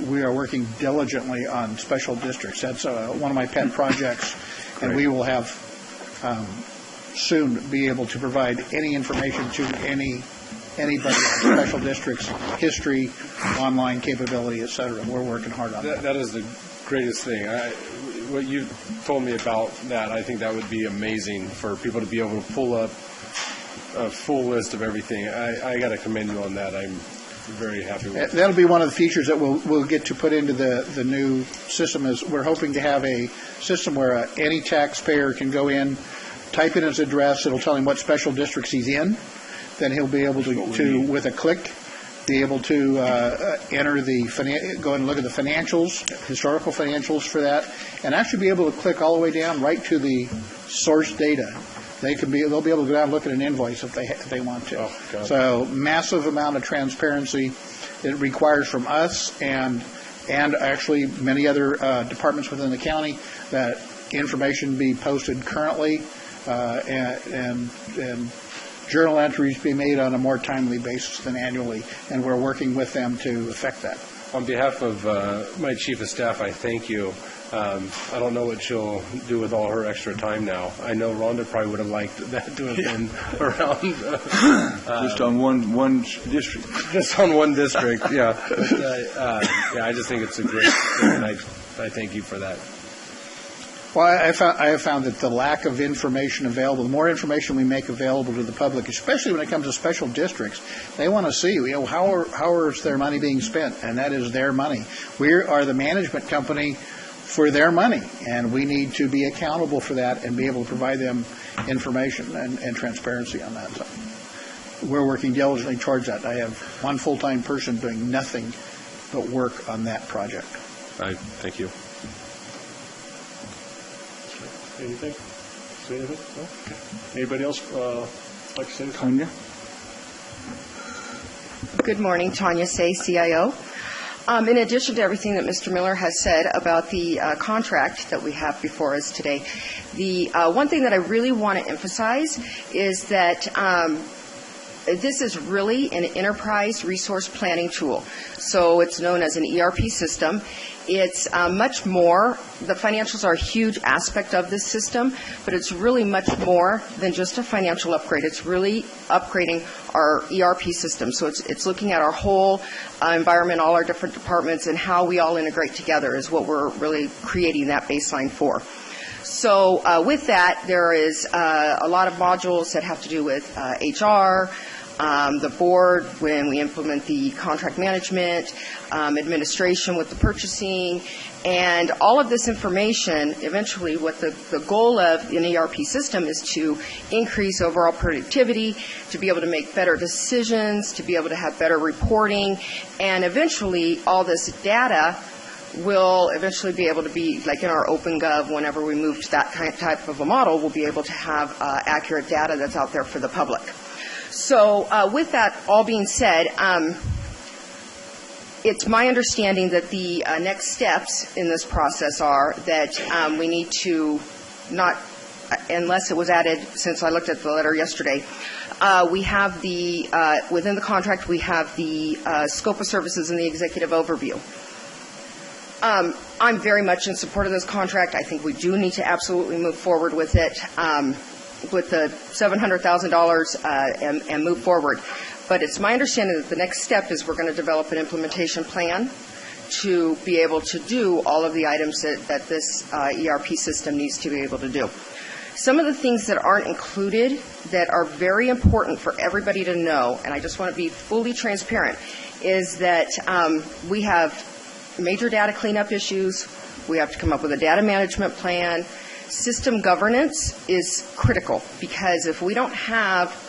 we are working diligently on special districts. That's one of my pet projects, and we will have soon be able to provide any information to anybody on special districts, history, online capability, et cetera. We're working hard on that. That is the greatest thing. What you told me about that, I think that would be amazing for people to be able to pull up a full list of everything. I got to commend you on that. I'm very happy with it. That'll be one of the features that we'll get to put into the new system. Is we're hoping to have a system where any taxpayer can go in, type in his address. It'll tell him what special districts he's in. Then he'll be able to with a click, be able to enter go and look at the financials, historical financials for that, and actually be able to click all the way down right to the source data. They'll be able to go down and look at an invoice if they want to. Oh, so massive amount of transparency it requires from us and actually many other departments within the county that information be posted currently and journal entries be made on a more timely basis than annually, and we're working with them to effect that. On behalf of my chief of staff, I thank you. I don't know what she'll do with all her extra time now. I know Rhonda probably would have liked that to have been around. Just on one district. Just on one district, yeah. But, I just think it's a great thing, and I thank you for that. Well, I have found that the lack of information available, the more information we make available to the public, especially when it comes to special districts, they want to see, how is their money being spent, and that is their money. We are the management company for their money, and we need to be accountable for that and be able to provide them information and transparency on that. So we're working diligently towards that. I have one full-time person doing nothing but work on that project. Thank you. Anything? Say anything? No? Okay. Anybody else like to say anything? Tanya? Good morning, Tanya Say, CIO. In addition to everything that Mr. Miller has said about the contract that we have before us today, the one thing that I really want to emphasize is that this is really an enterprise resource planning tool. So it's known as an ERP system. It's much more, the financials are a huge aspect of this system, but it's really much more than just a financial upgrade. It's really upgrading our ERP system. So it's looking at our whole environment, all our different departments, and how we all integrate together is what we're really creating that baseline for. So with that, there is a lot of modules that have to do with HR, the board when we implement the contract management, administration with the purchasing, and all of this information, eventually what the goal of an ERP system is to increase overall productivity, to be able to make better decisions, to be able to have better reporting, and eventually all this data will eventually be able to be, like in our OpenGov, whenever we move to that type of a model, we'll be able to have accurate data that's out there for the public. So with that all being said, it's my understanding that the next steps in this process are that we need to not unless it was added since I looked at the letter yesterday. We have the, within the contract, we have the scope of services and the executive overview. I'm very much in support of this contract. I think we do need to absolutely move forward with it, with the $700,000 and move forward. But it's my understanding that the next step is we're going to develop an implementation plan to be able to do all of the items that this ERP system needs to be able to do. Some of the things that aren't included that are very important for everybody to know, and I just want to be fully transparent, is that we have major data cleanup issues. We have to come up with a data management plan. System governance is critical, because if we don't have,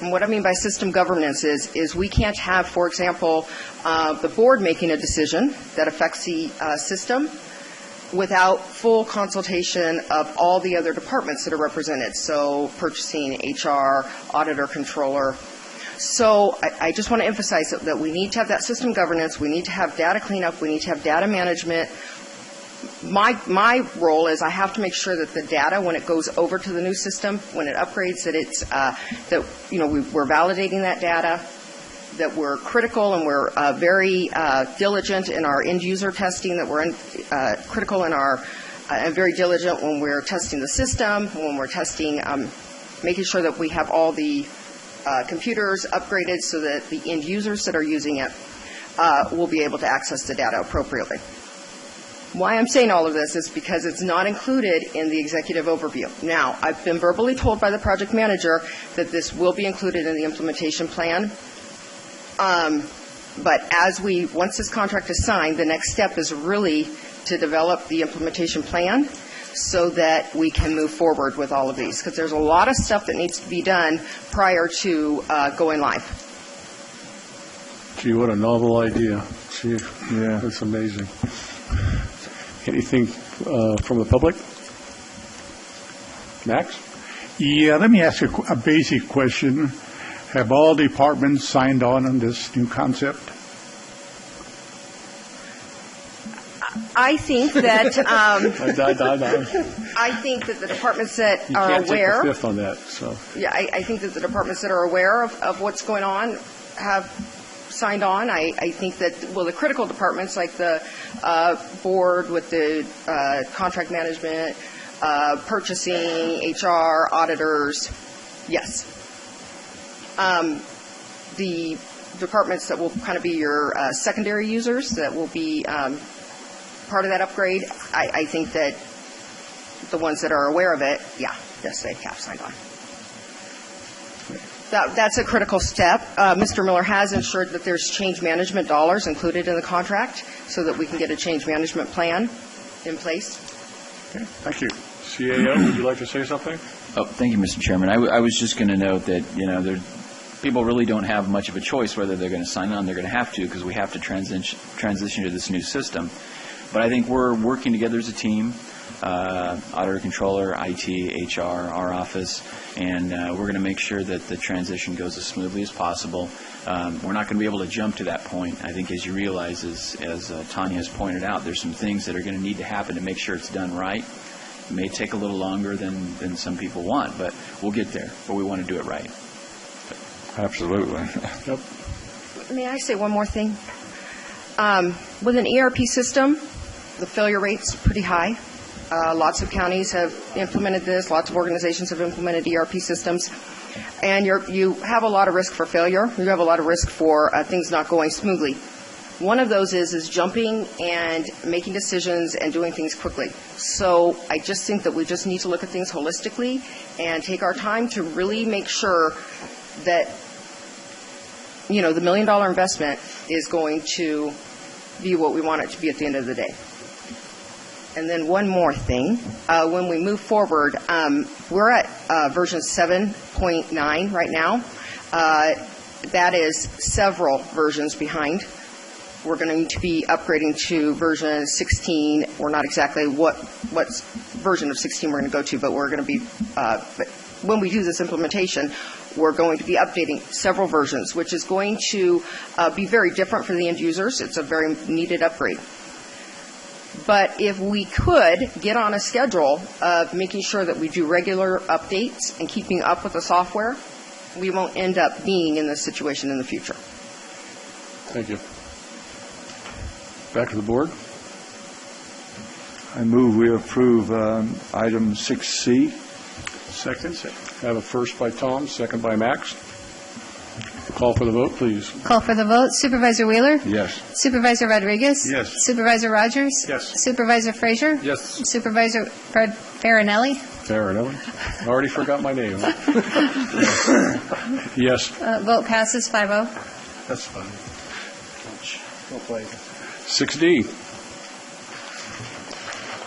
and what I mean by system governance is we can't have, for example, the board making a decision that affects the system without full consultation of all the other departments that are represented, so purchasing, HR, auditor, controller. So I just want to emphasize that we need to have that system governance, we need to have data cleanup, we need to have data management. My role is I have to make sure that the data, when it goes over to the new system, when it upgrades, that it's we're validating that data, that we're critical and we're very diligent in our end user testing, that we're critical in our and very diligent when we're testing the system, when we're testing, making sure that we have all the computers upgraded so that the end users that are using it will be able to access the data appropriately. Why I'm saying all of this is because it's not included in the executive overview. Now, I've been verbally told by the project manager that this will be included in the implementation plan. But once this contract is signed, the next step is really to develop the implementation plan so that we can move forward with all of these, because there's a lot of stuff that needs to be done prior to going live. Gee, what a novel idea. Gee, yeah, that's amazing. Anything from the public? Max? Yeah, let me ask a basic question. Have all departments signed on this new concept? I think that I think that the departments that you are can't aware. take the fifth on that. So Yeah, I think that the departments that are aware of what's going on have signed on. I think that, well, the critical departments like the board with the contract management, purchasing, HR, auditors, yes. The departments that will kind of be your secondary users that will be part of that upgrade, I think that the ones that are aware of it, yes, they have signed on. That's a critical step. Mr. Miller has ensured that there's change management dollars included in the contract so that we can get a change management plan in place. okay, thank you. CAO, would you like to say something? Oh, thank you, Mr. Chairman. I was just going to note that, people really don't have much of a choice whether they're going to sign on. They're going to have to, because we have to transition to this new system. But I think we're working together as a team, auditor, controller, IT, HR, our office, and we're going to make sure that the transition goes as smoothly as possible. We're not going to be able to jump to that point. I think, as you realize, as Tanya has pointed out, there's some things that are going to need to happen to make sure it's done right. It may take a little longer than some people want, but we'll get there. But we want to do it right. Absolutely. Yep. May I say one more thing? With an ERP system, the failure rate's pretty high. Lots of counties have implemented this. Lots of organizations have implemented ERP systems. And you have a lot of risk for failure. You have a lot of risk for things not going smoothly. One of those is jumping and making decisions and doing things quickly. So I just think that we just need to look at things holistically and take our time to really make sure that, the $1 million investment is going to be what we want it to be at the end of the day. And then one more thing. When we move forward, we're at version 7.9 right now. That is several versions behind. We're going to be upgrading to version 16. We're not exactly what version of 16 we're going to go to, but we're going to be, when we do this implementation, we're going to be updating several versions, which is going to be very different for the end users. It's a very needed upgrade. But if we could get on a schedule of making sure that we do regular updates and keeping up with the software, we won't end up being in this situation in the future. Thank you. Back to the board. I move we approve item 6C. Second. I have a first by Tom, second by Max. Call for the vote, please. Call for the vote. Supervisor Wheeler? Yes. Supervisor Rodriguez? Yes. Supervisor Rogers? Yes. Supervisor Frazier? Yes. Supervisor Farinelli? Farinelli. I already forgot my name. Yes. Vote passes 5-0. That's fine. Well played. 6D.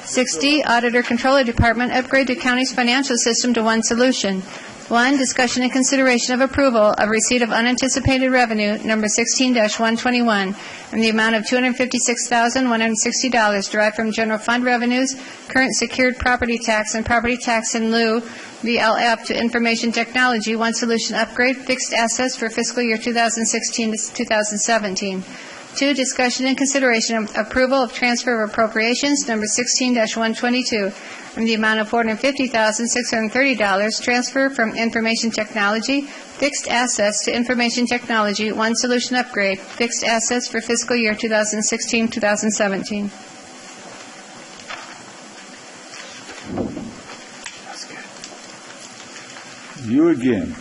6D, Auditor Controller Department, upgrade the county's financial system to one solution. 1, discussion and consideration of approval of receipt of unanticipated revenue, number 16-121, in the amount of $256,160 derived from general fund revenues, current secured property tax, and property tax in lieu, VLF, to information technology, one solution upgrade, fixed assets for fiscal year 2016 to 2017. 2, discussion and consideration of approval of transfer of appropriations, number 16-122, in the amount of $450,630, transfer from information technology, fixed assets to information technology, one solution upgrade, fixed assets for fiscal year 2016-2017. You again.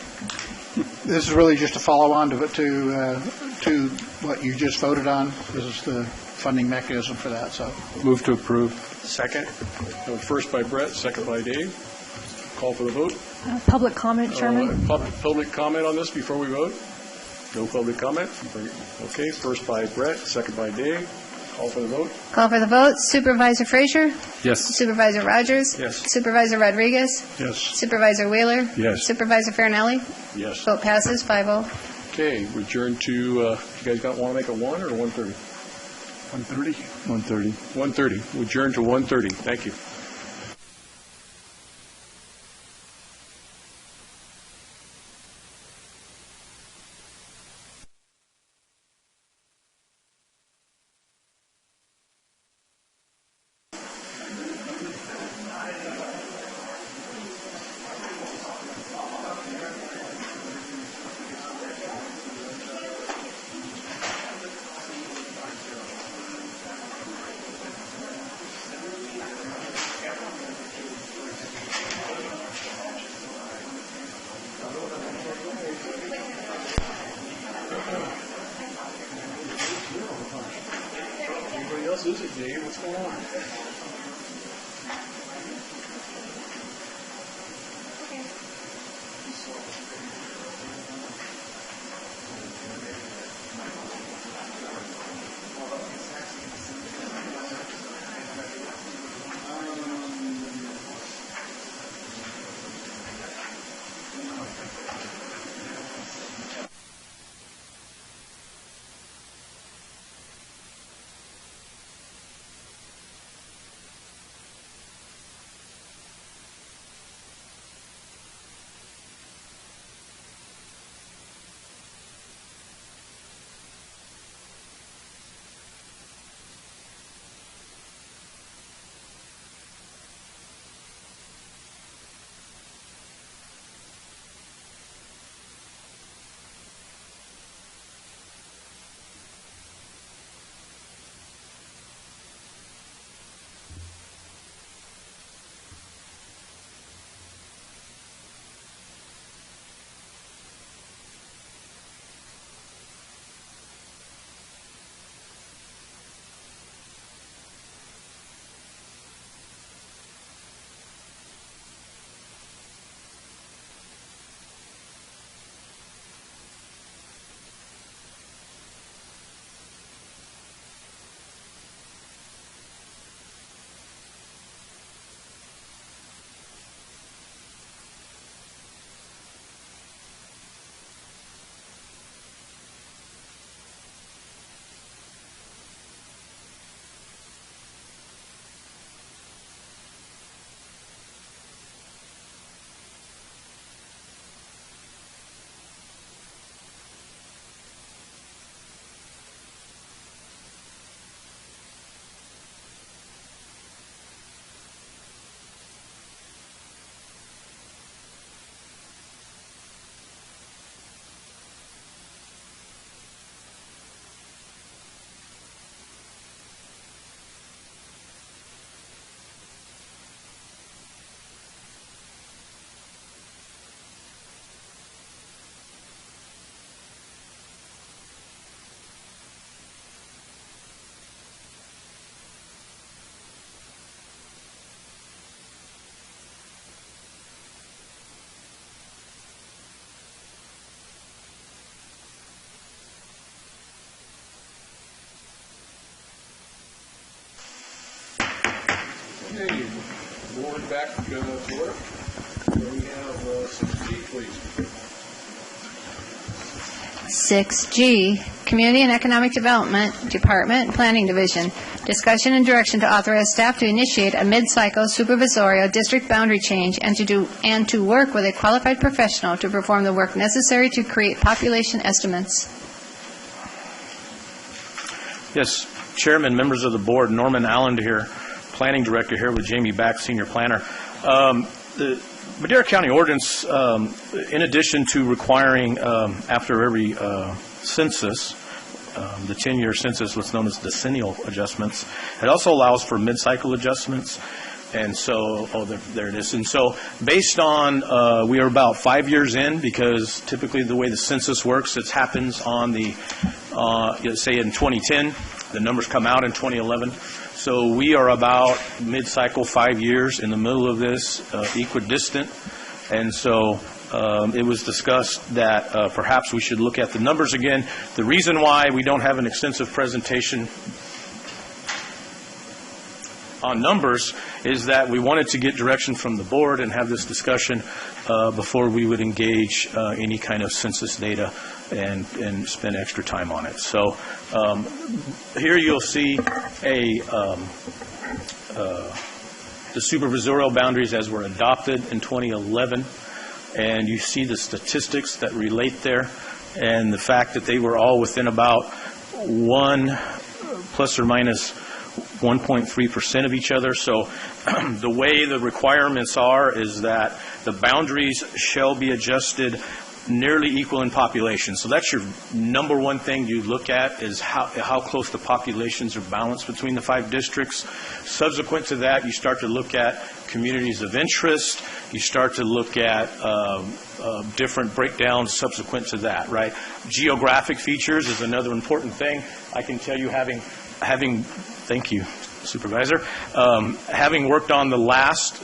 This is really just a follow-on to what you just voted on. This is the funding mechanism for that, so. Move to approve. Second. First by Brett, second by Dave. Call for the vote. Public comment, Chairman? Public comment on this before we vote? No public comment? Okay, first by Brett, second by Dave. Call for the vote. Call for the vote. Supervisor Frazier? Yes. Supervisor Rogers? Yes. Supervisor Rodriguez? Yes. Supervisor Wheeler? Yes. Supervisor Farinelli? Yes. Vote passes 5-0. Okay, we adjourn to, you guys want to make a 1 or 1:30? 1:30. 1:30. 1:30. We adjourn to 1:30. Thank you. Anybody else is it, Dave? What's going on? back to work. Where we have 6G, please. 6G, Community and Economic Development Department, Planning Division. Discussion and direction to authorize staff to initiate a mid-cycle supervisorial district boundary change and to work with a qualified professional to perform the work necessary to create population estimates. Yes, Chairman, members of the board, Norman Allen here, Planning Director here with Jamie Back, Senior Planner. The Madera County ordinance, in addition to requiring after every census, the 10-year census, what's known as decennial adjustments, it also allows for mid-cycle adjustments. And so, there it is. And so, based on, we are about 5 years in, because typically the way the census works, it happens on the, say in 2010, the numbers come out in 2011. So we are about mid-cycle 5 years in the middle of this, equidistant. And so it was discussed that perhaps we should look at the numbers again. The reason why we don't have an extensive presentation on numbers is that we wanted to get direction from the board and have this discussion before we would engage any kind of census data and spend extra time on it. So here you'll see the supervisorial boundaries as were adopted in 2011, and you see the statistics that relate there and the fact that they were all within about 1 plus or minus 1.3% of each other. So the way the requirements are is that the boundaries shall be adjusted nearly equal in population. So that's your number one thing you look at, is how close the populations are balanced between the 5 districts. Subsequent to that, you start to look at communities of interest. You start to look at different breakdowns subsequent to that, right? Geographic features is another important thing. I can tell you, having thank you, Supervisor. Having worked on the last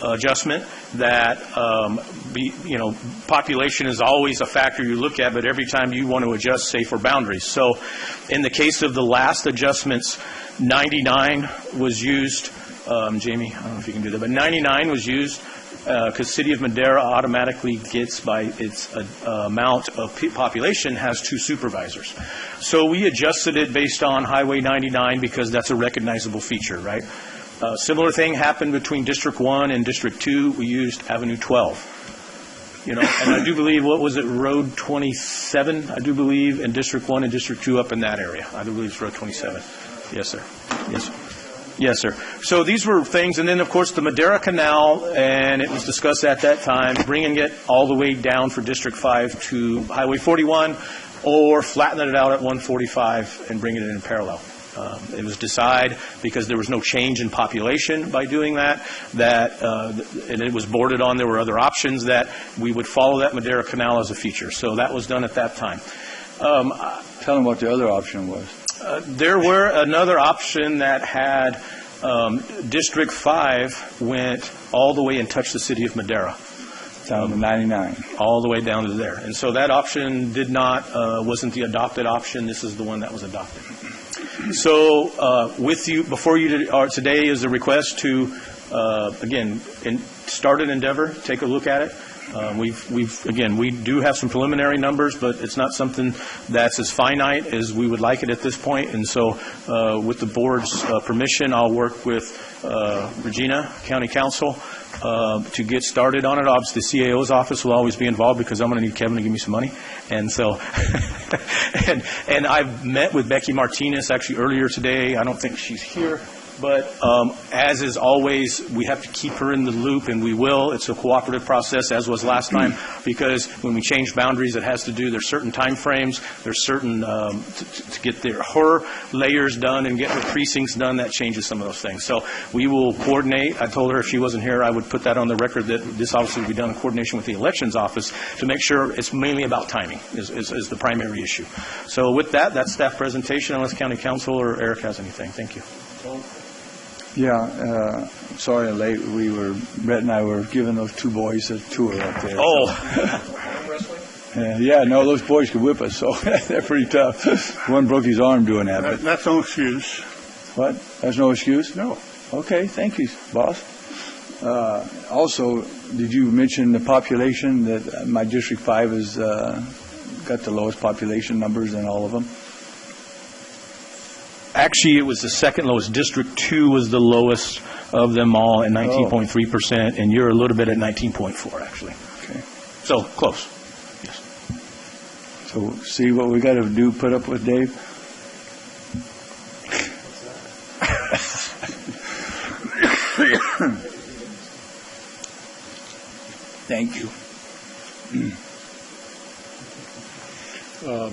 adjustment, that population is always a factor you look at, but every time you want to adjust, say, for boundaries. So in the case of the last adjustments, 99 was used. Jamie, I don't know if you can do that, but 99 was used because City of Madera automatically gets, by its amount of population, has 2 supervisors. So we adjusted it based on Highway 99 because that's a recognizable feature, right? Similar thing happened between District 1 and District 2. We used Avenue 12. And I do believe, what was it, Road 27, I do believe, in District 1 and District 2 up in that area. I do believe it's Road 27. Yes, sir. Yes, sir. Yes, sir. So these were things, and then, of course, the Madera Canal, and it was discussed at that time, bringing it all the way down for District 5 to Highway 41, or flattening it out at 145 and bringing it in parallel. It was decided, because there was no change in population by doing that, and it was boarded on, there were other options, that we would follow that Madera Canal as a feature. So that was done at that time. Tell them what the other option was. There were another option that had District 5 went all the way and touched the City of Madera. Down to 99. All the way down to there. And so that option wasn't the adopted option. This is the one that was adopted. So before you today is a request to, again, start an endeavor, take a look at it. We do have some preliminary numbers, but it's not something that's as finite as we would like it at this point. And so with the board's permission, I'll work with Regina, County Council, to get started on it. Obviously, the CAO's office will always be involved because I'm going to need Kevin to give me some money. And so, and I've met with Becky Martinez actually earlier today. I don't think she's here. But as is always, we have to keep her in the loop, and we will. It's a cooperative process, as was last time, because when we change boundaries, it has to do, there's certain time frames, there's certain, to get her layers done and get her precincts done, that changes some of those things. So we will coordinate. I told her if she wasn't here, I would put that on the record, that this obviously will be done in coordination with the elections office to make sure it's mainly about timing is the primary issue. So with that, that's staff presentation, unless County Council or Eric has anything. Thank you. Yeah, sorry I'm late. Brett and I were giving those 2 boys a tour up there. Oh. Yeah, no, those boys could whip us, so they're pretty tough. One broke his arm doing that. But that's no excuse. What? That's no excuse? No. Okay, thank you, boss. Also, did you mention the population, that my District 5 has got the lowest population numbers in all of them? Actually, it was the second lowest. District 2 was the lowest of them all at 19.3%, and you're a little bit at 19.4, actually. Okay. So, close. Yes. So, see what we got to do, put up with, Dave? Thank you.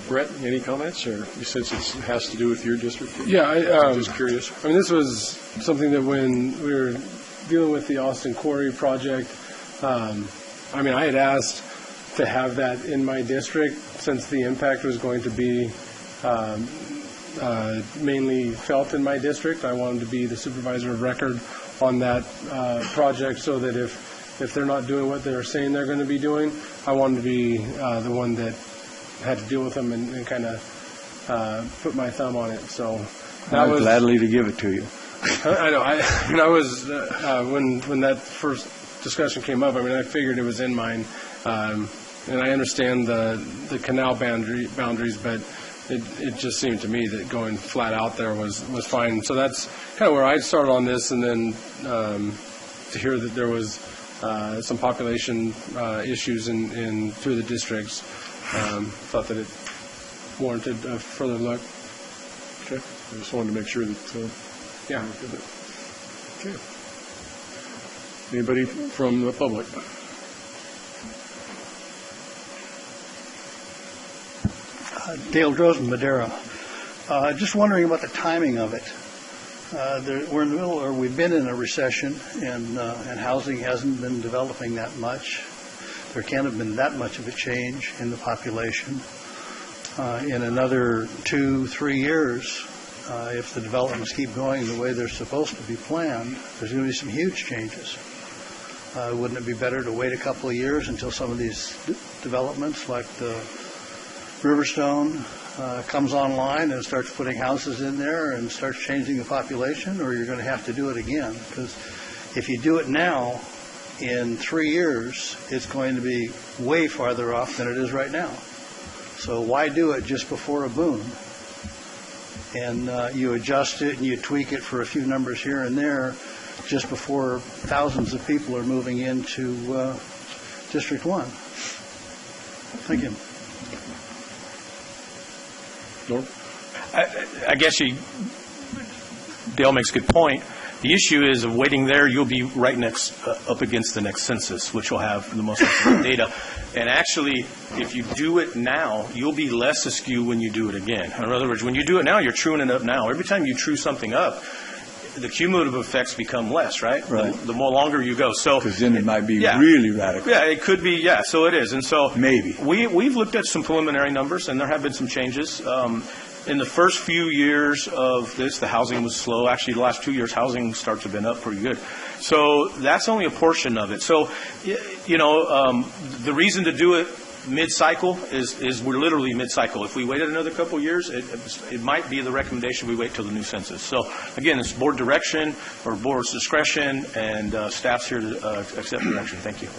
Brett, any comments, or since it has to do with your district? Yeah, I'm just curious. I mean, this was something that when we were dealing with the Austin Quarry project, I mean, I had asked to have that in my district since the impact was going to be mainly felt in my district. I wanted to be the supervisor of record on that project so that if they're not doing what they're saying they're going to be doing, I wanted to be the one that had to deal with them and kind of put my thumb on it. So that was gladly to give it to you. I know. I was when that first discussion came up. I mean, I figured it was in mine, and I understand the canal boundaries, but it just seemed to me that going flat out there was fine. So that's kind of where I started on this, and then to hear that there was some population issues in two of the districts, thought that it warranted a further look. Okay. I just wanted to make sure that. Yeah. Okay. Anybody from the public? Dale Drosen, Madera. Just wondering about the timing of it. We're in the middle, or we've been in a recession, and housing hasn't been developing that much. There can't have been that much of a change in the population. In another 2-3 years, if the developments keep going the way they're supposed to be planned, there's going to be some huge changes. Wouldn't it be better to wait a couple of years until some of these developments, like the Riverstone, comes online and starts putting houses in there and starts changing the population, or you're going to have to do it again? Because if you do it now, in 3 years, it's going to be way farther off than it is right now. So why do it just before a boom? And you adjust it and you tweak it for a few numbers here and there just before thousands of people are moving into District 1. Thank you. I guess Dale makes a good point. The issue is of waiting there, you'll be right next up against the next census, which will have the most accurate data. And actually, if you do it now, you'll be less askew when you do it again. In other words, when you do it now, you're truing it up now. Every time you true something up, the cumulative effects become less, right? Right. The more longer you go. So because then it might be really radical. Yeah, it could be. Yeah, so it is. And so maybe we've looked at some preliminary numbers, and there have been some changes. In the first few years of this, the housing was slow. Actually, the last 2 years, housing starts have been up pretty good. So that's only a portion of it. So, the reason to do it mid-cycle is we're literally mid-cycle. If we waited another couple of years, it might be the recommendation we wait till the new census. So, again, it's board direction or board's discretion, and staff's here to accept direction. Thank you.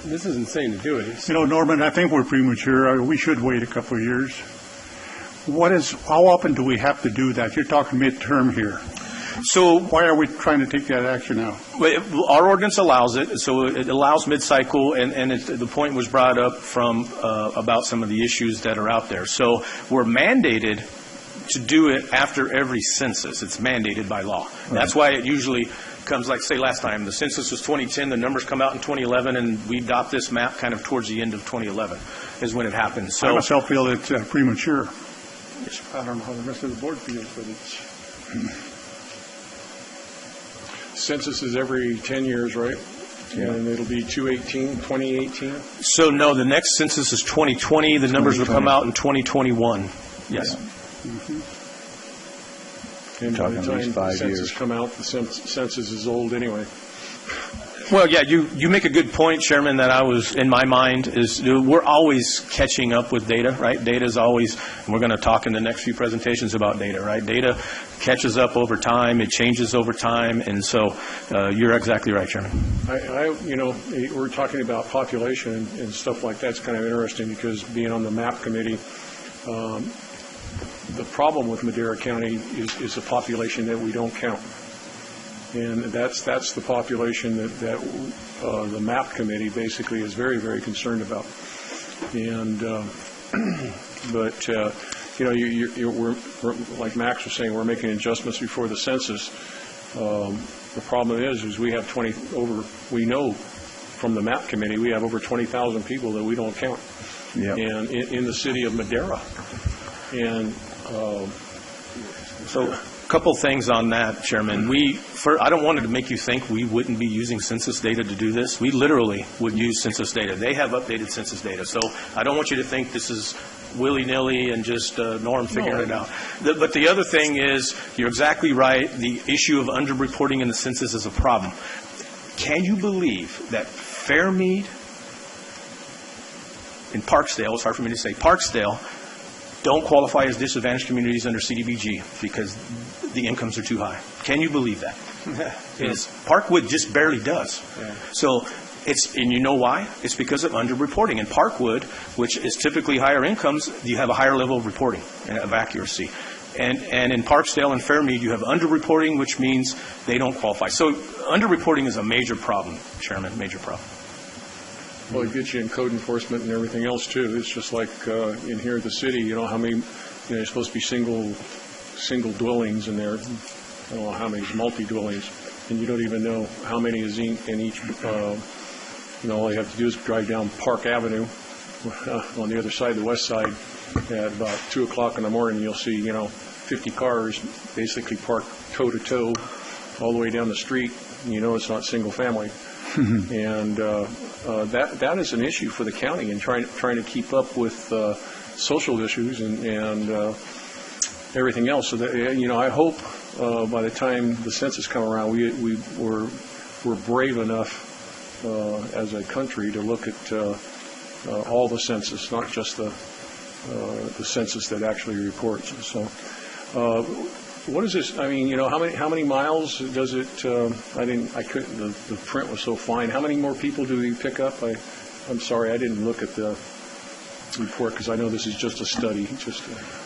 This is insane to do it. Norman, I think we're premature. We should wait a couple of years. How often do we have to do that? You're talking midterm here. So why are we trying to take that action now? Our ordinance allows it, so it allows mid-cycle, and the point was brought up from about some of the issues that are out there. So we're mandated to do it after every census. It's mandated by law. Right. That's why it usually comes, like, say, last time. The census was 2010. The numbers come out in 2011, and we adopt this map kind of towards the end of 2011 is when it happens. So I myself feel it's premature. I don't know how the rest of the board feels, but census is every 10 years, right? Yeah. And it'll be 2018. So, no, the next census is 2020. The numbers will come out in 2021. Yes. Yeah. Mm-hmm. And by the time the census come out, the census is old anyway. Well, yeah, you make a good point, Chairman, that I was, in my mind, is we're always catching up with data, right? Data is always, and we're going to talk in the next few presentations about data, right? Data catches up over time, it changes over time, and so you're exactly right, Chairman. We're talking about population and stuff like that's kind of interesting because being on the MAP committee, the problem with Madera County is a population that we don't count. And that's the population that the MAP committee basically is very, very concerned about. And but we're like Max was saying, we're making adjustments before the census. The problem is we have we know from the MAP committee we have over 20,000 people that we don't count. Yep. And in the city of Madera. And so. Couple things on that, Chairman. I don't want to make you think we wouldn't be using census data to do this. We literally would use census data. They have updated census data. So I don't want you to think this is willy-nilly and just Norm figuring it out. But the other thing is, you're exactly right, the issue of underreporting in the census is a problem. Can you believe that Fairmead and Parksdale, it's hard for me to say, Parksdale, don't qualify as disadvantaged communities under CDBG because the incomes are too high. Can you believe that? Parkwood just barely does. Yeah. So and you know why? It's because of underreporting. In Parkwood, which is typically higher incomes, you have a higher level of reporting and of accuracy. And in Parksdale and Fairmead, you have underreporting, which means they don't qualify. So underreporting is a major problem, Chairman, major problem. Well, it gets you in code enforcement and everything else, too. It's just like in here at the city, how many, there's supposed to be single dwellings in there. I don't know how many multi-dwellings. And you don't even know how many is in each, all you have to do is drive down Park Avenue on the other side, the west side, at about 2 o'clock in the morning. You'll see, 50 cars basically parked toe-to-toe all the way down the street. And it's not single family. And that is an issue for the county and trying to keep up with social issues and everything else. So that, I hope by the time the census come around, we're brave enough as a country to look at all the census, not just the census that actually reports. So. What is this? I mean, how many miles does it? I couldn't. The print was so fine. How many more people do we pick up? I'm sorry, I didn't look at the report because I know this is just a study.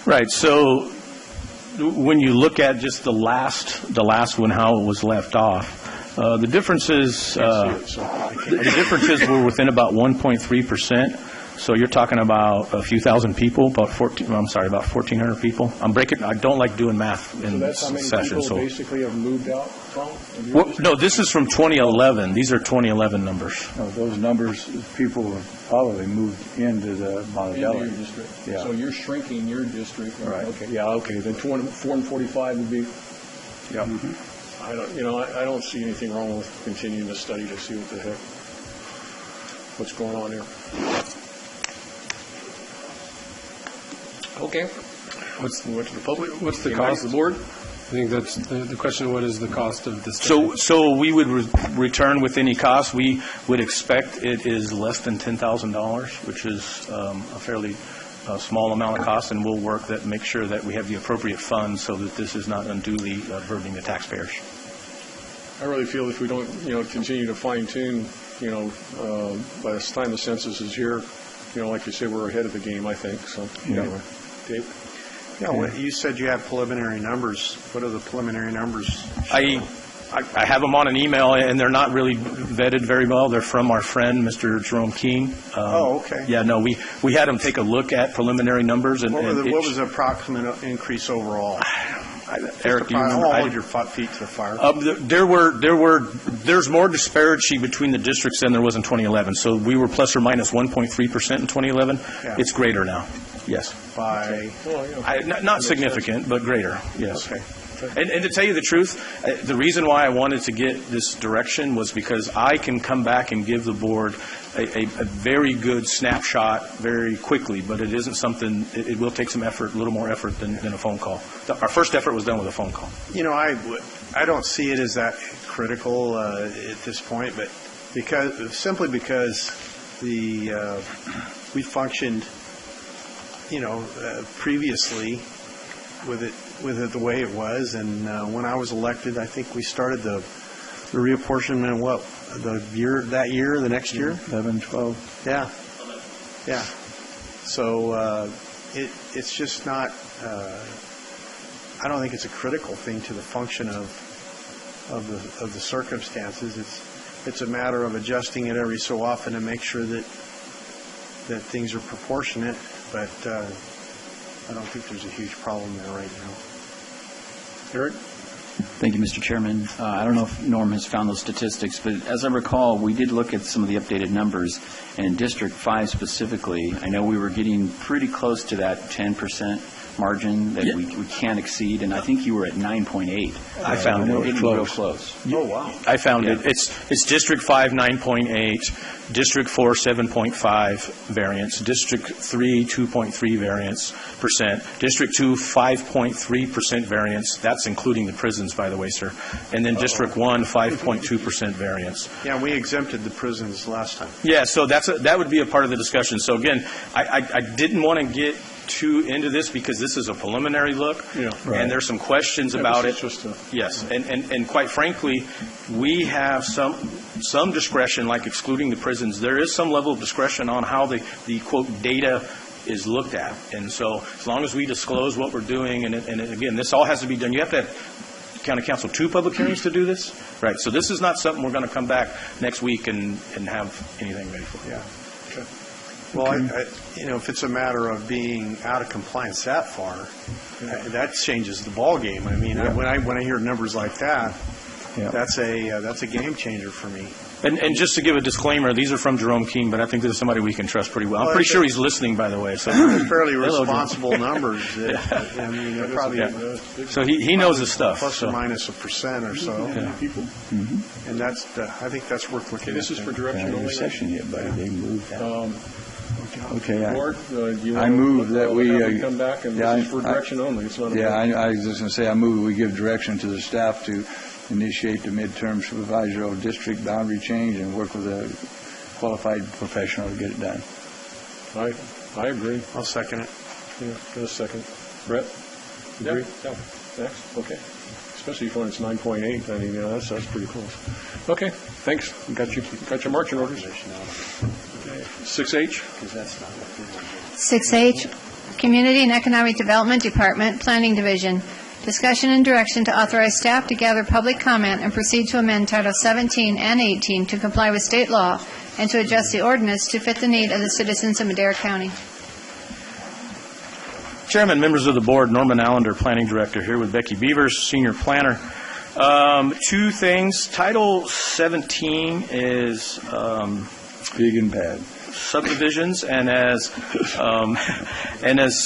Right. So when you look at just the last one, how it was left off, the differences. The differences were within about 1.3%. So you're talking about a few thousand people, about 1,400 people. I don't like doing math in that's how many sessions. People basically have moved out from? No, this is from 2011. These are 2011 numbers. No, those numbers, people have probably moved into the Montebello. Into your district. Yeah. So you're shrinking your district. Right. Okay. Yeah. Okay. Then 445 would be. Yeah. Mm-hmm. I don't see anything wrong with continuing the study to see what's going on here. Okay. What's the cost of the board? I think that's the question. What is the cost of this? So we would return with any cost. We would expect it is less than $10,000, which is a fairly small amount of cost, and we'll work that, make sure that we have the appropriate funds so that this is not unduly burdening the taxpayers. I really feel if we don't, continue to fine tune, by the time the census is here, like you say, we're ahead of the game, I think. So anyway, Dave. Yeah, you said you had preliminary numbers. What are the preliminary numbers? I have them on an email, and they're not really vetted very well. They're from our friend, Mr. Jerome Keene. Okay. Yeah, no, we had him take a look at preliminary numbers. And what was the approximate increase overall? Eric, do you remember? Hold your feet to the fire. There's more disparity between the districts than there was in 2011. So we were plus or minus 1.3% in 2011. Yeah. It's greater now. Yes. By not significant, but greater. Yes. Okay. And to tell you the truth, the reason why I wanted to get this direction was because I can come back and give the board a very good snapshot very quickly, but it isn't something, it will take some effort, a little more effort than a phone call. Our first effort was done with a phone call. I don't see it as that critical at this point, but Simply because we functioned, previously with it the way it was, and when I was elected, I think we started the reapportionment. The next year, 11, 12. Yeah. So it's just not. I don't think it's a critical thing to the function of the circumstances. It's a matter of adjusting it every so often to make sure that things are proportionate. But I don't think there's a huge problem there right now. Eric? Thank you, Mr. Chairman. I don't know if Norm has found those statistics, but as I recall, we did look at some of the updated numbers, and in District 5 specifically, I know we were getting pretty close to that 10% margin that we can't exceed, and I think you were at 9.8. I found it. Real close. Oh, wow. I found it. It's District 5, 9.8, District 4, 7.5 variance, District 3, 2.3 variance percent, District 2, 5.3% variance. That's including the prisons, by the way, sir. And then District 1, 5.2% variance. Yeah, we exempted the prisons last time. Yeah, so that would be a part of the discussion. So again, I didn't want to get too into this because this is a preliminary look, and there's some questions about it. Yes, and quite frankly, we have some discretion, like excluding the prisons. There is some level of discretion on how the quote data is looked at, and so as long as we disclose what we're doing, and again, this all has to be done. You have to have County Council 2 public hearings to do this, right? So this is not something we're going to come back next week and have anything ready for. Yeah. Okay. Well, if it's a matter of being out of compliance that far, that changes the ball game. I mean, when I hear numbers like that, that's a game changer for me. And just to give a disclaimer, these are from Jerome Keene, but I think this is somebody we can trust pretty well. I'm pretty sure he's listening, by the way. So they're fairly responsible numbers. I mean, they're probably so he knows his stuff. Plus or minus 1% or so. People. Mm-hmm. And I think that's worth looking at. This is for direction only. Session yet, buddy. They moved that. Okay, Board, you I move that we come back and this is for direction only. It's not I was just going to say I move we give direction to the staff to initiate the midterm supervisorial district boundary change and work with a qualified professional to get it done. I agree. I'll second it. Yeah, in a second. Brett? Agree? Yeah. Next? Okay. Especially when it's 9.8. I mean, that's pretty close. Okay. Thanks. Got your marching orders. 6H? 6H, Community and Economic Development Department, Planning Division. Discussion and direction to authorize staff to gather public comment and proceed to amend Title 17 and 18 to comply with state law and to adjust the ordinance to fit the need of the citizens of Madera County. Chairman, members of the board, Norman Allender, Planning Director, here with Becky Beavers, Senior Planner. Two things. Title 17 is big and bad. Subdivisions, and as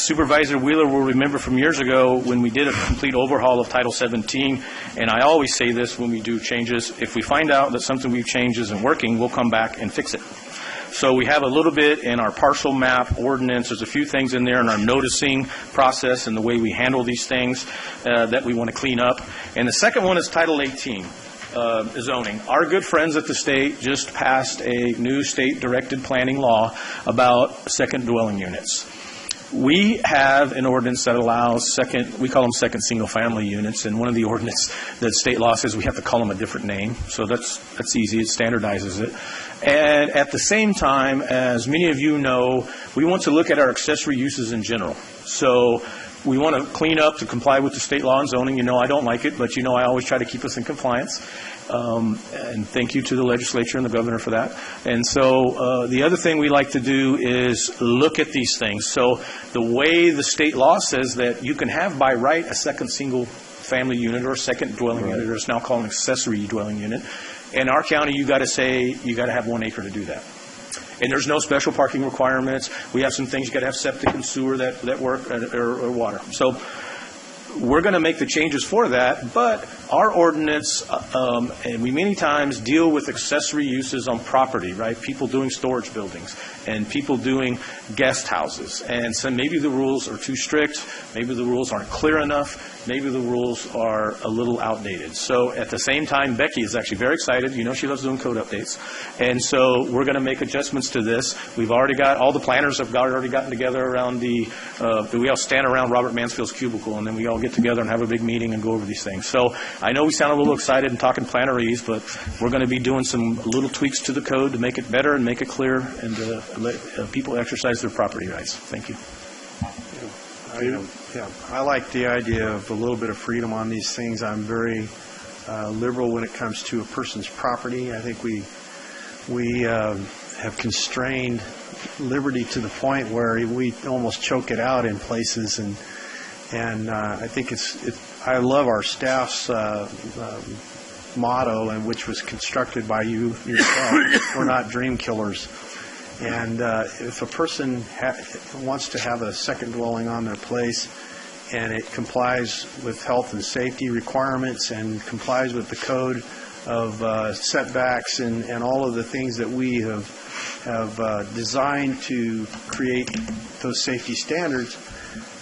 Supervisor Wheeler will remember from years ago when we did a complete overhaul of Title 17, and I always say this when we do changes, if we find out that something we've changed isn't working, we'll come back and fix it. So we have a little bit in our parcel map ordinance. There's a few things in there in our noticing process and the way we handle these things that we want to clean up. And the second one is Title 18. Zoning. Our good friends at the state just passed a new state-directed planning law about second dwelling units. We have an ordinance that allows we call them second single-family units, and one of the ordinance that state law says we have to call them a different name, so that's easy. It standardizes it. And at the same time, as many of you know, we want to look at our accessory uses in general. So we want to clean up to comply with the state law and zoning. You know I don't like it, but you know I always try to keep us in compliance. And thank you to the legislature and the governor for that. And so the other thing we like to do is look at these things. So the way the state law says that you can have by right a second single family unit or a second dwelling unit, or it's now called an accessory dwelling unit. In our county, you got to have 1 acre to do that. And there's no special parking requirements. We have some things you got to have septic and sewer that work, or water. So we're going to make the changes for that, but our ordinance, and we many times deal with accessory uses on property, right? People doing storage buildings and people doing guest houses. And so maybe the rules are too strict, maybe the rules aren't clear enough, maybe the rules are a little outdated. So at the same time, Becky is actually very excited. You know she loves doing code updates. And so we're going to make adjustments to this. We've already got, all the planners have already gotten together around we all stand around Robert Mansfield's cubicle, and then we all get together and have a big meeting and go over these things. So I know we sound a little excited and talking plannerese, but we're going to be doing some little tweaks to the code to make it better and make it clear and let people exercise their property rights. Thank you. I like the idea of a little bit of freedom on these things. I'm very liberal when it comes to a person's property. I think we have constrained liberty to the point where we almost choke it out in places, and I think I love our staff's motto, and which was constructed by you yourself. We're not dream killers. And if a person wants to have a second dwelling on their place and it complies with health and safety requirements and complies with the code of setbacks and all of the things that we have designed to create those safety standards,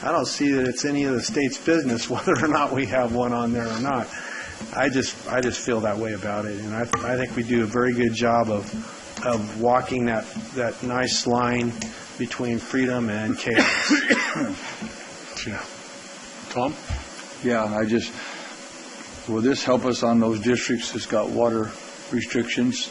I don't see that it's any of the state's business whether or not we have one on there or not. I just feel that way about it, and I think we do a very good job of walking that nice line between freedom and chaos. Yeah. Tom? Yeah, will this help us on those districts that's got water restrictions?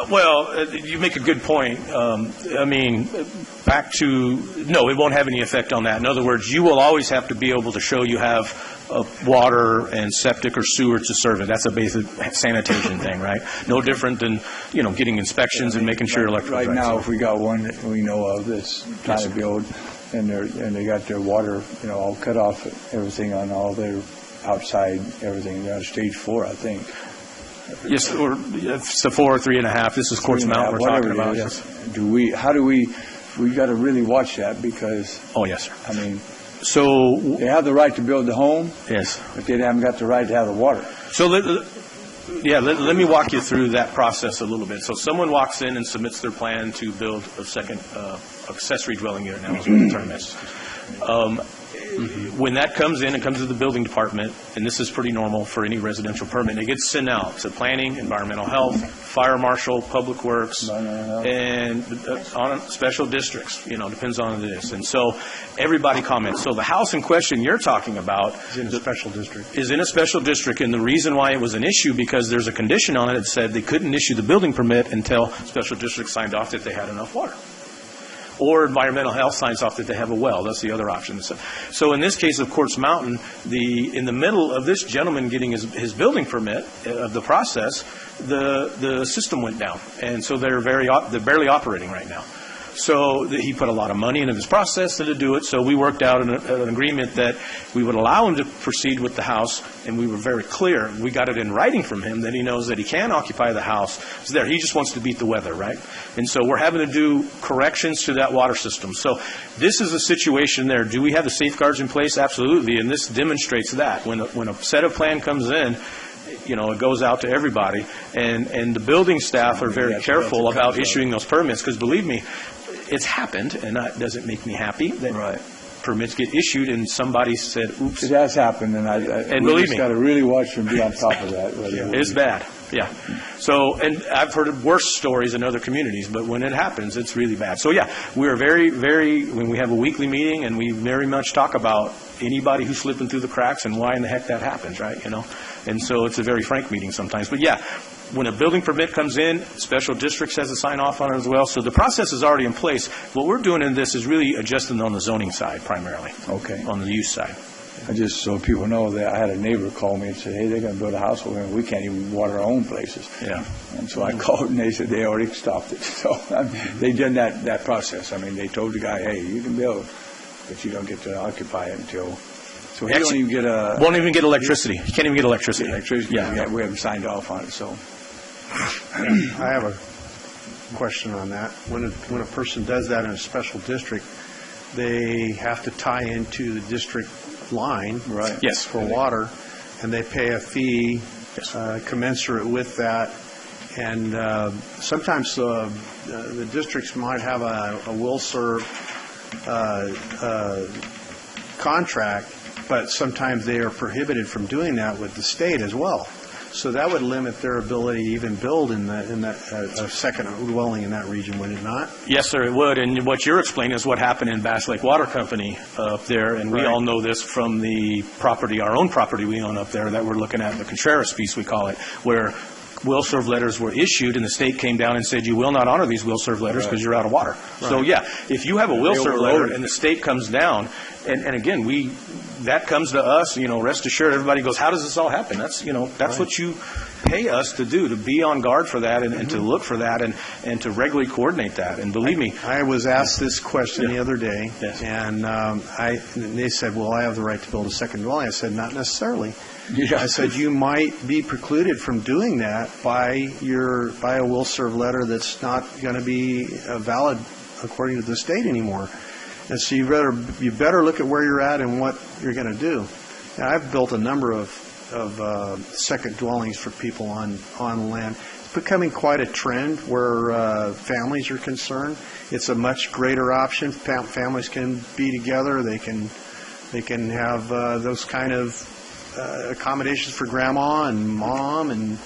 Well, you make a good point. I mean, no, it won't have any effect on that. In other words, you will always have to be able to show you have water and septic or sewer to serve it. That's a basic sanitation thing, right? No different than, getting inspections and making sure electrical. Right now, if we got one that we know of that's trying to build, and they got their water, all cut off, everything on all their outside, everything. They're on stage 4, I think. Yes, or it's the 4 or 3.5. This is Quartz Mountain we're talking about. Yes. We got to really watch that because. Oh yes, sir. I mean, so they have the right to build the home. Yes, but they haven't got the right to have the water. So let me walk you through that process a little bit. So someone walks in and submits their plan to build a second accessory dwelling unit. Now is what the term is. When that comes in, it comes to the building department, and this is pretty normal for any residential permit. It gets sent out to planning, environmental health, fire marshal, public works, and on special districts. Depends on this. And so everybody comments. So the house in question you're talking about is in a special district. Is in a special district, and the reason why it was an issue because there's a condition on it that said they couldn't issue the building permit until special district signed off that they had enough water. Or environmental health signs off that they have a well. That's the other option. So in this case of Quartz Mountain, in the middle of this gentleman getting his building permit of the process, the system went down, and so they're barely operating right now. So he put a lot of money into this process to do it. So we worked out an agreement that we would allow him to proceed with the house, and we were very clear. We got it in writing from him that he knows that he can occupy the house. It's there. He just wants to beat the weather, right? And so we're having to do corrections to that water system. So this is a situation there. Do we have the safeguards in place? Absolutely. And this demonstrates that. When a set of plan comes in, it goes out to everybody, and the building staff are very careful about issuing those permits because, believe me, it's happened, and that doesn't make me happy that permits get issued and somebody said, oops. It has happened, and believe me, got to really watch and be on top of that. It's bad, yeah. So, and I've heard of worse stories in other communities, but when it happens, it's really bad. So, yeah, we're when we have a weekly meeting, and we very much talk about anybody who's slipping through the cracks and why in the heck that happens, right? And so it's a very frank meeting sometimes. But, yeah, when a building permit comes in, special districts has to sign off on it as well. So the process is already in place. What we're doing in this is really adjusting on the zoning side primarily. Okay. On the use side. Just so people know that I had a neighbor call me and say, hey, they're going to build a house over here, and we can't even water our own places. Yeah. And so I called, and they said they already stopped it. So they did that process. I mean, they told the guy, hey, you can build, but you don't get to occupy it until. So he don't even get won't even get electricity. He can't even get electricity. Yeah, we haven't signed off on it, so. I have a question on that. When a person does that in a special district, they have to tie into the district line Yes. for water, and they pay a fee commensurate with that. And sometimes the districts might have a will-serve contract, but sometimes they are prohibited from doing that with the state as well. So that would limit their ability to even build in that a second dwelling in that region, would it not? Yes, sir, it would. And what you're explaining is what happened in Bass Lake Water Company up there, and we all know this from the property, our own property we own up there that we're looking at, the Contreras piece we call it, where will-serve letters were issued, and the state came down and said, you will not honor these will-serve letters because you're out of water. So, yeah, if you have a will-serve letter and the state comes down, and again, that comes to us, rest assured, everybody goes, how does this all happen? That's, that's what you pay us to do, to be on guard for that and to look for that and to regularly coordinate that. And believe me. I was asked this question the other day, and they said, well, I have the right to build a second dwelling. I said, not necessarily. I said, you might be precluded from doing that by a will-serve letter that's not going to be valid according to the state anymore. And so you better look at where you're at and what you're going to do. Now, I've built a number of second dwellings for people on land. It's becoming quite a trend where families are concerned. It's a much greater option. Families can be together. They can have those kind of accommodations for grandma and mom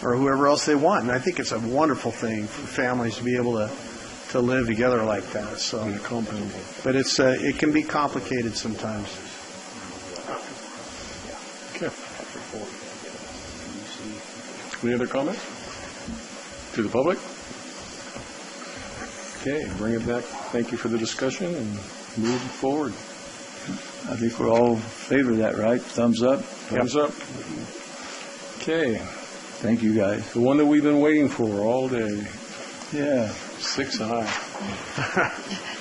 or whoever else they want. And I think it's a wonderful thing for families to be able to live together like that. So, but it can be complicated sometimes. Okay. Any other comments to the public? Okay, bring it back. Thank you for the discussion and move forward. I think we're all in favor of that, right? Thumbs up? Thumbs up. Okay. Thank you, guys. The one that we've been waiting for all day. Yeah. 6I.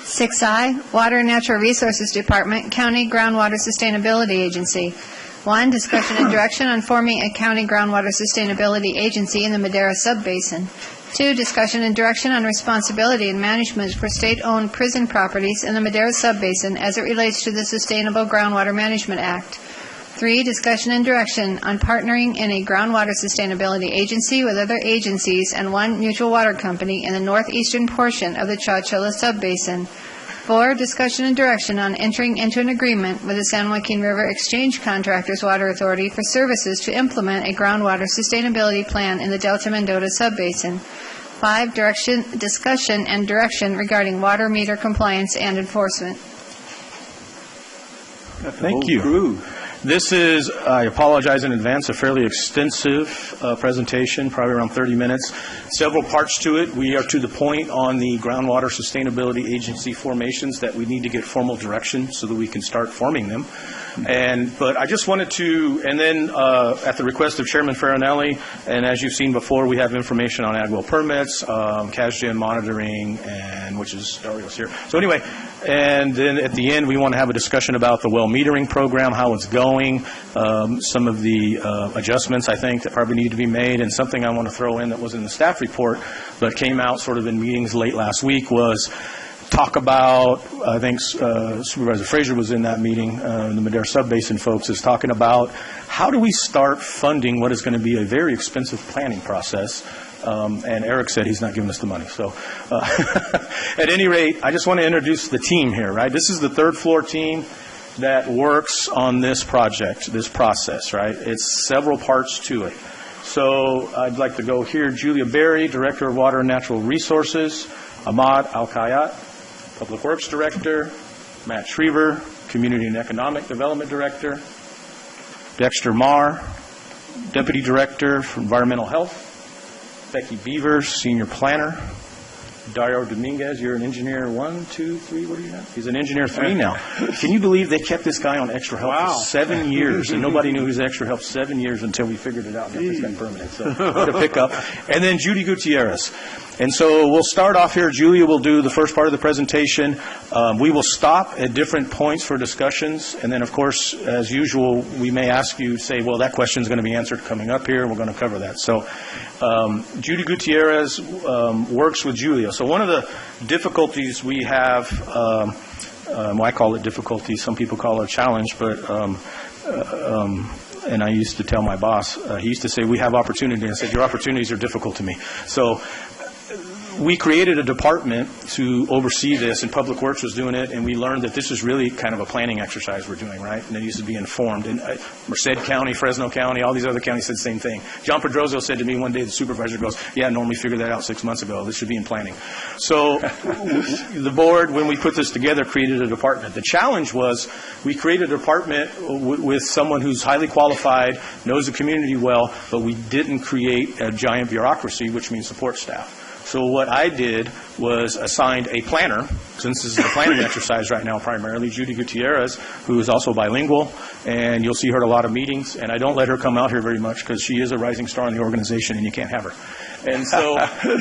6I, Water and Natural Resources Department, County Groundwater Sustainability Agency. 1, discussion and direction on forming a county groundwater sustainability agency in the Madera Subbasin. 2, discussion and direction on responsibility and management for state-owned prison properties in the Madera Subbasin as it relates to the Sustainable Groundwater Management Act. 3, discussion and direction on partnering in a groundwater sustainability agency with other agencies and one mutual water company in the northeastern portion of the Chowchilla Subbasin. 4, discussion and direction on entering into an agreement with the San Joaquin River Exchange Contractors Water Authority for services to implement a groundwater sustainability plan in the Delta Mendota Subbasin. 5, discussion and direction regarding water meter compliance and enforcement. Thank you. This is, I apologize in advance, a fairly extensive presentation, probably around 30 minutes. Several parts to it. We are to the point on the Groundwater Sustainability Agency formations that we need to get formal direction so that we can start forming them. But I just wanted to, and then at the request of Chairman Farinelli, and as you've seen before, we have information on ag well permits, CASGEN monitoring, and which is Dario's here. So anyway, and then at the end, we want to have a discussion about the well metering program, how it's going, some of the adjustments, I think, that probably need to be made, and something I want to throw in that was in the staff report but came out sort of in meetings late last week was talk about, I think Supervisor Frazier was in that meeting, the Madera Subbasin folks, is talking about how do we start funding what is going to be a very expensive planning process. And Eric said he's not giving us the money. So at any rate, I just want to introduce the team here, right? This is the third floor team that works on this project, this process, right? It's several parts to it. So I'd like to go here. Julia Berry, Director of Water and Natural Resources. Ahmad Al-Kayat, Public Works Director. Matt Schriever, Community and Economic Development Director. Dexter Marr, Deputy Director for Environmental Health. Becky Beavers, Senior Planner. Dario Dominguez, you're an engineer 1, 2, 3, what do you have? He's an engineer 3 now. Can you believe they kept this guy on extra help for 7 years, and nobody knew he was extra help 7 years until we figured it out and got this guy permanent. So what a pickup. And then Judy Gutierrez. And so we'll start off here. Julia will do the first part of the presentation. We will stop at different points for discussions. And then, of course, as usual, we may ask you, say, well, that question is going to be answered coming up here, and we're going to cover that. So Judy Gutierrez works with Julia. So one of the difficulties we have I call it difficulty, some people call it a challenge, but and I used to tell my boss, he used to say, we have opportunity, and I said, your opportunities are difficult to me. So we created a department to oversee this, and Public Works was doing it, and we learned that this is really kind of a planning exercise we're doing, right? And it needs to be informed. And Merced County, Fresno County, all these other counties said the same thing. John Pedroso said to me one day, the supervisor goes, yeah, normally figured that out 6 months ago. This should be in planning. So the board, when we put this together, created a department. The challenge was we created a department with someone who's highly qualified, knows the community well, but we didn't create a giant bureaucracy, which means support staff. So what I did was assigned a planner, since this is a planning exercise right now primarily, Judy Gutierrez, who is also bilingual, and you'll see her at a lot of meetings, and I don't let her come out here very much because she is a rising star in the organization and you can't have her. And so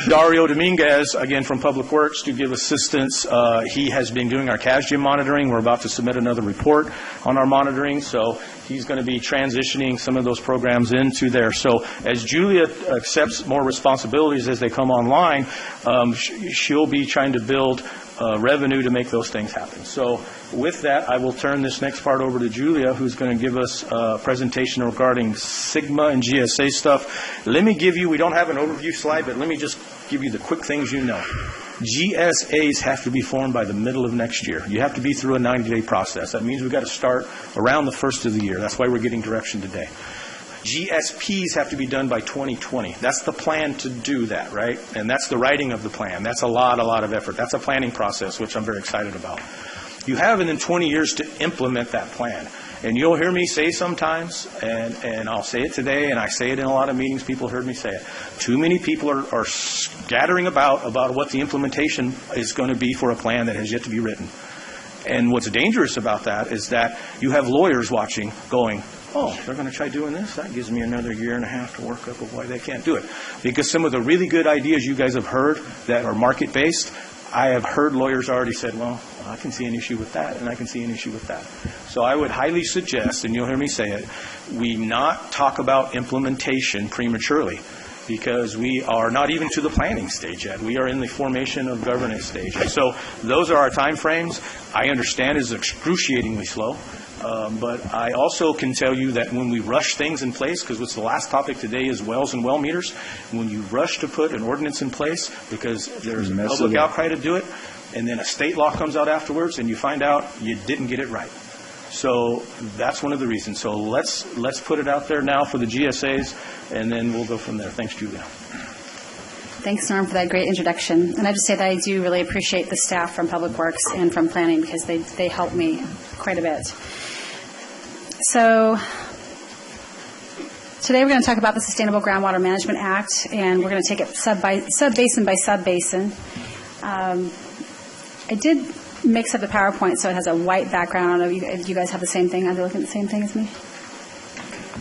Dario Dominguez, again from Public Works, to give assistance. He has been doing our cash gym monitoring. We're about to submit another report on our monitoring, so he's going to be transitioning some of those programs into there. So as Julia accepts more responsibilities as they come online, she'll be trying to build revenue to make those things happen. So with that, I will turn this next part over to Julia, who's going to give us a presentation regarding Sigma and GSA stuff. Let me give you, we don't have an overview slide, but let me just give you the quick things you know. GSAs have to be formed by the middle of next year. You have to be through a 90-day process. That means we've got to start around the first of the year. That's why we're getting direction today. GSPs have to be done by 2020. That's the plan to do that, right? And that's the writing of the plan. That's a lot of effort. That's a planning process, which I'm very excited about. You have in 20 years to implement that plan. And you'll hear me say sometimes, and I'll say it today, and I say it in a lot of meetings, people heard me say it. Too many people are scattering about what the implementation is going to be for a plan that has yet to be written. And what's dangerous about that is that you have lawyers watching going, oh, they're going to try doing this? That gives me another year and a half to work up of why they can't do it. Because some of the really good ideas you guys have heard that are market-based, I have heard lawyers already said, well, I can see an issue with that, and I can see an issue with that. So I would highly suggest, and you'll hear me say it, we not talk about implementation prematurely, because we are not even to the planning stage yet. We are in the formation of governance stage. And so those are our time frames. I understand it's excruciatingly slow. But I also can tell you that when we rush things in place, because what's the last topic today is wells and well meters, when you rush to put an ordinance in place because there's a public outcry to do it, and then a state law comes out afterwards and you find out you didn't get it right. So that's one of the reasons. So let's put it out there now for the GSAs, and then we'll go from there. Thanks, Julia. Thanks, Norm, for that great introduction. And I just say that I do really appreciate the staff from Public Works and from Planning, because they help me quite a bit. So today we're going to talk about the Sustainable Groundwater Management Act, and we're going to take it sub-basin by sub-basin. I did mix up the PowerPoint so it has a white background. I don't know if you guys have the same thing. Are they looking at the same thing as me?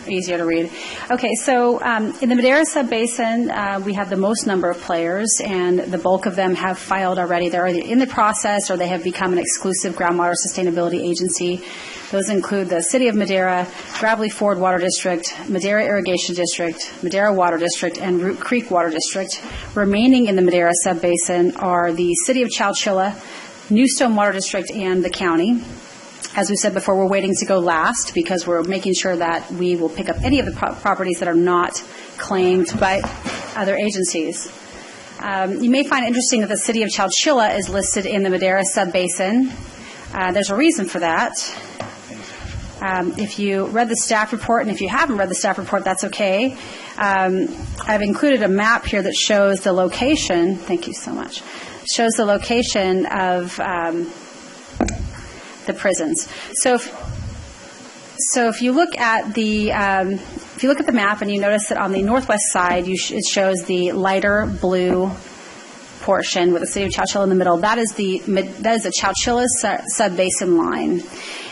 Easier to read. Okay, so in the Madera Sub-Basin, we have the most number of players, and the bulk of them have filed already. They're either in the process or they have become an exclusive groundwater sustainability agency. Those include the City of Madera, Gravelly Ford Water District, Madera Irrigation District, Madera Water District, and Root Creek Water District. Remaining in the Madera Sub-Basin are the City of Chowchilla, Newstone Water District, and the county. As we said before, we're waiting to go last because we're making sure that we will pick up any of the properties that are not claimed by other agencies. You may find it interesting that the City of Chowchilla is listed in the Madera Sub-Basin. There's a reason for that. If you read the staff report, and if you haven't read the staff report, that's okay. I've included a map here that shows the location. Thank you so much. Shows the location of the prisons. So if you look at the map and you notice that on the northwest side, it shows the lighter blue portion with the City of Chowchilla in the middle. That is the Chowchilla sub-basin line.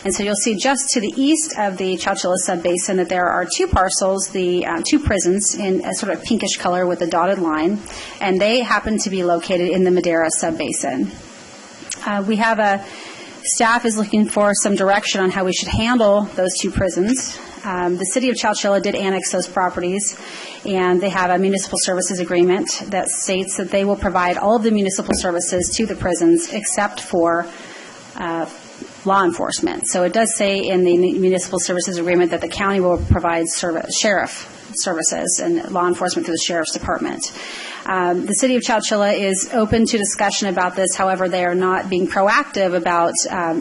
And so you'll see just to the east of the Chowchilla sub-basin that there are two parcels, the two prisons in a sort of pinkish color with a dotted line, and they happen to be located in the Madera sub-basin. Staff is looking for some direction on how we should handle those two prisons. The City of Chowchilla did annex those properties, and they have a municipal services agreement that states that they will provide all of the municipal services to the prisons except for law enforcement. So it does say in the municipal services agreement that the county will provide sheriff services and law enforcement through the sheriff's department. The city of Chowchilla is open to discussion about this. However, they are not being proactive about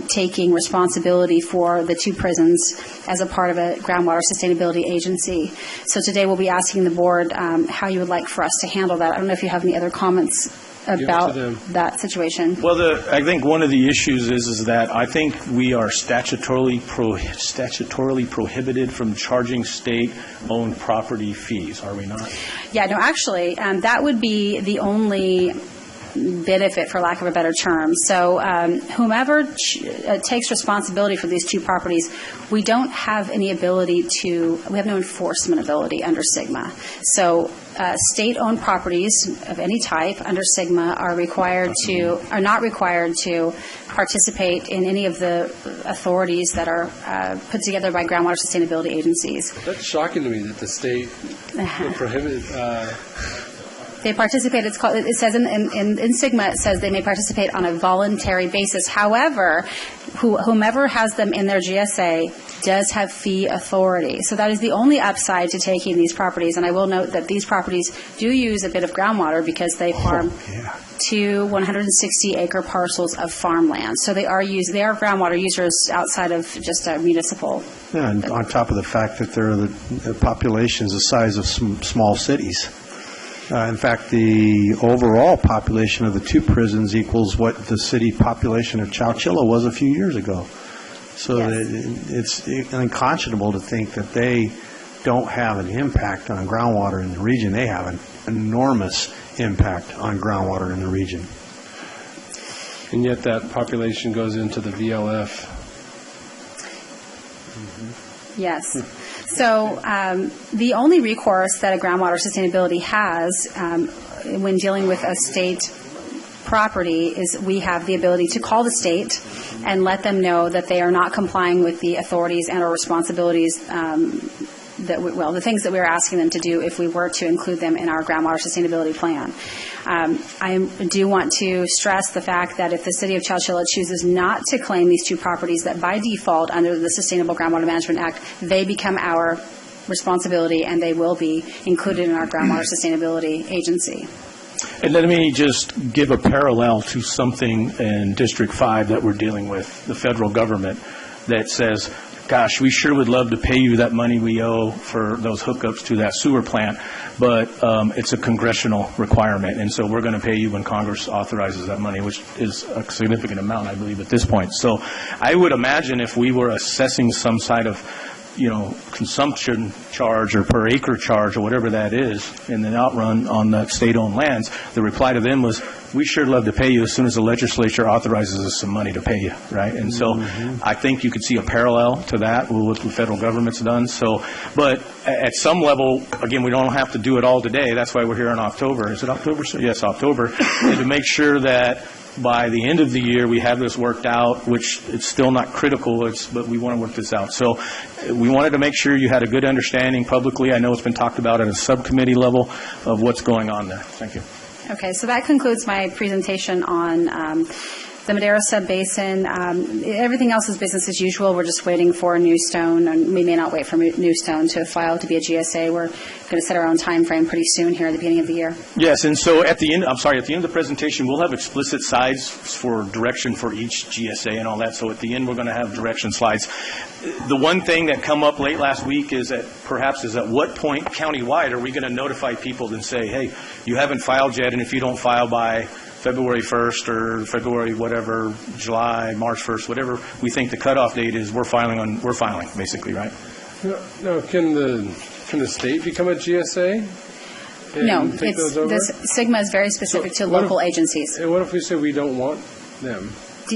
taking responsibility for the 2 prisons as a part of a groundwater sustainability agency. So today we'll be asking the board how you would like for us to handle that. I don't know if you have any other comments about that situation. Well, I think one of the issues is that I think we are statutorily prohibited from charging state-owned property fees, are we not? Yeah, no, actually, that would be the only benefit, for lack of a better term. So whomever takes responsibility for these 2 properties, we don't have any ability we have no enforcement ability under SGMA. So state-owned properties of any type under SGMA are not required to participate in any of the authorities that are put together by groundwater sustainability agencies. That's shocking to me that the state will prohibit. They participate. It says in SGMA, it says they may participate on a voluntary basis. However, whomever has them in their GSA does have fee authority. So that is the only upside to taking these properties. And I will note that these properties do use a bit of groundwater because they farm 2 160-acre parcels of farmland. So they are groundwater users outside of just a municipal. Yeah, and on top of the fact that they're the populations the size of small cities. In fact, the overall population of the 2 prisons equals what the city population of Chowchilla was a few years ago. So it's unconscionable to think that they don't have an impact on groundwater in the region. They have an enormous impact on groundwater in the region. And yet that population goes into the VLF. Yes. So the only recourse that a groundwater sustainability has when dealing with a state property is we have the ability to call the state and let them know that they are not complying with the authorities and or responsibilities the things that we are asking them to do if we were to include them in our groundwater sustainability plan. I do want to stress the fact that if the City of Chowchilla chooses not to claim these 2 properties, that by default under the Sustainable Groundwater Management Act, they become our responsibility and they will be included in our groundwater sustainability agency. And let me just give a parallel to something in District 5 that we're dealing with, the federal government, that says, gosh, we sure would love to pay you that money we owe for those hookups to that sewer plant, but it's a congressional requirement, and so we're going to pay you when Congress authorizes that money, which is a significant amount, I believe, at this point. So I would imagine if we were assessing some side of consumption charge or per acre charge or whatever that is in the outrun on the state-owned lands, the reply to them was, we sure love to pay you as soon as the legislature authorizes us some money to pay you, right? And so I think you could see a parallel to that with what the federal government's done. So, but at some level, again, we don't have to do it all today. That's why we're here in October. Is it October? Yes, October. And to make sure that by the end of the year, we have this worked out, which it's still not critical, but we want to work this out. So we wanted to make sure you had a good understanding publicly. I know it's been talked about at a subcommittee level of what's going on there. Thank you. Okay, so that concludes my presentation on the Madera Sub-Basin. Everything else is business as usual. We're just waiting for New Stone, and we may not wait for New Stone to file to be a GSA. We're going to set our own time frame pretty soon here at the beginning of the year. Yes, and so at the end of the presentation, we'll have explicit slides for direction for each GSA and all that. So at the end, we're going to have direction slides. The one thing that come up late last week is at what point countywide are we going to notify people and say, hey, you haven't filed yet, and if you don't file by February 1st or February whatever, July, March 1st, whatever we think the cutoff date is, we're filing basically, right? No, can the state become a GSA? No, this SGMA is very specific to local agencies. And what if we say we don't want them?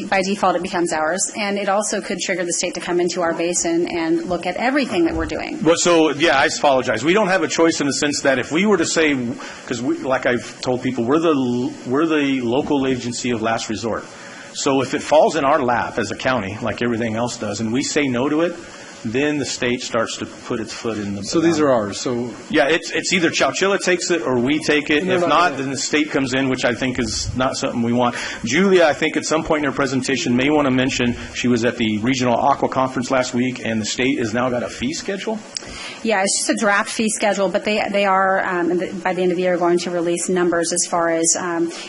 By default, it becomes ours, and it also could trigger the state to come into our basin and look at everything that we're doing. Well, so, yeah, I apologize. We don't have a choice in the sense that if we were to say, because like I've told people, we're the local agency of last resort. So if it falls in our lap as a county, like everything else does, and we say no to it, then the state starts to put its foot in the... So these are ours, so... Yeah, it's either Chowchilla takes it or we take it. No, If no, not, no. then the state comes in, which I think is not something we want. Julia, I think at some point in her presentation may want to mention she was at the Regional Aqua Conference last week, and the state has now got a fee schedule? Yeah, it's just a draft fee schedule, but they are, by the end of the year, going to release numbers as far as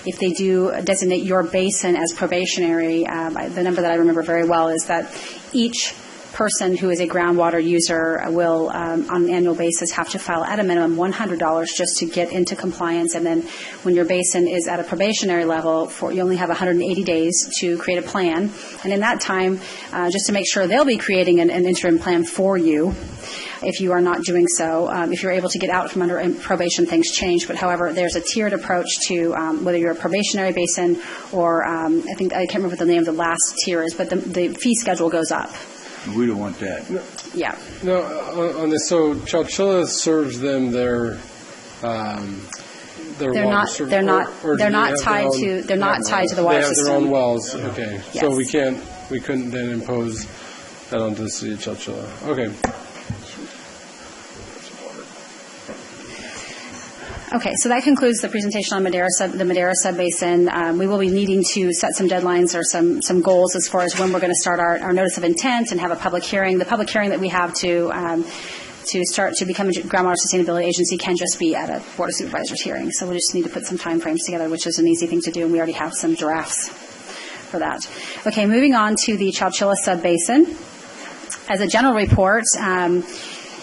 if they do designate your basin as probationary. The number that I remember very well is that each person who is a groundwater user will, on an annual basis, have to file at a minimum $100 just to get into compliance. And then when your basin is at a probationary level, you only have 180 days to create a plan. And in that time, just to make sure they'll be creating an interim plan for you. If you are not doing so, if you're able to get out from under probation, things change. But however, there's a tiered approach to whether you're a probationary basin or I can't remember what the name of the last tier is, but the fee schedule goes up. We don't want that. Yeah. No, on this, so Chowchilla serves them their They're water not. service, They're not. or do They're they not have tied their own- to. They're not tied to the water They have system. their own wells. Okay, Yes. so we couldn't then impose that onto the city of Chowchilla. Okay. Okay, so that concludes the presentation on the Madera Subbasin. We will be needing to set some deadlines or some goals as far as when we're going to start our notice of intent and have a public hearing. The public hearing that we have to start to become a groundwater sustainability agency can just be at a Board of Supervisors hearing. So we just need to put some time frames together, which is an easy thing to do, and we already have some drafts for that. Okay, moving on to the Chowchilla Subbasin. As a general report,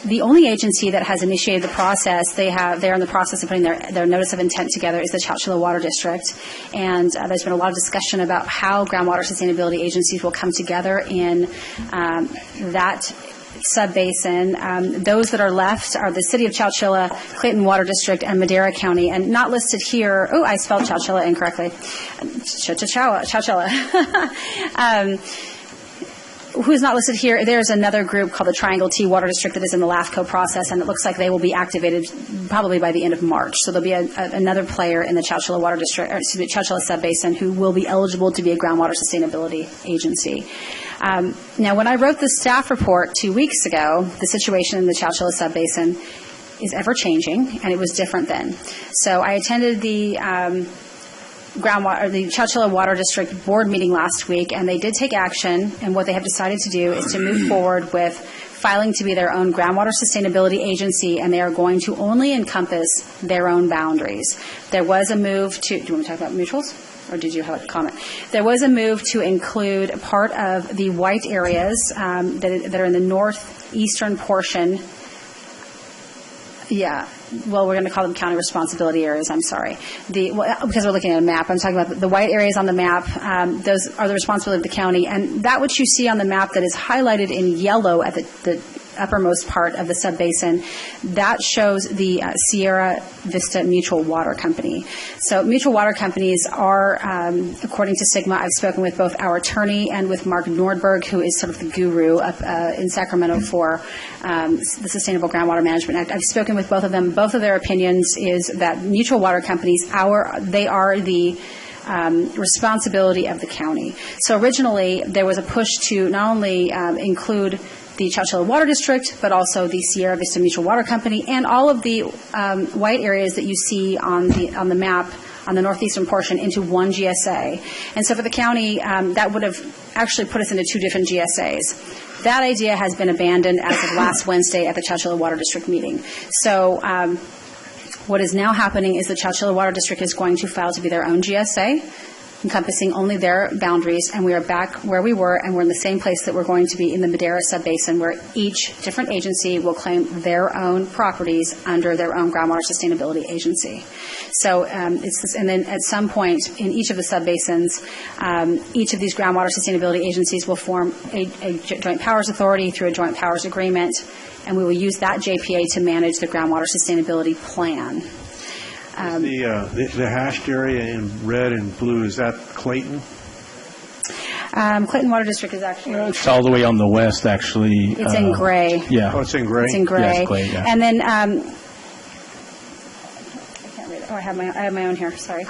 the only agency that has initiated the process, they're in the process of putting their notice of intent together, is the Chowchilla Water District. And there's been a lot of discussion about how groundwater sustainability agencies will come together in that subbasin. Those that are left are the City of Chowchilla, Clayton Water District, and Madera County. And not listed here, I spelled Chowchilla incorrectly. Chowchilla. Who's not listed here, there's another group called the Triangle T Water District that is in the LAFCO process, and it looks like they will be activated probably by the end of March. So there'll be another player in the Chowchilla Water District, or excuse me, Chowchilla Subbasin, who will be eligible to be a groundwater sustainability agency. Now, when I wrote the staff report 2 weeks ago, the situation in the Chowchilla Subbasin is ever changing, and it was different then. So I attended the Chowchilla Water District board meeting last week, and they did take action, and what they have decided to do is to move forward with filing to be their own groundwater sustainability agency, and they are going to only encompass their own boundaries. There was a move to, do you want to talk about mutuals? Or did you have a comment? There was a move to include part of the white areas that are in the northeastern portion. Yeah. Well, we're going to call them county responsibility areas, I'm sorry. Because we're looking at a map. I'm talking about the white areas on the map. Those are the responsibility of the county. And that which you see on the map that is highlighted in yellow at the uppermost part of the subbasin, that shows the Sierra Vista Mutual Water Company. So mutual water companies are, according to SGMA, I've spoken with both our attorney and with Mark Nordberg, who is sort of the guru up in Sacramento for the Sustainable Groundwater Management Act. I've spoken with both of them. Both of their opinions is that mutual water companies, they are the responsibility of the county. So originally, there was a push to not only include the Chowchilla Water District, but also the Sierra Vista Mutual Water Company, and all of the white areas that you see on the map on the northeastern portion into one GSA. And so for the county, that would have actually put us into two different GSAs. That idea has been abandoned as of last Wednesday at the Chowchilla Water District meeting. So what is now happening is the Chowchilla Water District is going to file to be their own GSA, encompassing only their boundaries, and we are back where we were, and we're in the same place that we're going to be in the Madera Subbasin, where each different agency will claim their own properties under their own groundwater sustainability agency. So and then at some point in each of the subbasins, each of these groundwater sustainability agencies will form a joint powers authority through a joint powers agreement, and we will use that JPA to manage the groundwater sustainability plan. The hashed area in red and blue, is that Clayton? Clayton Water District is actually... It's all the way on the west, actually. It's in gray. Yeah. Oh, it's in gray? It's in gray. Yeah, it's Clay, yeah. And then... I can't read it. I have my own here. Sorry.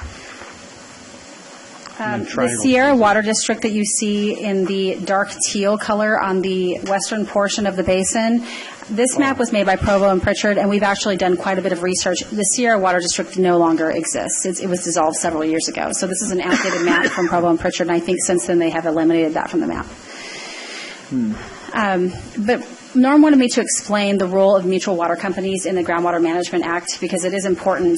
The Sierra Water District that you see in the dark teal color on the western portion of the basin, this map was made by Provo and Pritchard, and we've actually done quite a bit of research. The Sierra Water District no longer exists. It was dissolved several years ago. So this is an outdated map from Provo and Pritchard, and I think since then they have eliminated that from the map. But Norm wanted me to explain the role of mutual water companies in the Groundwater Management Act because it is important.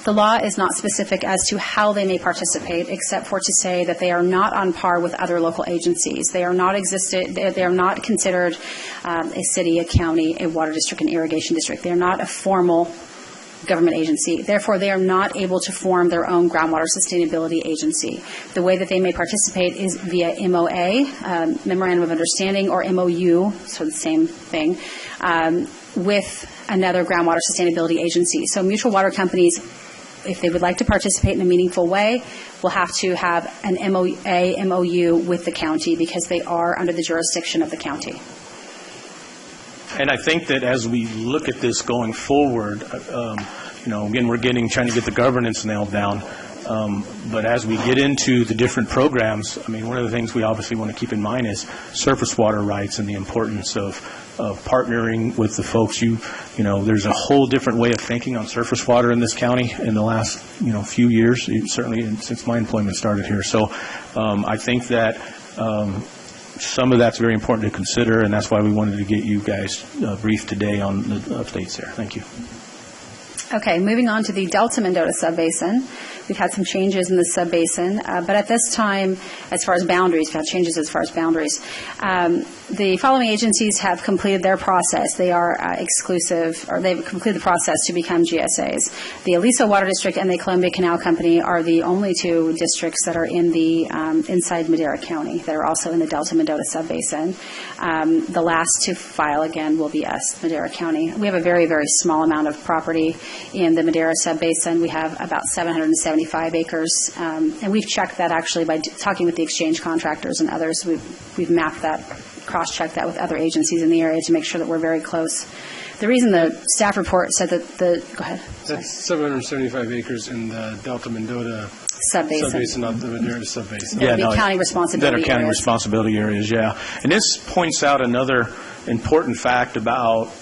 The law is not specific as to how they may participate, except for to say that they are not on par with other local agencies. They are not they are not considered a city, a county, a water district, an irrigation district. They are not a formal government agency. Therefore, they are not able to form their own groundwater sustainability agency. The way that they may participate is via MOA, Memorandum of Understanding, or MOU, so the same thing, with another groundwater sustainability agency. So mutual water companies, if they would like to participate in a meaningful way, will have to have an MOU with the county because they are under the jurisdiction of the county. And I think that as we look at this going forward, again, we're trying to get the governance nailed down. But as we get into the different programs, I mean, one of the things we obviously want to keep in mind is surface water rights and the importance of partnering with the folks. There's a whole different way of thinking on surface water in this county in the last, few years, certainly since my employment started here. So I think that some of that's very important to consider, and that's why we wanted to get you guys briefed today on the updates there. Thank you. Okay, moving on to the Delta Mendota Subbasin. We've had some changes in the subbasin, but at this time, as far as boundaries, we've had changes as far as boundaries. The following agencies have completed their process. They are exclusive, or they've completed the process to become GSAs. The Aliso Water District and the Columbia Canal Company are the only two districts that are in the inside Madera County. They're also in the Delta Mendota Subbasin. The last to file, again, will be us, Madera County. We have a very, very small amount of property in the Madera Subbasin. We have about 775 acres, and we've checked that actually by talking with the exchange contractors and others. We've mapped that, cross-checked that with other agencies in the area to make sure that we're very close. The reason the staff report said that go ahead. That's 775 acres in the Delta Mendota subbasin, not the Madera subbasin. Yeah, county responsibility that are county areas. Responsibility areas, yeah. And this points out another important fact about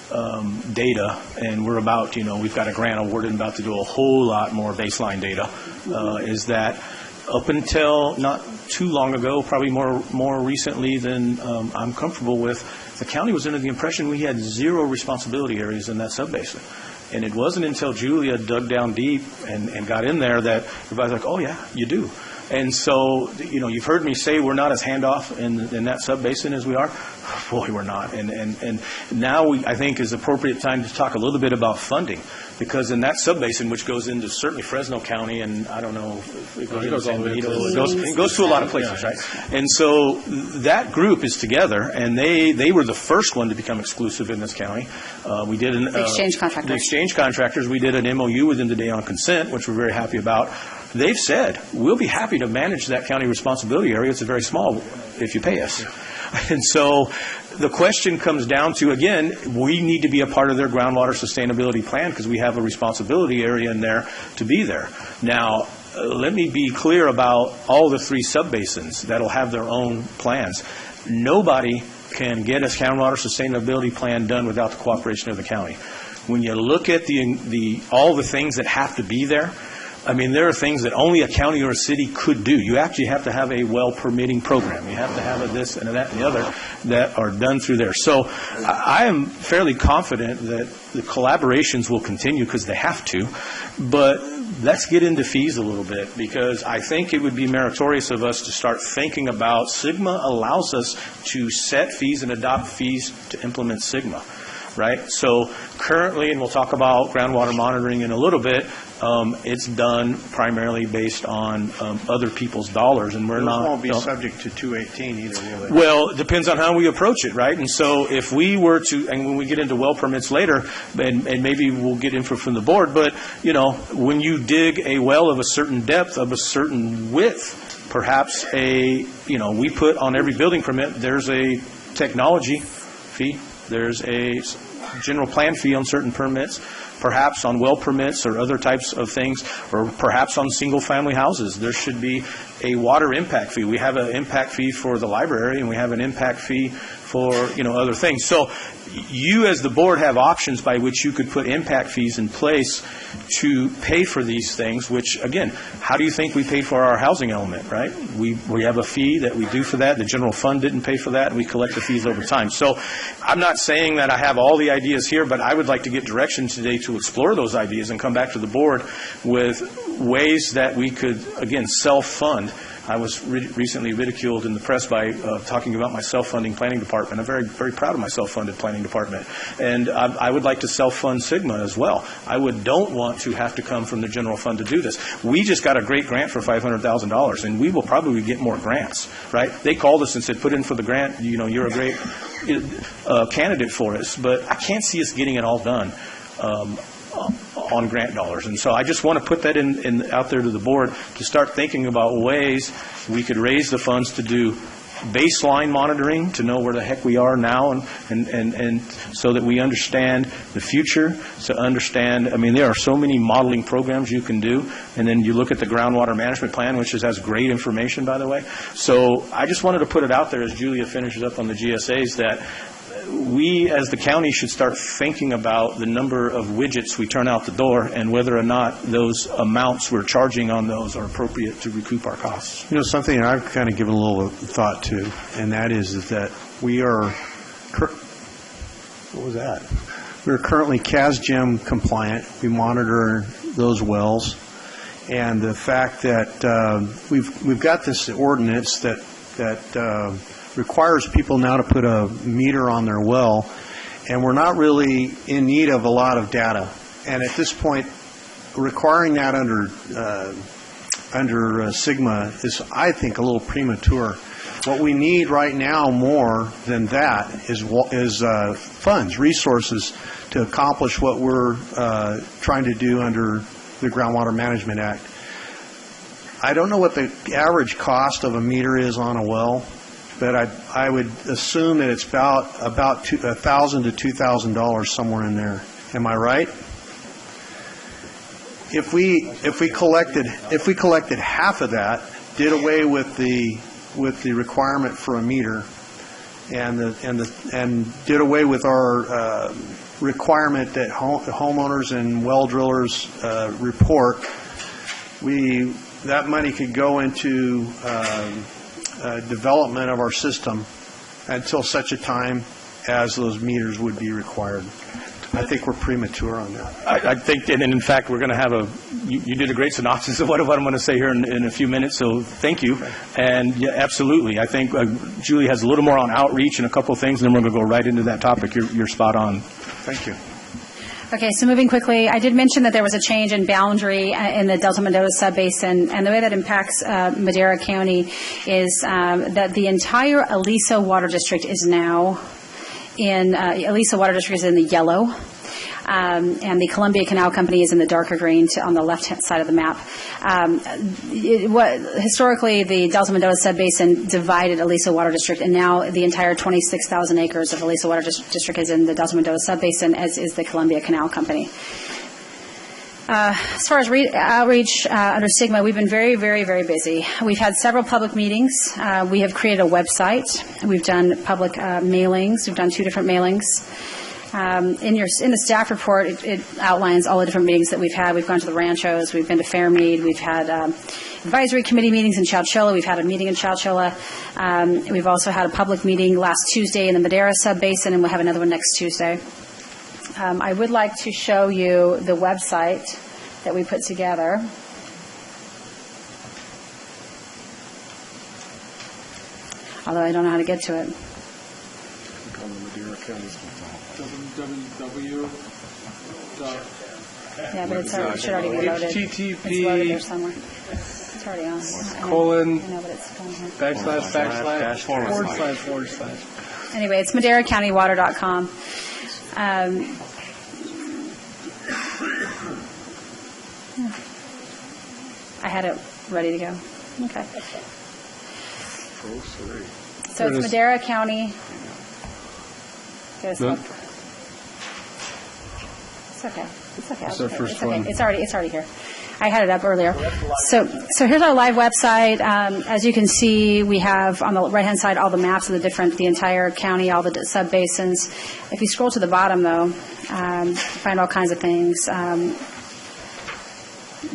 data, and we're about, we've got a grant awarded and about to do a whole lot more baseline data, is that up until not too long ago, probably more recently than I'm comfortable with, the county was under the impression we had 0 responsibility areas in that subbasin. And it wasn't until Julia dug down deep and got in there that everybody's like, oh, yeah, you do. And so, you've heard me say we're not as handoff in that subbasin as we are. Boy, we're not. And now I think is appropriate time to talk a little bit about funding, because in that subbasin, which goes into certainly Fresno County, and I don't know if it goes into San Benito, it goes to a lot of places, right? And so that group is together, and they were the first one to become exclusive in this county. We did the exchange contractors. The exchange contractors. We did an MOU with them today on consent, which we're very happy about. They've said, we'll be happy to manage that county responsibility area. It's a very small if you pay us. And so the question comes down to, again, we need to be a part of their groundwater sustainability plan because we have a responsibility area in there to be there. Now, let me be clear about all the 3 subbasins that'll have their own plans. Nobody can get a groundwater sustainability plan done without the cooperation of the county. When you look at all the things that have to be there, I mean, there are things that only a county or a city could do. You actually have to have a well permitting program. You have to have a this and a that and the other that are done through there. So I am fairly confident that the collaborations will continue because they have to. But let's get into fees a little bit, because I think it would be meritorious of us to start thinking about SGMA allows us to set fees and adopt fees to implement SGMA. Right? So currently, and we'll talk about groundwater monitoring in a little bit, it's done primarily based on other people's dollars, and we're not. Those won't be subject to 218 either, will they? Well, it depends on how we approach it, right? And so if we were to, and when we get into well permits later, and maybe we'll get info from the board, but, when you dig a well of a certain depth, of a certain width, perhaps we put on every building permit, there's a technology fee. There's a general plan fee on certain permits. perhaps on well permits or other types of things, or perhaps on single-family houses. There should be a water impact fee. We have an impact fee for the library, and we have an impact fee for, other things. So you as the board have options by which you could put impact fees in place to pay for these things, which, again, how do you think we paid for our housing element, right? We have a fee that we do for that. The general fund didn't pay for that, and we collect the fees over time. So I'm not saying that I have all the ideas here, but I would like to get direction today to explore those ideas and come back to the board with ways that we could, again, self-fund. I was recently ridiculed in the press by talking about my self-funding planning department. I'm very, very proud of my self-funded planning department. And I would like to self-fund Sigma as well. I don't want to have to come from the general fund to do this. We just got a great grant for $500,000, and we will probably get more grants, right? They called us and said, put in for the grant. You're a great candidate for us. But I can't see us getting it all done on grant dollars. And so I just want to put that out there to the board to start thinking about ways we could raise the funds to do baseline monitoring, to know where the heck we are now, and so that we understand the future, to understand, there are so many modeling programs you can do, and then you look at the groundwater management plan, which has great information, by the way. So I just wanted to put it out there as Julia finishes up on the GSAs that we, as the county, should start thinking about the number of widgets we turn out the door and whether or not those amounts we're charging on those are appropriate to recoup our costs. Something that I've kind of given a little thought to, and that is that we are, what was that? We're currently CASGEM compliant. We monitor those wells. And the fact that we've got this ordinance that requires people now to put a meter on their well, and we're not really in need of a lot of data. And at this point, requiring that under Sigma is, I think, a little premature. What we need right now more than that is funds, resources to accomplish what we're trying to do under the Groundwater Management Act. I don't know what the average cost of a meter is on a well, but I would assume that it's about $1,000 to $2,000, somewhere in there. Am I right? If we collected half of that, did away with the requirement for a meter, and did away with our requirement that homeowners and well drillers report, that money could go into development of our system until such a time as those meters would be required. I think we're premature on that. I think, and in fact, we're going to have you did a great synopsis of what I'm going to say here in a few minutes, so thank you. And yeah, absolutely. I think Julie has a little more on outreach and a couple of things, and then we're going to go right into that topic. You're spot on. Thank you. Okay, so moving quickly, I did mention that there was a change in boundary in the Delta Mendota subbasin, and the way that impacts Madera County is that the entire Aliso Water District is now Aliso Water District is in the yellow, and the Columbia Canal Company is in the darker green on the left-hand side of the map. Historically, the Delta Mendota subbasin divided Aliso Water District, and now the entire 26,000 acres of Aliso Water District is in the Delta Mendota subbasin, as is the Columbia Canal Company. As far as outreach under Sigma, we've been very, very, very busy. We've had several public meetings. We have created a website. We've done public mailings. We've done 2 different mailings. In the staff report, it outlines all the different meetings that we've had. We've gone to the ranchos. We've been to Fairmead. We've had advisory committee meetings in Chowchilla. We've had a meeting in Chowchilla. We've also had a public meeting last Tuesday in the Madera subbasin, and we'll have another one next Tuesday. I would like to show you the website that we put together. Although I don't know how to get to it. Yeah, but it should already be loaded. HTTP. It's loaded there somewhere. It's already on. Colon. I know, but it's gone here. // Anyway, it's MaderaCountyWater.com. I had it ready to go. Okay. So it's Madera County. It's okay. It's okay. It's our first It's okay. one. It's already here. I had it up earlier. So here's our live website. As you can see, we have on the right-hand side all the maps of the entire county, all the sub-basins. If you scroll to the bottom, though, you find all kinds of things.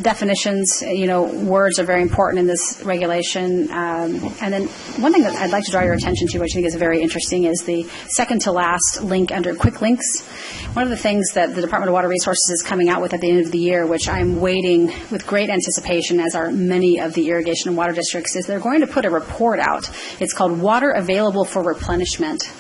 Definitions, words are very important in this regulation. And then one thing that I'd like to draw your attention to, which I think is very interesting, is the second to last link under quick links. One of the things that the Department of Water Resources is coming out with at the end of the year, which I'm waiting with great anticipation, as are many of the irrigation and water districts, is they're going to put a report out. It's called Water Available for Replenishment.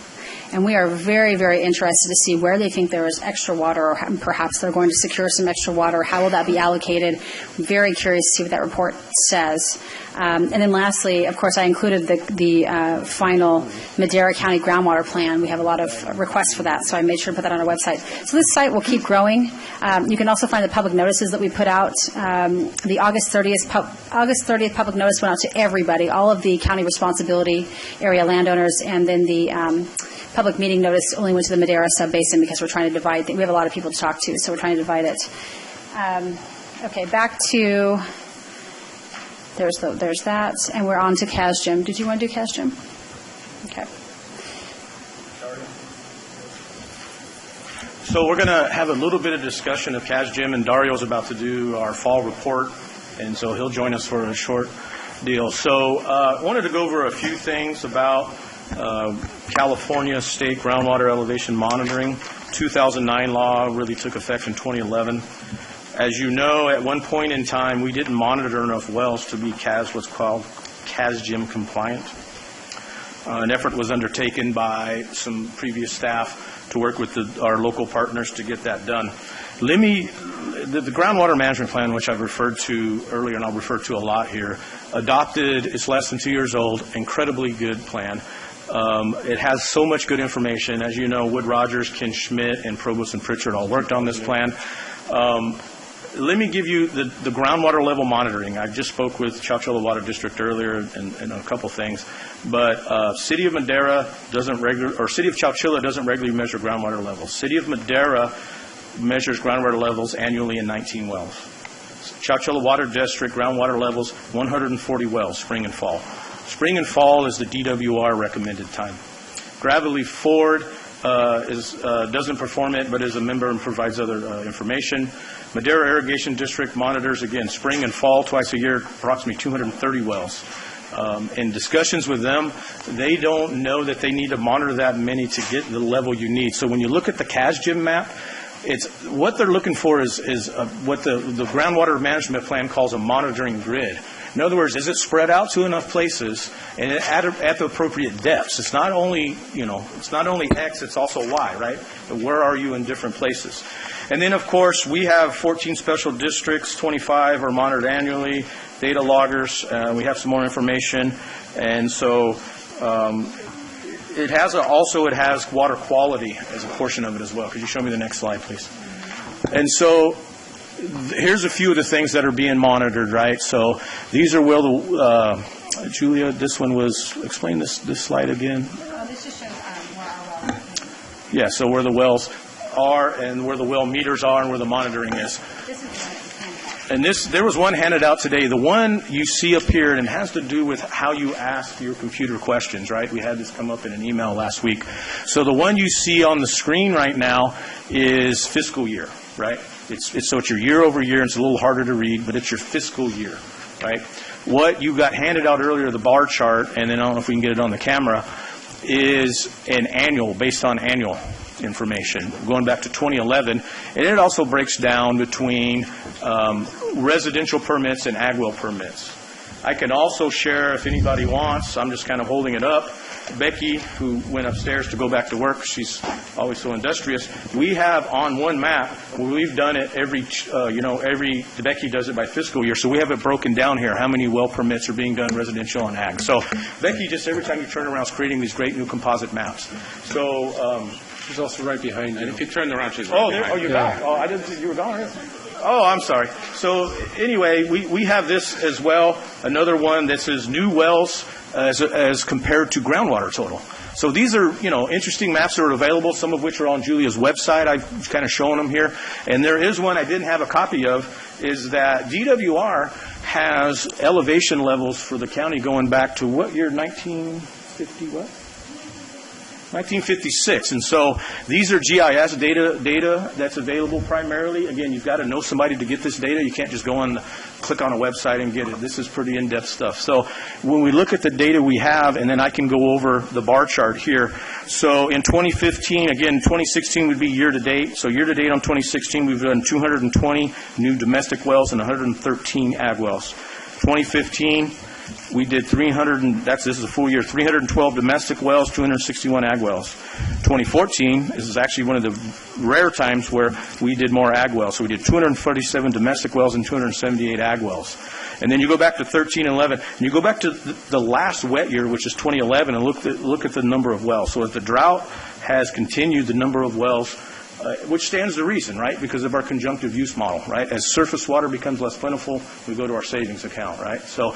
And we are very, very interested to see where they think there is extra water, or perhaps they're going to secure some extra water. How will that be allocated? Very curious to see what that report says. And then lastly, of course, I included the final Madera County groundwater plan. We have a lot of requests for that, so I made sure to put that on our website. So this site will keep growing. You can also find the public notices that we put out. The August 30th public notice went out to everybody, all of the county responsibility area landowners, and then the public meeting notice only went to the Madera sub-basin because we're trying to divide. We have a lot of people to talk to, so we're trying to divide it. Okay, back to, there's that, and we're on to CASGIM. Did you want to do CASGIM? Okay. So we're going to have a little bit of discussion of CASGIM, and Dario's about to do our fall report, and so he'll join us for a short deal. So I wanted to go over a few things about California State Groundwater Elevation Monitoring. 2009 law really took effect in 2011. As you know, at one point in time, we didn't monitor enough wells to be what's called CASGIM compliant. An effort was undertaken by some previous staff to work with our local partners to get that done. The groundwater management plan, which I've referred to earlier and I'll refer to a lot here, adopted, it's less than 2 years old, incredibly good plan. It has so much good information. As you know, Wood Rogers, Ken Schmidt, and Provost and Pritchard all worked on this plan. Let me give you the groundwater level monitoring. I just spoke with Chowchilla Water District earlier and a couple things, but City of Madera City of Chowchilla doesn't regularly measure groundwater levels. City of Madera measures groundwater levels annually in 19 wells. Chowchilla Water District groundwater levels 140 wells, spring and fall. Spring and fall is the DWR recommended time. Gravely Ford doesn't perform it, but is a member and provides other information. Madera Irrigation District monitors, again, spring and fall twice a year, approximately 230 wells. In discussions with them, they don't know that they need to monitor that many to get the level you need. So when you look at the CASGIM map, what they're looking for is what the groundwater management plan calls a monitoring grid. In other words, is it spread out to enough places and at the appropriate depths? It's not only, it's not only X, it's also Y, right? Where are you in different places? And then, of course, we have 14 special districts, 25 are monitored annually, data loggers. We have some more information. And so it has water quality as a portion of it as well. Could you show me the next slide, please? And so here's a few of the things that are being monitored, right? So these are Julia, this one was, explain this slide again. This just shows where our wells are. Yeah, so where the wells are and where the well meters are and where the monitoring is. This is And there was one handed out today. The one you see up here, and it has to do with how you ask your computer questions, right? We had this come up in an email last week. So the one you see on the screen right now is fiscal year, right? It's your year over year, and it's a little harder to read, but it's your fiscal year, right? What you got handed out earlier, the bar chart, and then I don't know if we can get it on the camera, is an annual, based on annual information, going back to 2011. And it also breaks down between residential permits and ag well permits. I can also share, if anybody wants, I'm just kind of holding it up, Becky, who went upstairs to go back to work, she's always so industrious. We have on one map, where we've done it Becky does it by fiscal year, so we have it broken down here, how many well permits are being done residential and ag. So Becky, just every time you turn around, is creating these great new composite maps. So she's also right behind you. And if you turn around, she's right behind you. Oh, you're back. Oh, I didn't think you were gone. Oh, I'm sorry. So anyway, we have this as well. Another one that says new wells as compared to groundwater total. So these are, interesting maps that are available, some of which are on Julia's website. I've kind of shown them here. And there is one I didn't have a copy of, is that DWR has elevation levels for the county going back to what year, 1950 what? 1956. And so these are GIS data that's available primarily. Again, you've got to know somebody to get this data. You can't just go on, click on a website and get it. This is pretty in-depth stuff. So when we look at the data we have, and then I can go over the bar chart here. So in 2015, again, 2016 would be year-to-date. So year-to-date on 2016, we've done 220 new domestic wells and 113 ag wells. 2015, we did this is a full year, 312 domestic wells, 261 ag wells. 2014, this is actually one of the rare times where we did more ag wells. So we did 247 domestic wells and 278 ag wells. And then you go back to 13 and 11, and you go back to the last wet year, which is 2011, and look at the number of wells. So as the drought has continued, the number of wells, which stands to reason, right, because of our conjunctive use model, right? As surface water becomes less plentiful, we go to our savings account, right? So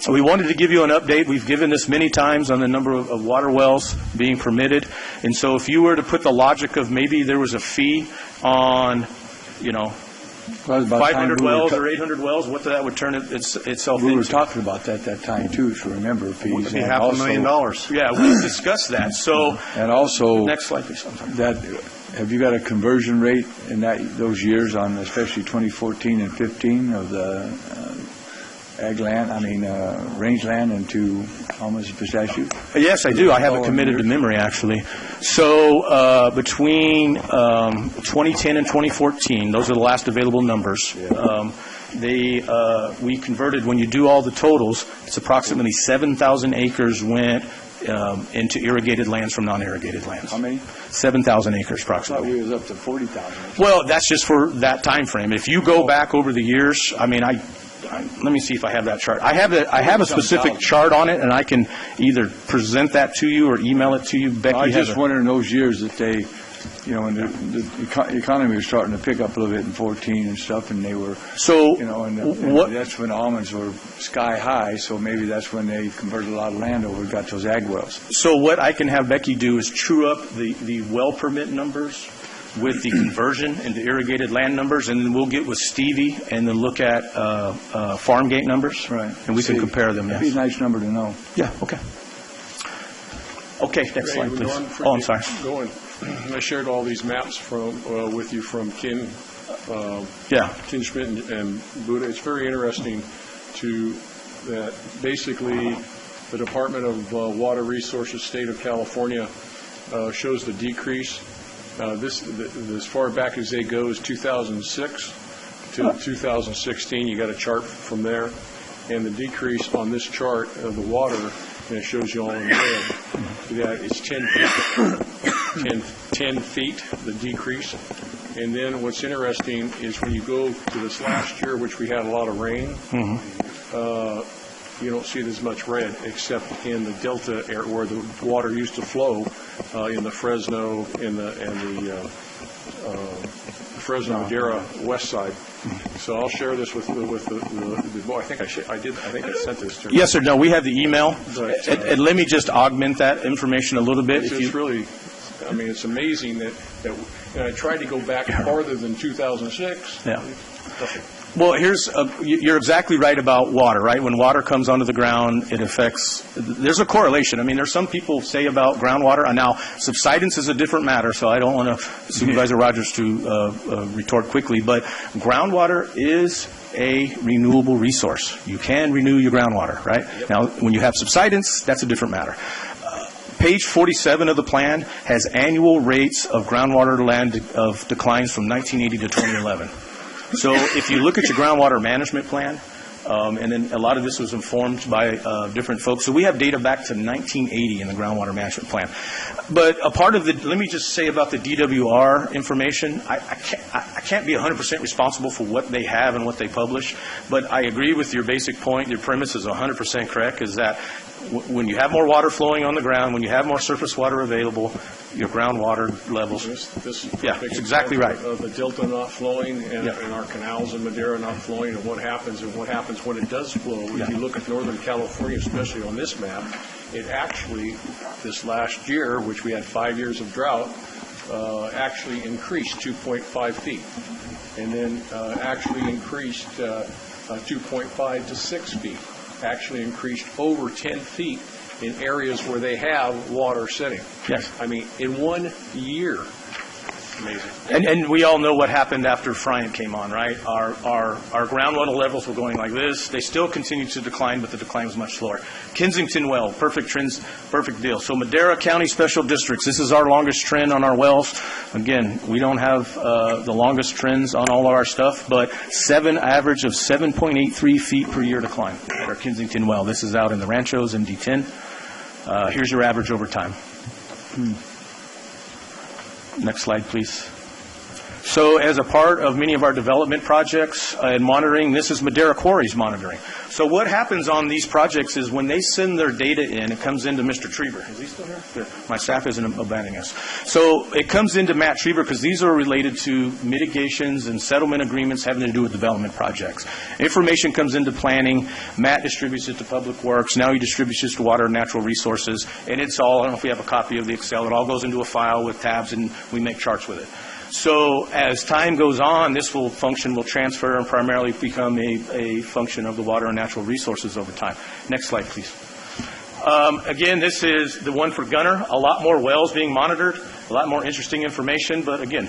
we wanted to give you an update. We've given this many times on the number of water wells being permitted. And so if you were to put the logic of maybe there was a fee on, 500 wells or 800 wells, what that would turn itself into. We were talking about that time, too, so remember fees. It would be $500,000. Yeah, we discussed that. So, and also, next slide, please. Have you got a conversion rate in those years on especially 2014 and 15 of the rangeland into almost pistachio? Yes, I do. I have it committed to memory, actually. So between 2010 and 2014, those are the last available numbers. We converted, when you do all the totals, it's approximately 7,000 acres went into irrigated lands from non-irrigated lands. How many? 7,000 acres approximately. I thought we was up to 40,000. Well, that's just for that time frame. If you go back over the years, let me see if I have that chart. I have a specific chart on it, and I can either present that to you or email it to you. Becky, I just wonder in those years that they, when the economy was starting to pick up a little bit in 14 and stuff, and they were, and that's when almonds were sky high, so maybe that's when they converted a lot of land over and got those ag wells. So what I can have Becky do is true up the well permit numbers with the conversion into irrigated land numbers, and then we'll get with Stevie and then look at farm gate numbers, right? And we can compare them. That'd be a nice number to know. Yeah. Okay. Okay. Next slide, please. I'm sorry. I shared all these maps with you from Ken Schmidt and Buddha. It's very interesting that basically the Department of Water Resources, State of California, shows the decrease. As far back as they go is 2006 to 2016. You got a chart from there, and the decrease on this chart of the water, and it shows you all in red. That it's 10 feet, the decrease. And then what's interesting is when you go to this last year, which we had a lot of rain, you don't see it as much red, except in the delta area where the water used to flow in the Fresno and the Fresno Madera west side. So I'll share this with the boy. I think I sent this to you. Yes or no? We have the email. But, and let me just augment that information a little bit. It's really, it's amazing that I tried to go back farther than 2006. Yeah. Well, you're exactly right about water, right? When water comes onto the ground, it affects, there's a correlation. There's some people say about groundwater, and now subsidence is a different matter, so I don't want Supervisor Rogers to retort quickly, but groundwater is a renewable resource. You can renew your groundwater, right? Yep. Now, when you have subsidence, that's a different matter. Page 47 of the plan has annual rates of groundwater land of declines from 1980 to 2011. So if you look at your groundwater management plan, and then a lot of this was informed by different folks. So we have data back to 1980 in the groundwater management plan. But a part of let me just say about the DWR information, I can't be 100% responsible for what they have and what they publish, but I agree with your basic point. Your premise is 100% correct, is that when you have more water flowing on the ground, when you have more surface water available, your groundwater levels. It's exactly right. The delta not flowing and our canals in Madera not flowing, and what happens when it does flow. If you look at Northern California, especially on this map, it actually, this last year, which we had 5 years of drought, actually increased 2.5 feet, and then actually increased 2.5 to 6 feet, actually increased over 10 feet in areas where they have water sitting. Yes. I mean, in 1 year. Amazing. And we all know what happened after Friant came on, right? Our groundwater levels were going like this. They still continue to decline, but the decline was much slower. Kensington well, perfect trends, perfect deal. So Madera County Special Districts, this is our longest trend on our wells. Again, we don't have the longest trends on all of our stuff, but average of 7.83 feet per year decline at our Kensington well. This is out in the Ranchos in D10. Here's your average over time. Next slide, please. So as a part of many of our development projects and monitoring, this is Madera Quarries monitoring. So what happens on these projects is when they send their data in, it comes into Mr. Trieber. Is he still here? Good. My staff isn't abandoning us. So it comes into Matt Trieber because these are related to mitigations and settlement agreements having to do with development projects. Information comes into planning. Matt distributes it to Public Works. Now he distributes it to Water and Natural Resources. And it's all, I don't know if we have a copy of the Excel, it all goes into a file with tabs and we make charts with it. So as time goes on, this will transfer and primarily become a function of the Water and Natural Resources over time. Next slide, please. Again, this is the one for Gunner. A lot more wells being monitored, a lot more interesting information, but again,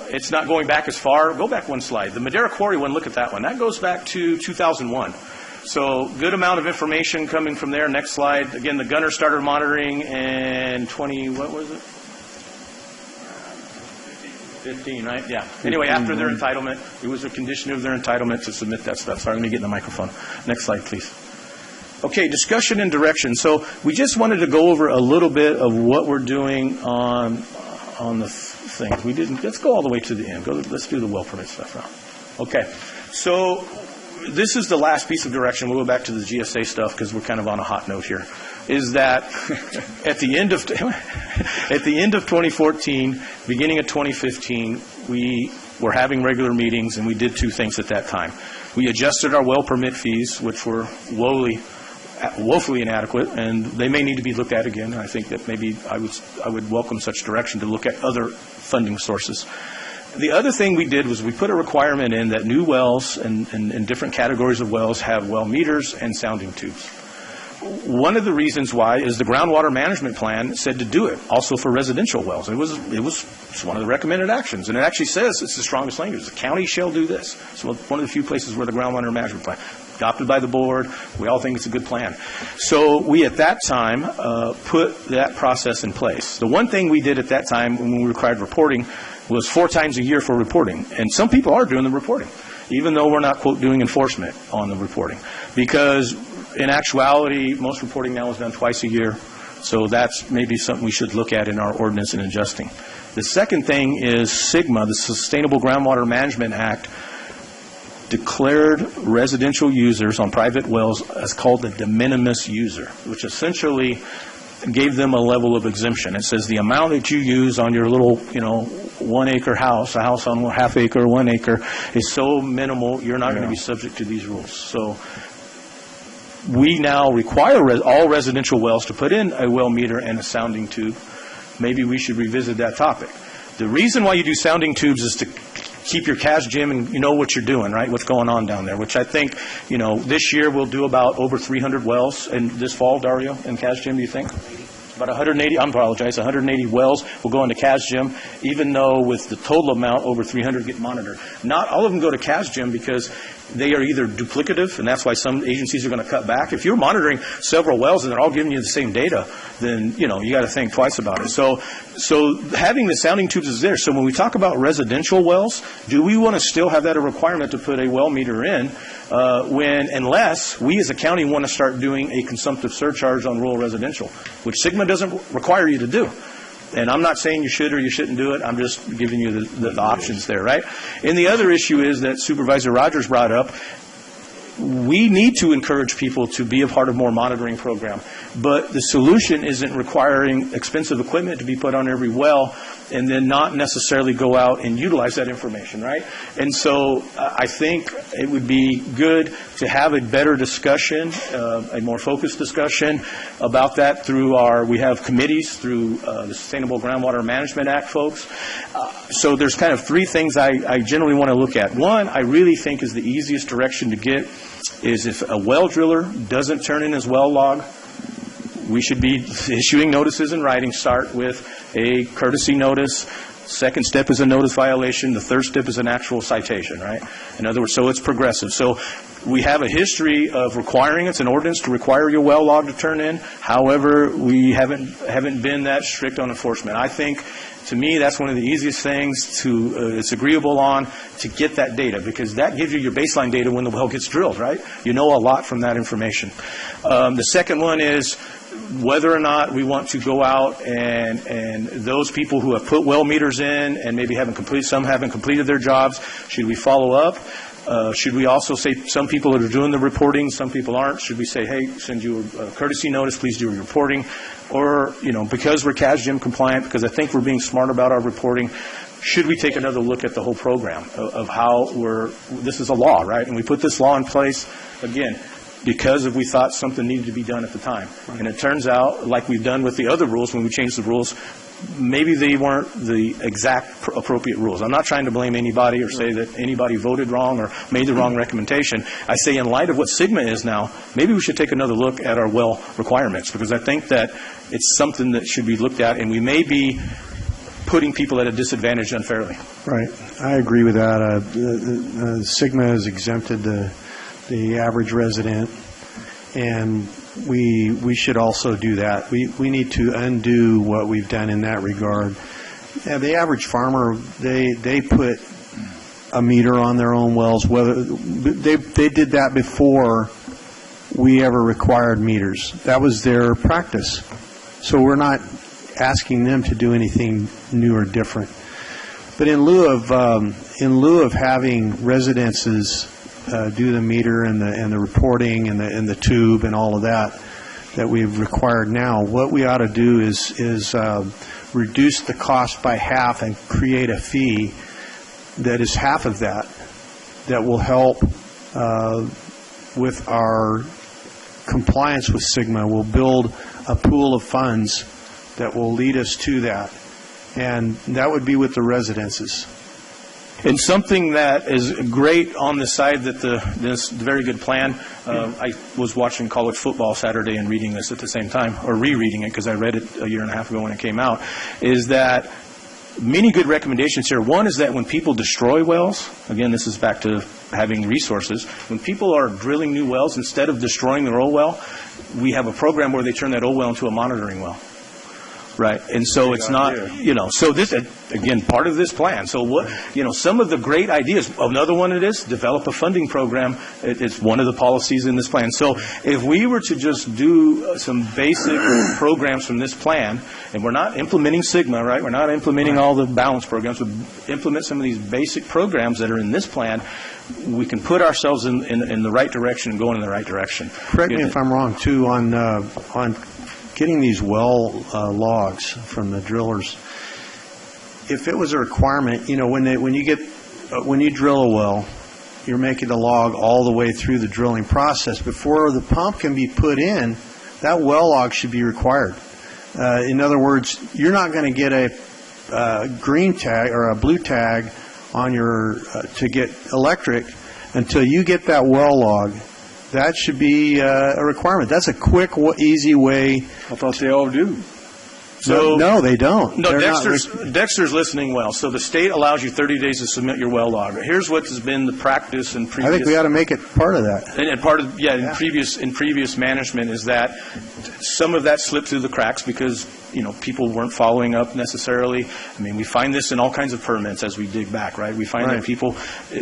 it's not going back as far. Go back one slide. The Madera Quarry one, look at that one. That goes back to 2001. So good amount of information coming from there. Next slide. Again, the Gunner started monitoring in 15, right? Yeah. Anyway, after their entitlement, it was a condition of their entitlement to submit that stuff. Sorry, let me get in the microphone. Next slide, please. Okay, discussion and direction. So we just wanted to go over a little bit of what we're doing on the things. We didn't. Let's go all the way to the end. Let's do the well permit stuff now. Okay. So this is the last piece of direction. We'll go back to the GSA stuff because we're kind of on a hot note here. Is that at the end of 2014, beginning of 2015, we were having regular meetings, and we did two things at that time. We adjusted our well permit fees, which were woefully inadequate, and they may need to be looked at again. I think that maybe I would welcome such direction to look at other funding sources. The other thing we did was we put a requirement in that new wells and different categories of wells have well meters and sounding tubes. One of the reasons why is the groundwater management plan said to do it, also for residential wells. It was one of the recommended actions, and it actually says it's the strongest language. The county shall do this. So one of the few places where the groundwater management plan adopted by the board. We all think it's a good plan. So we at that time put that process in place. The one thing we did at that time when we required reporting was 4 times a year for reporting, and some people are doing the reporting, even though we're not, quote, doing enforcement on the reporting, because in actuality, most reporting now is done twice a year, so that's maybe something we should look at in our ordinance and adjusting. The second thing is SGMA, the Sustainable Groundwater Management Act, declared residential users on private wells as called a de minimis user, which essentially gave them a level of exemption. It says the amount that you use on your little, 1 acre house, a house on 1/2 acre, 1 acre, is so minimal, you're not going to be subject to these rules. So we now require all residential wells to put in a well meter and a sounding tube. Maybe we should revisit that topic. The reason why you do sounding tubes is to keep your cash gym and you know what you're doing, right? What's going on down there, which I think, this year we'll do about over 300 wells. And this fall, Dario, in cash gym, do you think? About 180 wells will go into cash gym, even though with the total amount, over 300 get monitored. Not all of them go to cash gym because they are either duplicative, and that's why some agencies are going to cut back. If you're monitoring several wells and they're all giving you the same data, then, you got to think twice about it. So having the sounding tubes is there. So when we talk about residential wells, do we want to still have that a requirement to put a well meter in unless we as a county want to start doing a consumptive surcharge on rural residential, which SGMA doesn't require you to do. And I'm not saying you should or you shouldn't do it. I'm just giving you the options there, right? And the other issue is that Supervisor Rogers brought up, we need to encourage people to be a part of more monitoring program. but the solution isn't requiring expensive equipment to be put on every well and then not necessarily go out and utilize that information, right? And so I think it would be good to have a better discussion, a more focused discussion about that through we have committees through the Sustainable Groundwater Management Act folks. So there's kind of three things I generally want to look at. One, I really think is the easiest direction to get is if a well driller doesn't turn in his well log, we should be issuing notices in writing. Start with a courtesy notice. Second step is a notice violation. The third step is an actual citation, right? In other words, so it's progressive. So we have a history of requiring, it's an ordinance to require your well log to turn in. However, we haven't been that strict on enforcement. I think, to me, that's one of the easiest things it's agreeable on to get that data, because that gives you your baseline data when the well gets drilled, right? You know a lot from that information. The second one is whether or not we want to go out and those people who have put well meters in and maybe some haven't completed their jobs, should we follow up? Should we also say some people that are doing the reporting, some people aren't? Should we say, hey, send you a courtesy notice, please do your reporting? Or, because we're CASGIM compliant, because I think we're being smart about our reporting, should we take another look at the whole program of how this is a law, right? And we put this law in place, again, because we thought something needed to be done at the time. And it turns out, like we've done with the other rules, when we changed the rules, maybe they weren't the exact appropriate rules. I'm not trying to blame anybody or say that anybody voted wrong or made the wrong recommendation. I say in light of what SGMA is now, maybe we should take another look at our well requirements, because I think that it's something that should be looked at, and we may be putting people at a disadvantage unfairly. Right. I agree with that. SGMA has exempted the average resident, and we should also do that. We need to undo what we've done in that regard. Yeah, the average farmer, they put a meter on their own wells. Whether they did that before we ever required meters. That was their practice. So we're not asking them to do anything new or different. But in lieu of having residences do the meter and the reporting and the tube and all of that we've required now, what we ought to do is reduce the cost by half and create a fee that is half of that will help with our compliance with SGMA. We'll build a pool of funds that will lead us to that, and that would be with the residences. And something that is great on the side that this very good plan, I was watching college football Saturday and reading this at the same time, or rereading it because I read it a year and a half ago when it came out, is that many good recommendations here. One is that when people destroy wells, again, this is back to having resources, when people are drilling new wells, instead of destroying their old well, we have a program where they turn that old well into a monitoring well. Right, and so it's not, so this, again, part of this plan. So what, some of the great ideas, another one it is, develop a funding program. It's one of the policies in this plan. So if we were to just do some basic programs from this plan, and we're not implementing SGMA, right, we're not implementing all the balance programs, we implement some of these basic programs that are in this plan, we can put ourselves in the right direction and going in the right direction. Correct me if I'm wrong, too, on getting these well logs from the drillers. If it was a requirement, when you drill a well, you're making the log all the way through the drilling process. Before the pump can be put in, that well log should be required. In other words, you're not going to get a green tag or a blue tag on your to get electric until you get that well log. That should be a requirement. That's a quick, easy way. I thought they all do. So no, they don't. No, Dexter's listening well. So the state allows you 30 days to submit your well log. Here's what has been the practice in previous. I think we ought to make it part of that. And part of in previous management is that some of that slipped through the cracks because people weren't following up necessarily. I mean, we find this in all kinds of permits as we dig back, right? We find that people,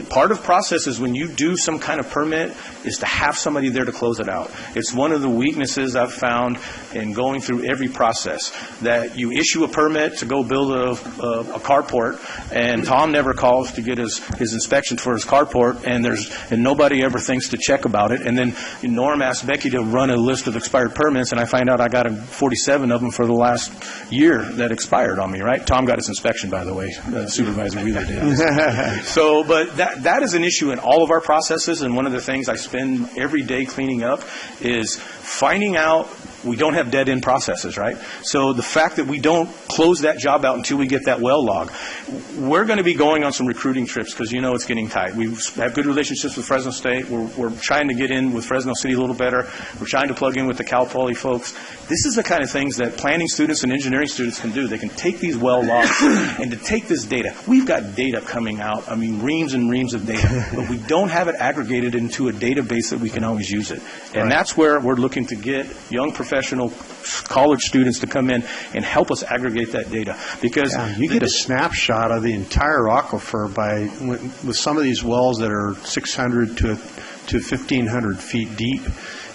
part of process is when you do some kind of permit is to have somebody there to close it out. It's one of the weaknesses I've found in going through every process, that you issue a permit to go build a carport, and Tom never calls to get his inspection for his carport, and nobody ever thinks to check about it. And then Norm asked Becky to run a list of expired permits, and I find out I got 47 of them for the last year that expired on me, right? Tom got his inspection, by the way. Supervisor Wheeler did. So, but that is an issue in all of our processes, and one of the things I spend every day cleaning up is finding out we don't have dead-end processes, right? So the fact that we don't close that job out until we get that well log. We're going to be going on some recruiting trips because it's getting tight. We have good relationships with Fresno State. We're trying to get in with Fresno City a little better. We're trying to plug in with the Cal Poly folks. This is the kind of things that planning students and engineering students can do. They can take these well logs and to take this data. We've got data coming out, reams and reams of data, but we don't have it aggregated into a database that we can always use it. And that's where we're looking to get young professional college students to come in and help us aggregate that data, because you get a snapshot of the entire aquifer with some of these wells that are 600 to 1,500 feet deep.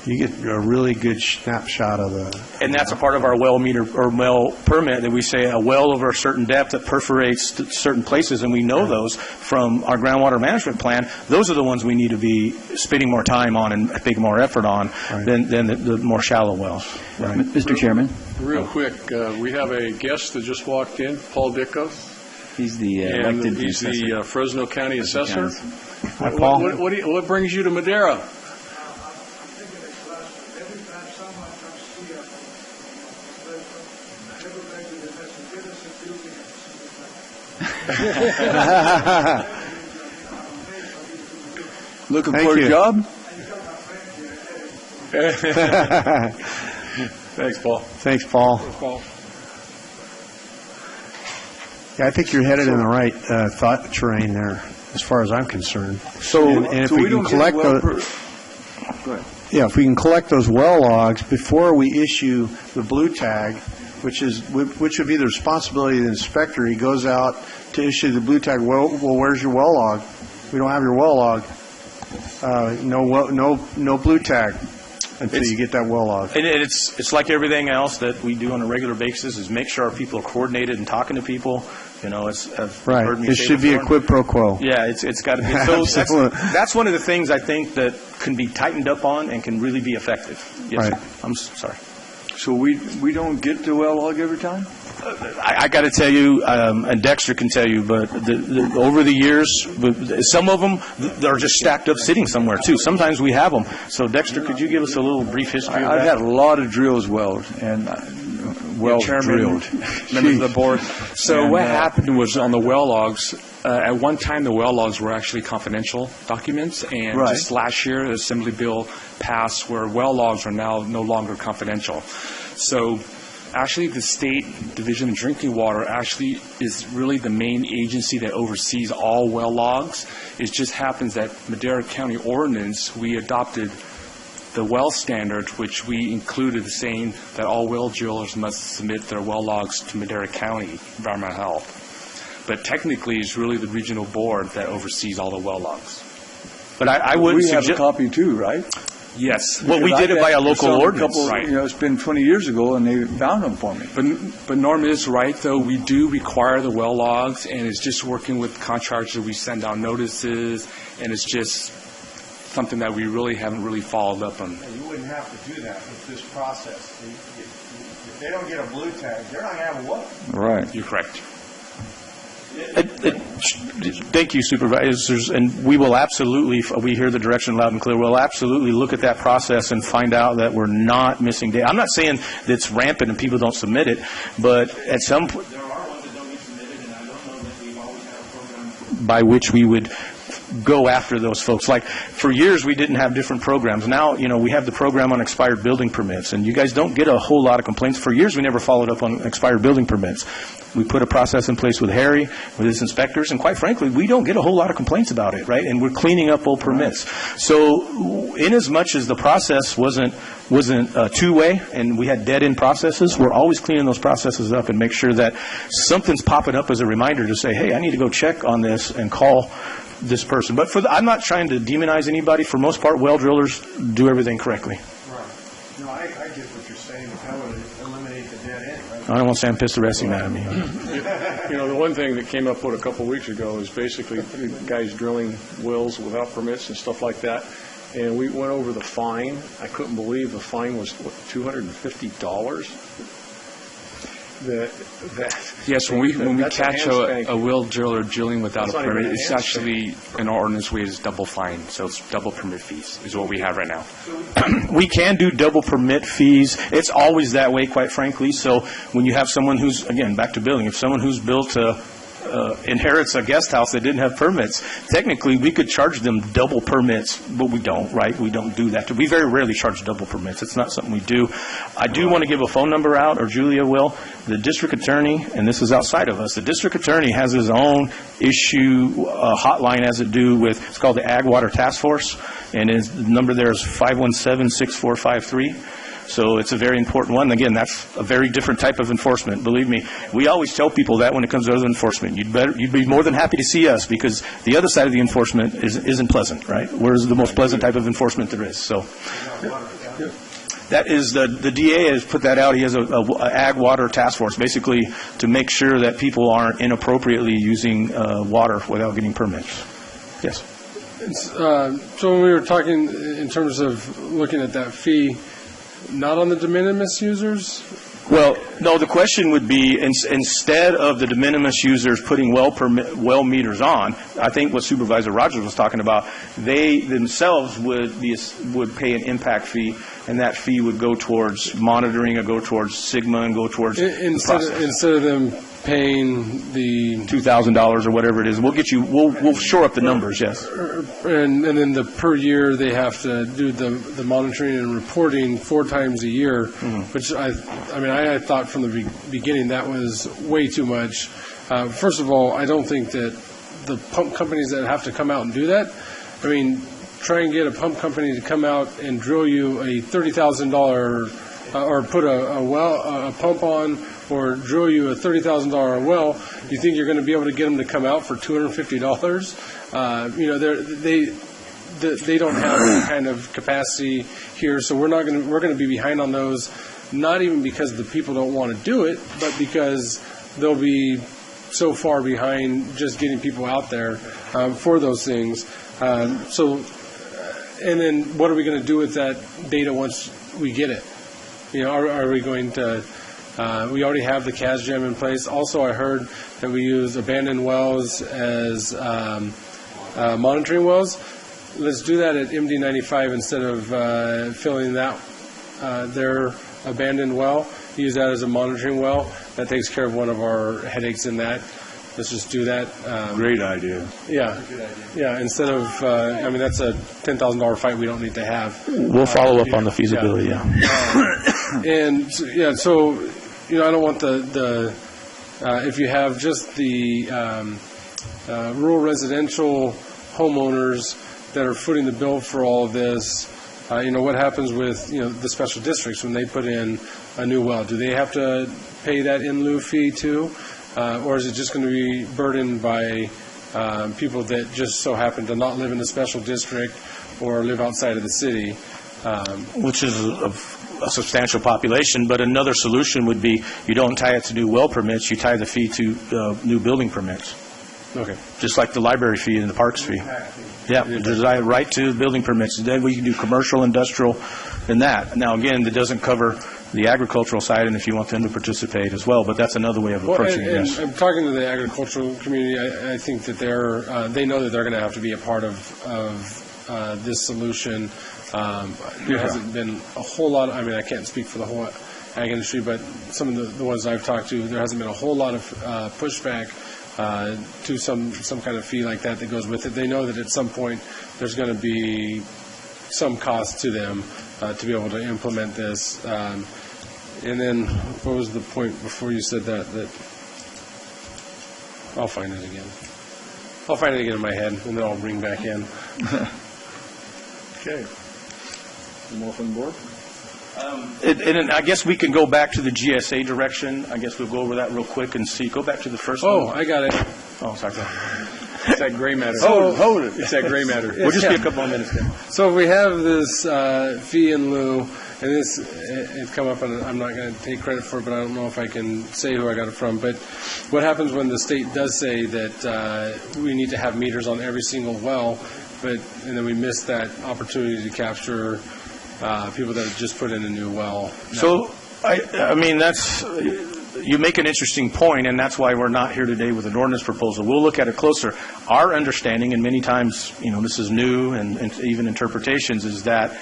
You get a really good snapshot of the. And that's a part of our well meter or well permit that we say a well over a certain depth that perforates certain places, and we know those from our groundwater management plan. Those are the ones we need to be spending more time on and putting more effort on than the more shallow wells. Right. Mr. Chairman. Real quick, we have a guest that just walked in, Paul Dicko. He's the elected He's the Fresno County Assessor. Hi, Paul. What brings you to Madera? Looking for a job? Thanks, Paul. Thanks, Paul. Yeah, I think you're headed in the right thought terrain there, as far as I'm concerned. And if we can collect if we can collect those well logs before we issue the blue tag, which would be the responsibility of the inspector. He goes out to issue the blue tag. Well, where's your well log? We don't have your well log. No blue tag until you get that well log. And it's like everything else that we do on a regular basis is make sure our people are coordinated and talking to people. It should be a quid pro quo. Yeah, it's got to be. So that's one of the things I think that can be tightened up on and can really be effective. Yes, right. I'm sorry. So we don't get the well log every time? I got to tell you, and Dexter can tell you, but over the years, some of them are just stacked up sitting somewhere, too. Sometimes we have them. So, Dexter, could you give us a little brief history of that? I've had a lot of drills wells, and wells drilled. Members of the board. So what happened was on the well logs, at one time the well logs were actually confidential documents, and just last year the Assembly bill passed where well logs are now no longer confidential. So actually, the State Division of Drinking Water actually is really the main agency that oversees all well logs. It just happens that Madera County ordinance, we adopted the well standard, which we included saying that all well drillers must submit their well logs to Madera County Environmental Health. But technically, it's really the regional board that oversees all the well logs. But I would we have a copy too, right? Yes. Well, we did it by a local ordinance. Right. It's been 20 years ago, and they found them for me. But Norm is right, though. We do require the well logs, and it's just working with contractors. We send out notices, and it's just something that we haven't really followed up on. You wouldn't have to do that with this process. If they don't get a blue tag, they're not going to have a well. Right. You're correct. Thank you, supervisors, and we will absolutely, we hear the direction loud and clear, we'll absolutely look at that process and find out that we're not missing data. I'm not saying that it's rampant and people don't submit it, but at some point, there are ones that don't get submitted, and I don't know that we've always had a program by which we would go after those folks. Like, for years, we didn't have different programs. Now, we have the program on expired building permits, and you guys don't get a whole lot of complaints. For years, we never followed up on expired building permits. We put a process in place with Harry, with his inspectors, and quite frankly, we don't get a whole lot of complaints about it, right? And we're cleaning up old permits. So in as much as the process wasn't two-way and we had dead-end processes, we're always cleaning those processes up and make sure that something's popping up as a reminder to say, hey, I need to go check on this and call this person. But I'm not trying to demonize anybody. For most part, well drillers do everything correctly. Right. No, I get what you're saying. That would eliminate the dead end, right? I don't want Sam Pisaresi mad at me. You know, the one thing that came up a couple of weeks ago is basically guys drilling wells without permits and stuff like that. And we went over the fine. I couldn't believe the fine was, what, $250? Yes, when we catch a well driller drilling without a permit, it's actually, in our ordinance, we is double fine. So it's double permit fees is what we have right now. We can do double permit fees. It's always that way, quite frankly. So when you have someone who's, again, back to building, if someone who's built inherits a guest house that didn't have permits, technically we could charge them double permits, but we don't, right? We don't do that. We very rarely charge double permits. It's not something we do. I do want to give a phone number out, or Julia will. The district attorney, and this is outside of us, the district attorney has his own issue hotline as it do with, it's called the Ag Water Task Force, and his number there is 517-6453. So it's a very important one. Again, that's a very different type of enforcement. Believe me, we always tell people that when it comes to other enforcement. You'd be more than happy to see us, because the other side of the enforcement isn't pleasant, right? We're the most pleasant type of enforcement there is. So that is the DA has put that out. He has a Ag Water Task Force, basically to make sure that people aren't inappropriately using water without getting permits. Yes. So when we were talking in terms of looking at that fee, not on the de minimis users? Well, no, the question would be, instead of the de minimis users putting well meters on, I think what Supervisor Rogers was talking about, they themselves would pay an impact fee, and that fee would go towards monitoring, or go towards Sigma, and go towards the process. Instead of them paying the $2,000 or whatever it is, we'll shore up the numbers. Yes. And then the per year they have to do the monitoring and reporting 4 times a year, which I thought from the beginning that was way too much. First of all, I don't think that the pump companies that have to come out and do that. I mean, try and get a pump company to come out and drill you a $30,000 or put a pump on, or drill you a $30,000 well. You think you're going to be able to get them to come out for $250? You know, they don't have that kind of capacity here, so we're going to be behind on those. Not even because the people don't want to do it, but because they'll be so far behind just getting people out there for those things. And then what are we going to do with that data once we get it? You know, are we going to? We already have the CASGEM in place. Also, I heard that we use abandoned wells as monitoring wells. Let's do that at MD95 instead of filling that their abandoned well. Use that as a monitoring well. That takes care of one of our headaches in that. Let's just do that. Great idea. Yeah. Yeah, instead of, that's a $10,000 fight we don't need to have. We'll follow up on the feasibility, So, you know, I don't want if you have just the rural residential homeowners that are footing the bill for all of this, you know, what happens with, you know, the special districts when they put in a new well? Do they have to pay that in lieu fee too? Or is it just going to be burdened by people that just so happen to not live in the special district or live outside of the city? Which is a substantial population, but another solution would be you don't tie it to new well permits, you tie the fee to new building permits. Okay. Just like the library fee and the parks fee. Yeah, there's a right to building permits. Then we can do commercial, industrial, and that. Now, again, that doesn't cover the agricultural side, and if you want them to participate as well, but that's another way of approaching it. Yes. I'm talking to the agricultural community. I think that they know that they're going to have to be a part of this solution. There hasn't been a whole lot. I mean, I can't speak for the whole ag industry, but some of the ones I've talked to, there hasn't been a whole lot of pushback to some kind of fee like that goes with it. They know that at some point there's going to be some cost to them to be able to implement this. And then, what was the point before you said that? I'll find it again. I'll find it again in my head, and then I'll bring back in. Okay. Any more from the board? And I guess we can go back to the GSA direction. I guess we'll go over that real quick and see. Go back to the first one. Oh, I got it. Oh, sorry. It's that gray matter. Hold it. It's that gray matter. We'll just be a couple more minutes there. So if we have this fee in lieu, and this it's come up, and I'm not going to take credit for it, but I don't know if I can say who I got it from. But what happens when the state does say that we need to have meters on every single well, and then we miss that opportunity to capture people that have just put in a new well? So, I mean, you make an interesting point, and that's why we're not here today with an ordinance proposal. We'll look at it closer. Our understanding, and many times, this is new and even interpretations, is that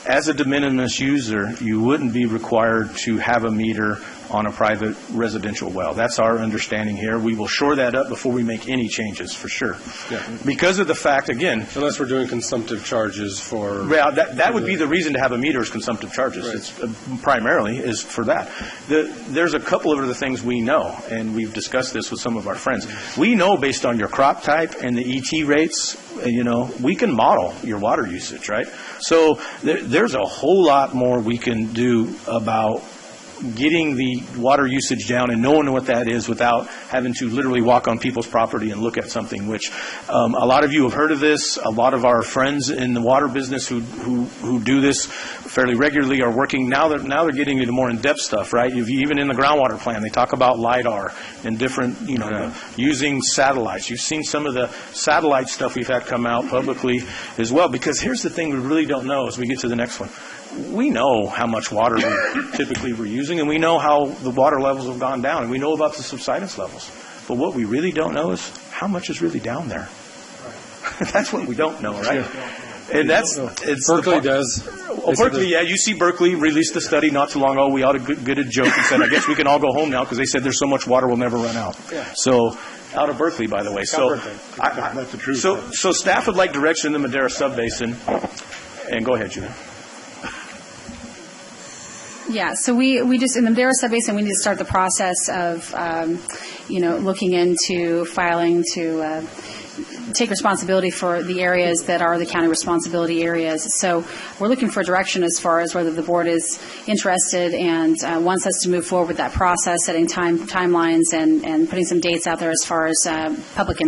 as a de minimis user, you wouldn't be required to have a meter on a private residential well. That's our understanding here. We will shore that up before we make any changes, for sure. Yeah. Because of the fact, again... Unless we're doing consumptive charges for... Yeah, that would be the reason to have a meter is consumptive charges. Right. It's primarily is for that. There's a couple of other things we know, and we've discussed this with some of our friends. We know based on your crop type and the ET rates, we can model your water usage, right? So there's a whole lot more we can do about getting the water usage down and knowing what that is without having to literally walk on people's property and look at something, which a lot of you have heard of this. A lot of our friends in the water business who do this fairly regularly are working. Now they're getting into more in-depth stuff, right? Even in the groundwater plan, they talk about LIDAR and different, using satellites. You've seen some of the satellite stuff we've had come out publicly as well, because here's the thing we really don't know as we get to the next one. We know how much water typically we're using, and we know how the water levels have gone down, and we know about the subsidence levels. But what we really don't know is how much is really down there. Right. That's what we don't know, right? And Berkeley does. Berkeley, yeah. You see Berkeley released a study not too long ago. We ought to get a joke and said, I guess we can all go home now because they said there's so much water we'll never run out. Yeah. So, out of Berkeley, by the way. So, that's the truth. So staff would like direction in the Madera Subbasin. And go ahead, Julie. Yeah, so we just, in the Madera Subbasin, we need to start the process of, looking into filing to take responsibility for the areas that are the county responsibility areas. So we're looking for direction as far as whether the board is interested and wants us to move forward with that process, setting timelines and putting some dates out there as far as public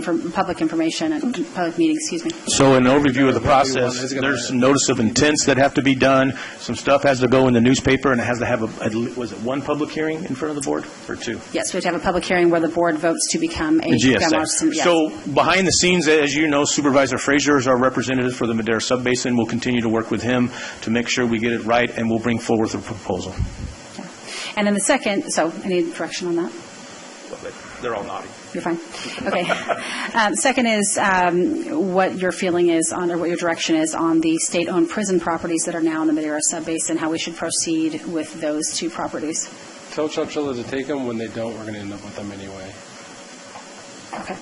information and public meetings, excuse me. So an overview of the process, there's some notice of intents that have to be done. Some stuff has to go in the newspaper, and it has to have was it one public hearing in front of the board or two? Yes, we have to have a public hearing where the board votes to become a groundwater system. Yes. So behind the scenes, as you know, Supervisor Frazier is our representative for the Madera Subbasin. We'll continue to work with him to make sure we get it right, and we'll bring forward the proposal. Okay. And then the second, so any direction on that? They're all nodding. You're fine. Okay. Second is what your feeling is on, or what your direction is on the state-owned prison properties that are now in the Madera Subbasin, how we should proceed with those two properties. Tell Chowchilla to take them. When they don't, we're going to end up with them anyway. Okay.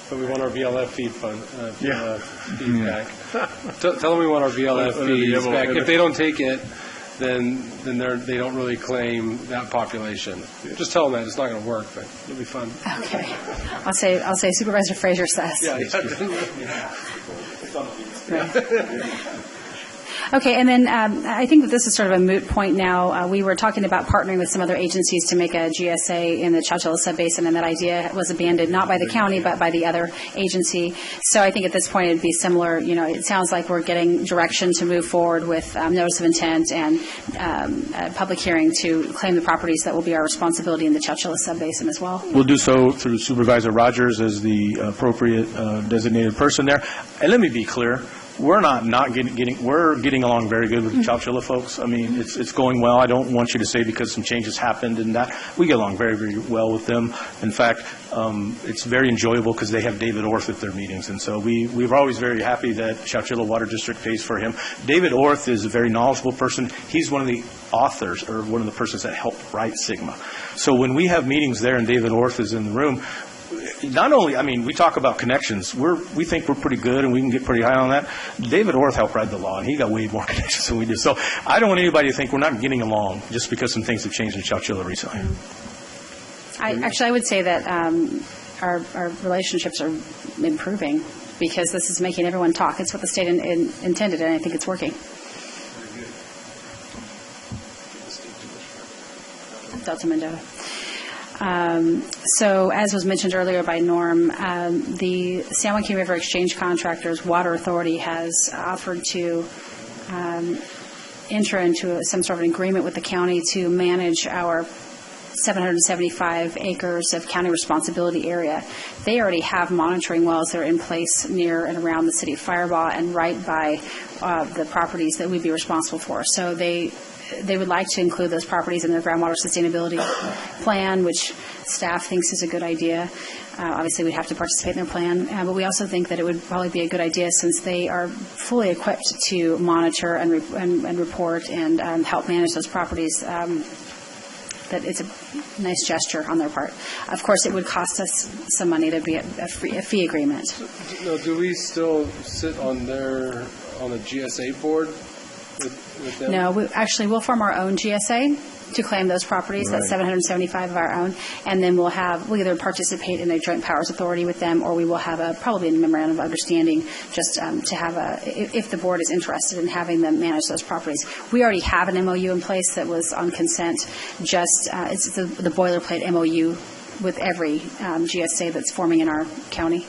But we want our VLF feed back. Tell them we want our VLF fees back. If they don't take it, then they don't really claim that population. Just tell them that. It's not going to work, but it'll be fun. Okay. I'll say Supervisor Frazier says. Yeah. Okay, and then I think that this is sort of a moot point now. We were talking about partnering with some other agencies to make a GSA in the Chowchilla Subbasin, and that idea was abandoned not by the county but by the other agency. So I think at this point it would be similar. It sounds like we're getting direction to move forward with notice of intent and a public hearing to claim the properties that will be our responsibility in the Chowchilla Subbasin as well. We'll do so through Supervisor Rogers as the appropriate designated person there. And let me be clear. We're not getting along very good with the Chowchilla folks. I mean, it's going well. I don't want you to say because some changes happened and that. We get along very, very well with them. In fact, it's very enjoyable because they have David Orth at their meetings. And so we're always very happy that Chowchilla Water District pays for him. David Orth is a very knowledgeable person. He's one of the authors or one of the persons that helped write Sigma. So when we have meetings there and David Orth is in the room, not only, we talk about connections. We think we're pretty good and we can get pretty high on that. David Orth helped write the law, and he got way more connections than we did. So I don't want anybody to think we're not getting along just because some things have changed in Chowchilla recently. I would say that our relationships are improving because this is making everyone talk. It's what the state intended, and I think it's working. Delta Mendota. So, as was mentioned earlier by Norm, the San Joaquin River Exchange Contractors Water Authority has offered to enter into some sort of an agreement with the county to manage our 775 acres of county responsibility area. They already have monitoring wells that are in place near and around the city of Firebaugh and right by the properties that we'd be responsible for. So they would like to include those properties in their groundwater sustainability plan, which staff thinks is a good idea. Obviously, we'd have to participate in their plan, but we also think that it would probably be a good idea since they are fully equipped to monitor and report and help manage those properties. That it's a nice gesture on their part. Of course, it would cost us some money. There'd be a fee agreement. No, do we still sit on the GSA board with them? No, we'll form our own GSA to claim those properties. Right. That's 775 of our own, and then we'll either participate in a joint powers authority with them, or we will have probably a memorandum of understanding just to have if the board is interested in having them manage those properties. We already have an MOU in place that was on consent. It's the boilerplate MOU with every GSA that's forming in our county.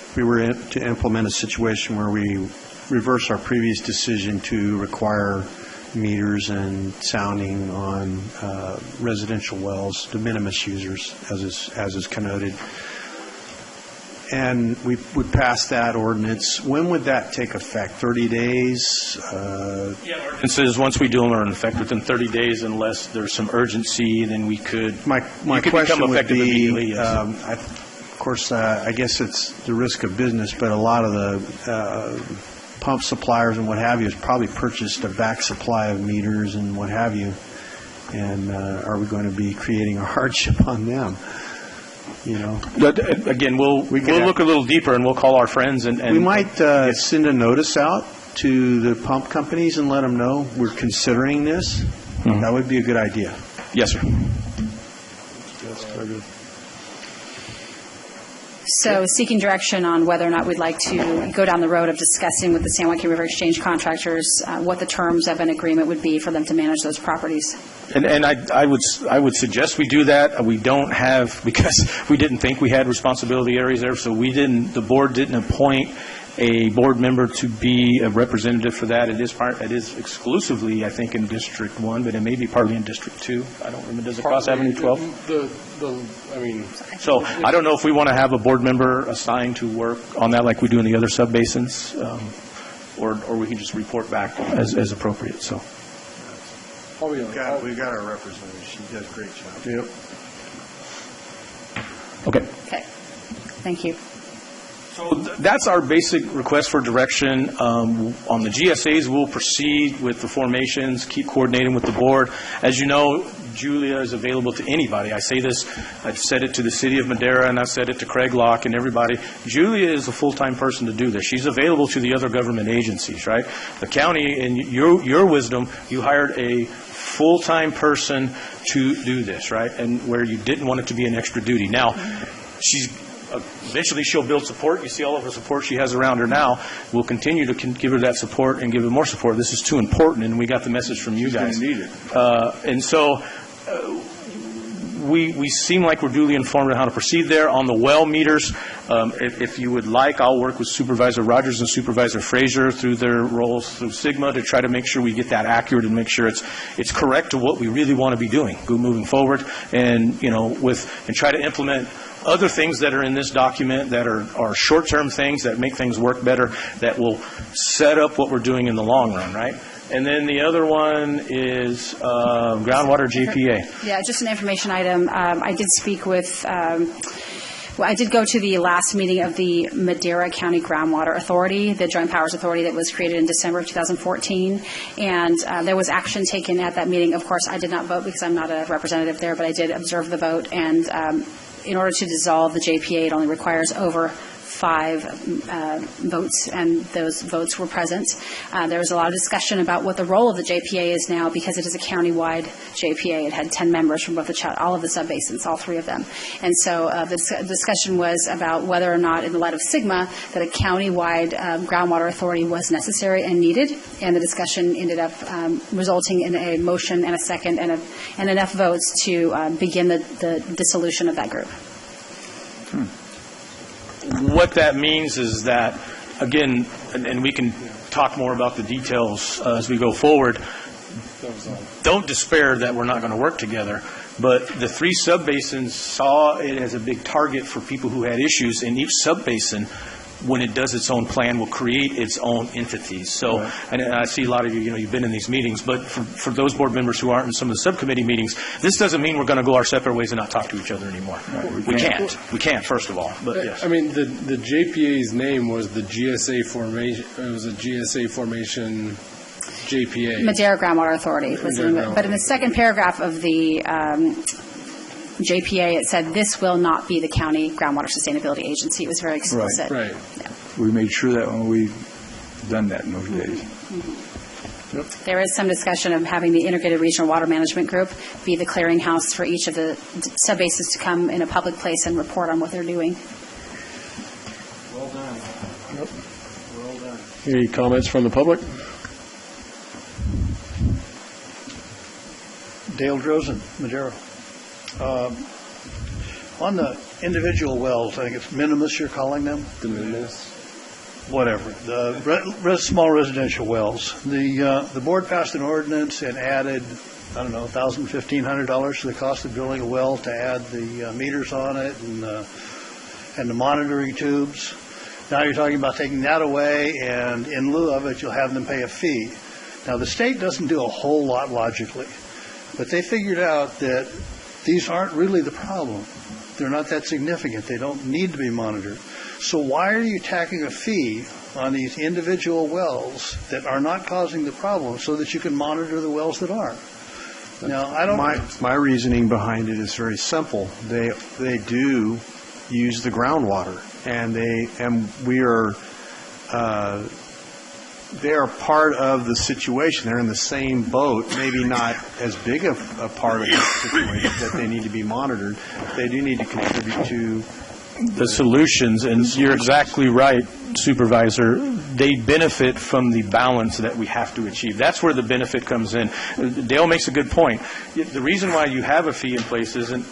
If we were to implement a situation where we reverse our previous decision to require meters and sounding on residential wells, de minimis users, as is connoted, and we would pass that ordinance, when would that take effect? 30 days? Ordinances, once we do them, are in effect within 30 days unless there's some urgency, then we could. My could question become would effective be, immediately, yes. of course, I guess it's the risk of business, but a lot of the pump suppliers and what have you has probably purchased a back supply of meters and what have you, and are we going to be creating a hardship on them? Again, we'll look a little deeper and we'll call our friends and we might send a notice out to the pump companies and let them know we're considering this. Mm-hmm. That would be a good idea. Yes, sir. That's good. So seeking direction on whether or not we'd like to go down the road of discussing with the San Joaquin River Exchange Contractors what the terms of an agreement would be for them to manage those properties. And I would suggest we do that. We don't have, because we didn't think we had responsibility areas there, so the board didn't appoint a board member to be a representative for that. It is exclusively, I think, in District 1, but it may be partly in District 2. I don't remember. Does it cross Avenue 12? So I don't know if we want to have a board member assigned to work on that like we do in the other sub-basins, or we can just report back as appropriate. So. We've got our representative. She does a great job. Yep. Okay. Thank you. So that's our basic request for direction. On the GSAs, we'll proceed with the formations, keep coordinating with the board. As you know, Julia is available to anybody. I say this, I've said it to the city of Madera, and I've said it to Craig Locke and everybody. Julia is a full-time person to do this. She's available to the other government agencies, right? The county, in your wisdom, you hired a full-time person to do this, right? And where you didn't want it to be an extra duty. Now, eventually she'll build support. You see all of the support she has around her now. We'll continue to give her that support and give her more support. This is too important, and we got the message from you guys. She's going to need it. And so we seem like we're duly informed on how to proceed there. On the well meters, if you would like, I'll work with Supervisor Rogers and Supervisor Frazier through their roles through Sigma to try to make sure we get that accurate and make sure it's correct to what we really want to be doing moving forward, and try to implement other things that are in this document that are short-term things that make things work better, that will set up what we're doing in the long run, right? And then the other one is groundwater GPA. Yeah, just an information item. I did speak with, I did go to the last meeting of the Madera County Groundwater Authority, the Joint Powers Authority that was created in December of 2014, and there was action taken at that meeting. Of course, I did not vote because I'm not a representative there, but I did observe the vote, and in order to dissolve the JPA, it only requires over 5 votes, and those votes were present. There was a lot of discussion about what the role of the JPA is now, because it is a county-wide JPA. It had 10 members from both all of the subbasins, all 3 of them. And so the discussion was about whether or not, in the light of SGMA, that a county-wide groundwater authority was necessary and needed. And the discussion ended up resulting in a motion and a second and enough votes to begin the dissolution of that group. What that means is that, again, and we can talk more about the details as we go forward, don't despair that we're not going to work together. But the 3 subbasins saw it as a big target for people who had issues, and each subbasin, when it does its own plan, will create its own entities. So, and I see a lot of you, you've been in these meetings, but for those board members who aren't in some of the subcommittee meetings, this doesn't mean we're going to go our separate ways and not talk to each other anymore. We can't. We can't, first of all. But yes. I mean, the JPA's name was the GSA formation. It was a GSA formation JPA. Madera Groundwater Authority. But in the second paragraph of the JPA, it said this will not be the county groundwater sustainability agency. It was very explicit. Right. Yeah. We made sure that when we done that in those days. Mm-hmm. Yep. There is some discussion of having the Integrated Regional Water Management Group be the clearinghouse for each of the subbasins to come in a public place and report on what they're doing. Well done. Yep. Well done. Any comments from the public? Dale Drozen, Madero. On the individual wells, I think it's minimus you're calling them? De minimis. Whatever. The small residential wells. The board passed an ordinance and added, I don't know, $1,000, $1,500 to the cost of drilling a well to add the meters on it and the monitoring tubes. Now you're talking about taking that away, and in lieu of it, you'll have them pay a fee. Now, the state doesn't do a whole lot logically, but they figured out that these aren't really the problem. They're not that significant. They don't need to be monitored. So why are you tacking a fee on these individual wells that are not causing the problem so that you can monitor the wells that are? Now, I don't. My reasoning behind it is very simple. They do use the groundwater, and we are. They are part of the situation. They're in the same boat, maybe not as big of a part of the situation that they need to be monitored. They do need to contribute to the solutions, and you're exactly right, Supervisor. They benefit from the balance that we have to achieve. That's where the benefit comes in. Dale makes a good point. The reason why you have a fee in place isn't,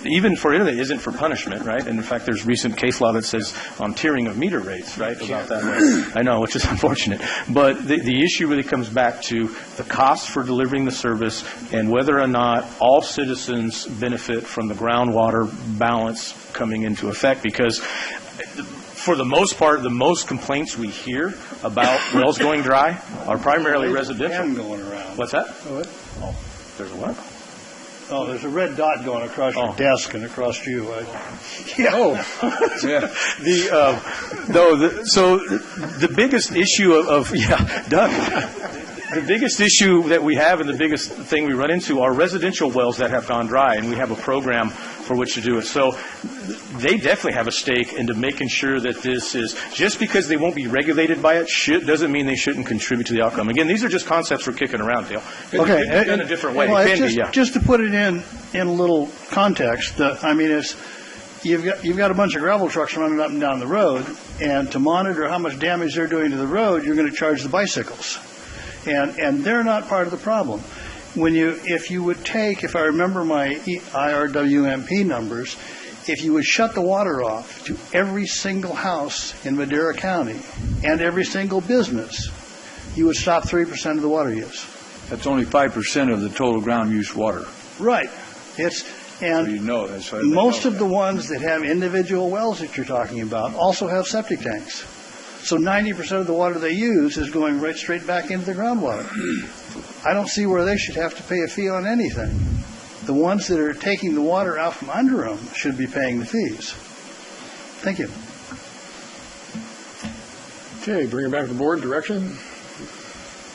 even for it, isn't for punishment, right? And in fact, there's recent case law that says on tiering of meter rates, right, about that. I know, which is unfortunate. But the issue really comes back to the cost for delivering the service and whether or not all citizens benefit from the groundwater balance coming into effect, because for the most part, the most complaints we hear about wells going dry are primarily residential. Going around. What's that? Oh, there's a what? Oh, there's a red dot going across your desk and across you. Yeah. Oh, yeah. So the biggest issue of Doug. The biggest issue that we have and the biggest thing we run into are residential wells that have gone dry, and we have a program for which to do it. So they definitely have a stake into making sure that this is, just because they won't be regulated by it doesn't mean they shouldn't contribute to the outcome. Again, these are just concepts we're kicking around, Dale. Okay. It's done a different way. Well, just to put it in a little context, you've got a bunch of gravel trucks running up and down the road, and to monitor how much damage they're doing to the road, you're going to charge the bicycles. And they're not part of the problem. If I remember my IRWMP numbers, if you would shut the water off to every single house in Madera County and every single business, you would stop 3% of the water use. That's only 5% of the total ground use water. Right. That's most of the ones that have individual wells that you're talking about also have septic tanks. So 90% of the water they use is going right straight back into the groundwater. I don't see where they should have to pay a fee on anything. The ones that are taking the water out from under them should be paying the fees. Thank you. Okay, bring it back to the board. Direction?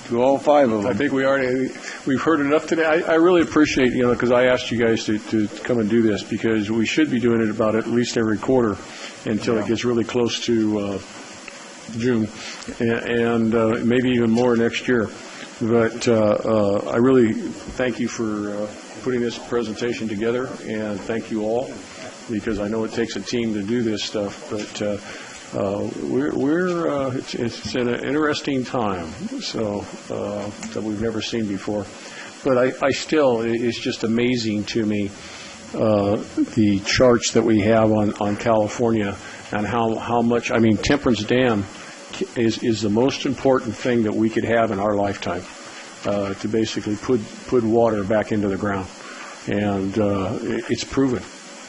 to all 5 of them. I think we've heard enough today. I really appreciate, because I asked you guys to come and do this, because we should be doing it about at least every quarter until it gets really close to June, and maybe even more next year. But I really thank you for putting this presentation together, and thank you all, because I know it takes a team to do this stuff, but it's an interesting time, that we've never seen before. But I still, it's just amazing to me, the charts that we have on California and how much, Temperance Dam is the most important thing that we could have in our lifetime, to basically put water back into the ground. And it's proven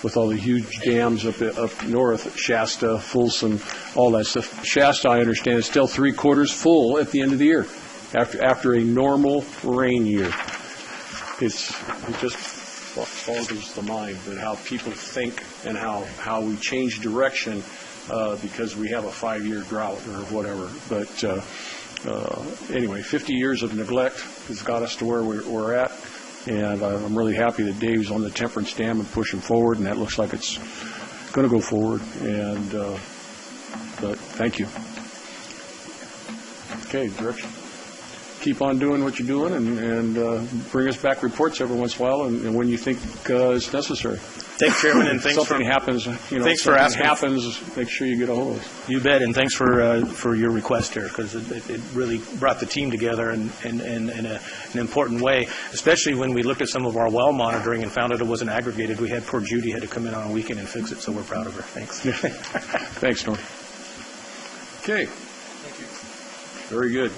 with all the huge dams up north, Shasta, Folsom, all that stuff. Shasta, I understand, is still 3/4 full at the end of the year, after a normal rain year. It just boggles the mind, but how people think and how we change direction because we have a 5-year drought or whatever. But anyway, 50 years of neglect has got us to where we're at. And I'm really happy that Dave's on the Temperance Dam and pushing forward, and that looks like it's going to go forward. And but thank you. Okay, direction. Keep on doing what you're doing, and bring us back reports every once in a while, and when you think it's necessary. Thanks, Chairman, and thanks something happens. Thanks for asking. Happens. Make sure you get a hold of us. You bet, and thanks for your request here, because it really brought the team together in an important way. Especially when we looked at some of our well monitoring and found out it wasn't aggregated. We had poor Judy had to come in on a weekend and fix it, so we're proud of her. Thanks. Thanks, Norm. Okay. Thank you. Very good.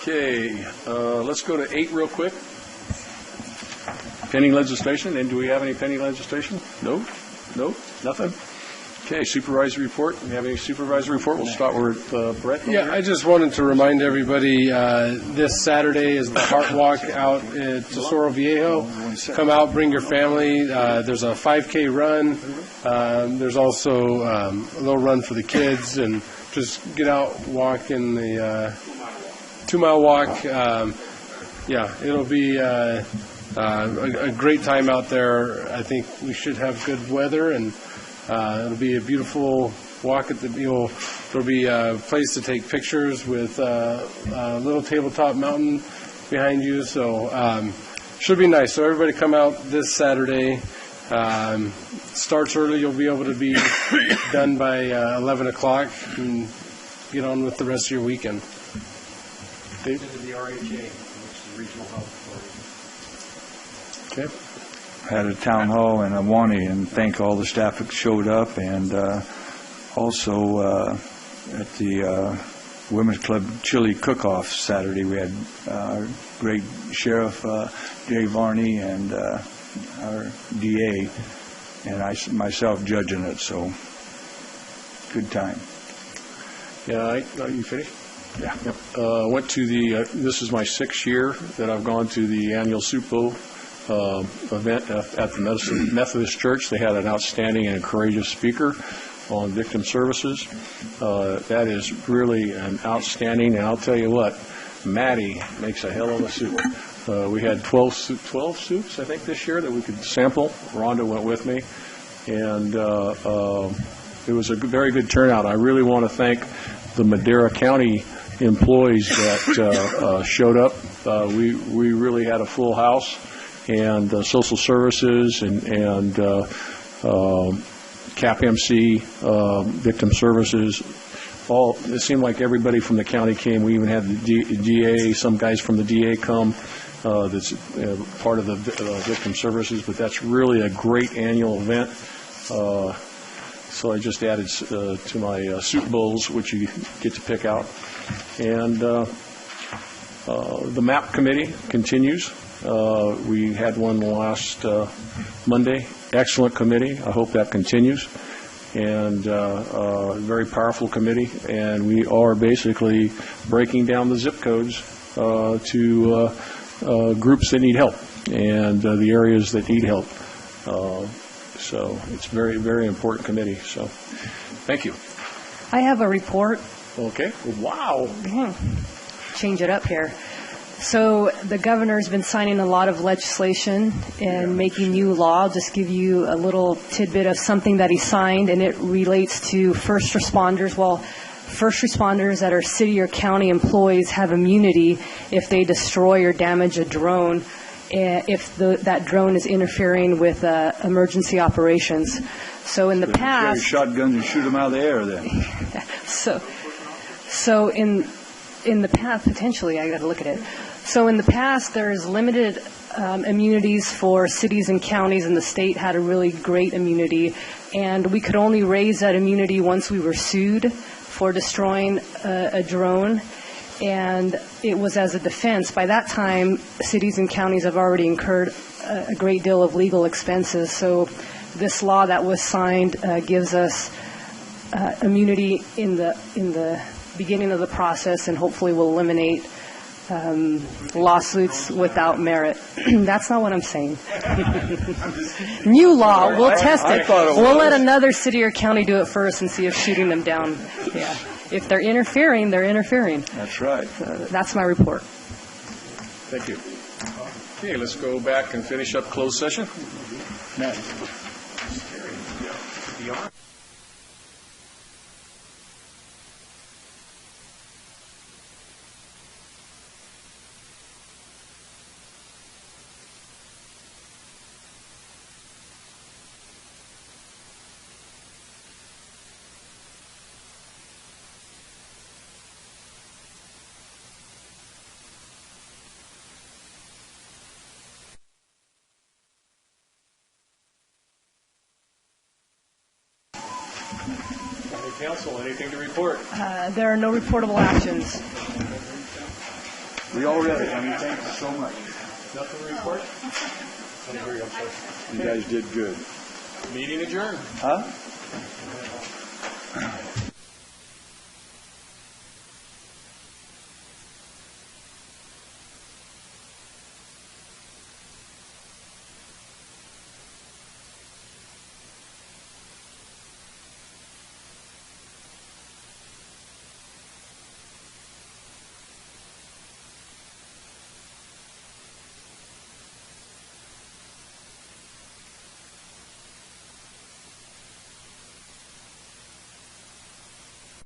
Okay, let's go to 8 real quick. Pending legislation, and do we have any pending legislation? No? Nothing? Okay, supervisory report. Do we have any supervisory report? We'll start with Brett. Yeah, I just wanted to remind everybody, this Saturday is the Heart Walk out at Tesoro Viejo. Come out, bring your family. There's a 5K run. There's also a little run for the kids, and just get out, walk in the 2-mile walk. It'll be a great time out there. I think we should have good weather, and it'll be a beautiful walk. There'll be a place to take pictures with a little tabletop mountain behind you. So should be nice. So everybody come out this Saturday. Starts early. You'll be able to be done by 11 o'clock and get on with the rest of your weekend. Dave? The RHA, which is the Regional Health Authority. Okay. Had a town hall in Awanee, and thank all the staff that showed up, and also at the Women's Club Chili Cook-Off Saturday, we had great Sheriff Jay Varney and our DA, and myself judging it, so good time. Yeah, you finished? Yeah. Yep. Went to this is my 6th year that I've gone to the annual Soup Bowl event at the Methodist Church. They had an outstanding and courageous speaker on victim services. That is really an outstanding, and I'll tell you what, Maddie makes a hell of a soup. We had 12 soups, I think, this year that we could sample. Rhonda went with me, and it was a very good turnout. I really want to thank the Madera County employees that showed up. We really had a full house, and social services and CAPMC, victim services. It seemed like everybody from the county came. We even had the DA, some guys from the DA come. That's part of the victim services, but that's really a great annual event. So I just added to my soup bowls, which you get to pick out. And the MAP committee continues. We had one last Monday. Excellent committee. I hope that continues. And a very powerful committee. And we are basically breaking down the zip codes to groups that need help and the areas that need help. So it's very, very important committee. So thank you. I have a report. Okay. Wow. Change it up here. So the governor's been signing a lot of legislation and making new law. I'll just give you a little tidbit of something that he signed, and it relates to first responders. Well, first responders that are city or county employees have immunity if they destroy or damage a drone, if that drone is interfering with emergency operations. So in the past, carry shotguns and shoot them out of the air. Then, so in the past, potentially, I got to look at it. So in the past, there's limited immunities for cities and counties, and the state had a really great immunity, and we could only raise that immunity once we were sued for destroying a drone, and it was as a defense. By that time, cities and counties have already incurred a great deal of legal expenses, so this law that was signed gives us immunity in the beginning of the process, and hopefully will eliminate lawsuits without merit. That's not what I'm saying. New law, we'll test it. We'll let another city or county do it first and see if shooting them down. Yeah. If they're interfering, they're interfering. That's right. That's my report. Thank you. Okay, let's go back and finish up closed session. Council, anything to report? There are no reportable actions. We all read it. I mean, thank you so much. Nothing to report? You guys did good. Meeting adjourned. Huh?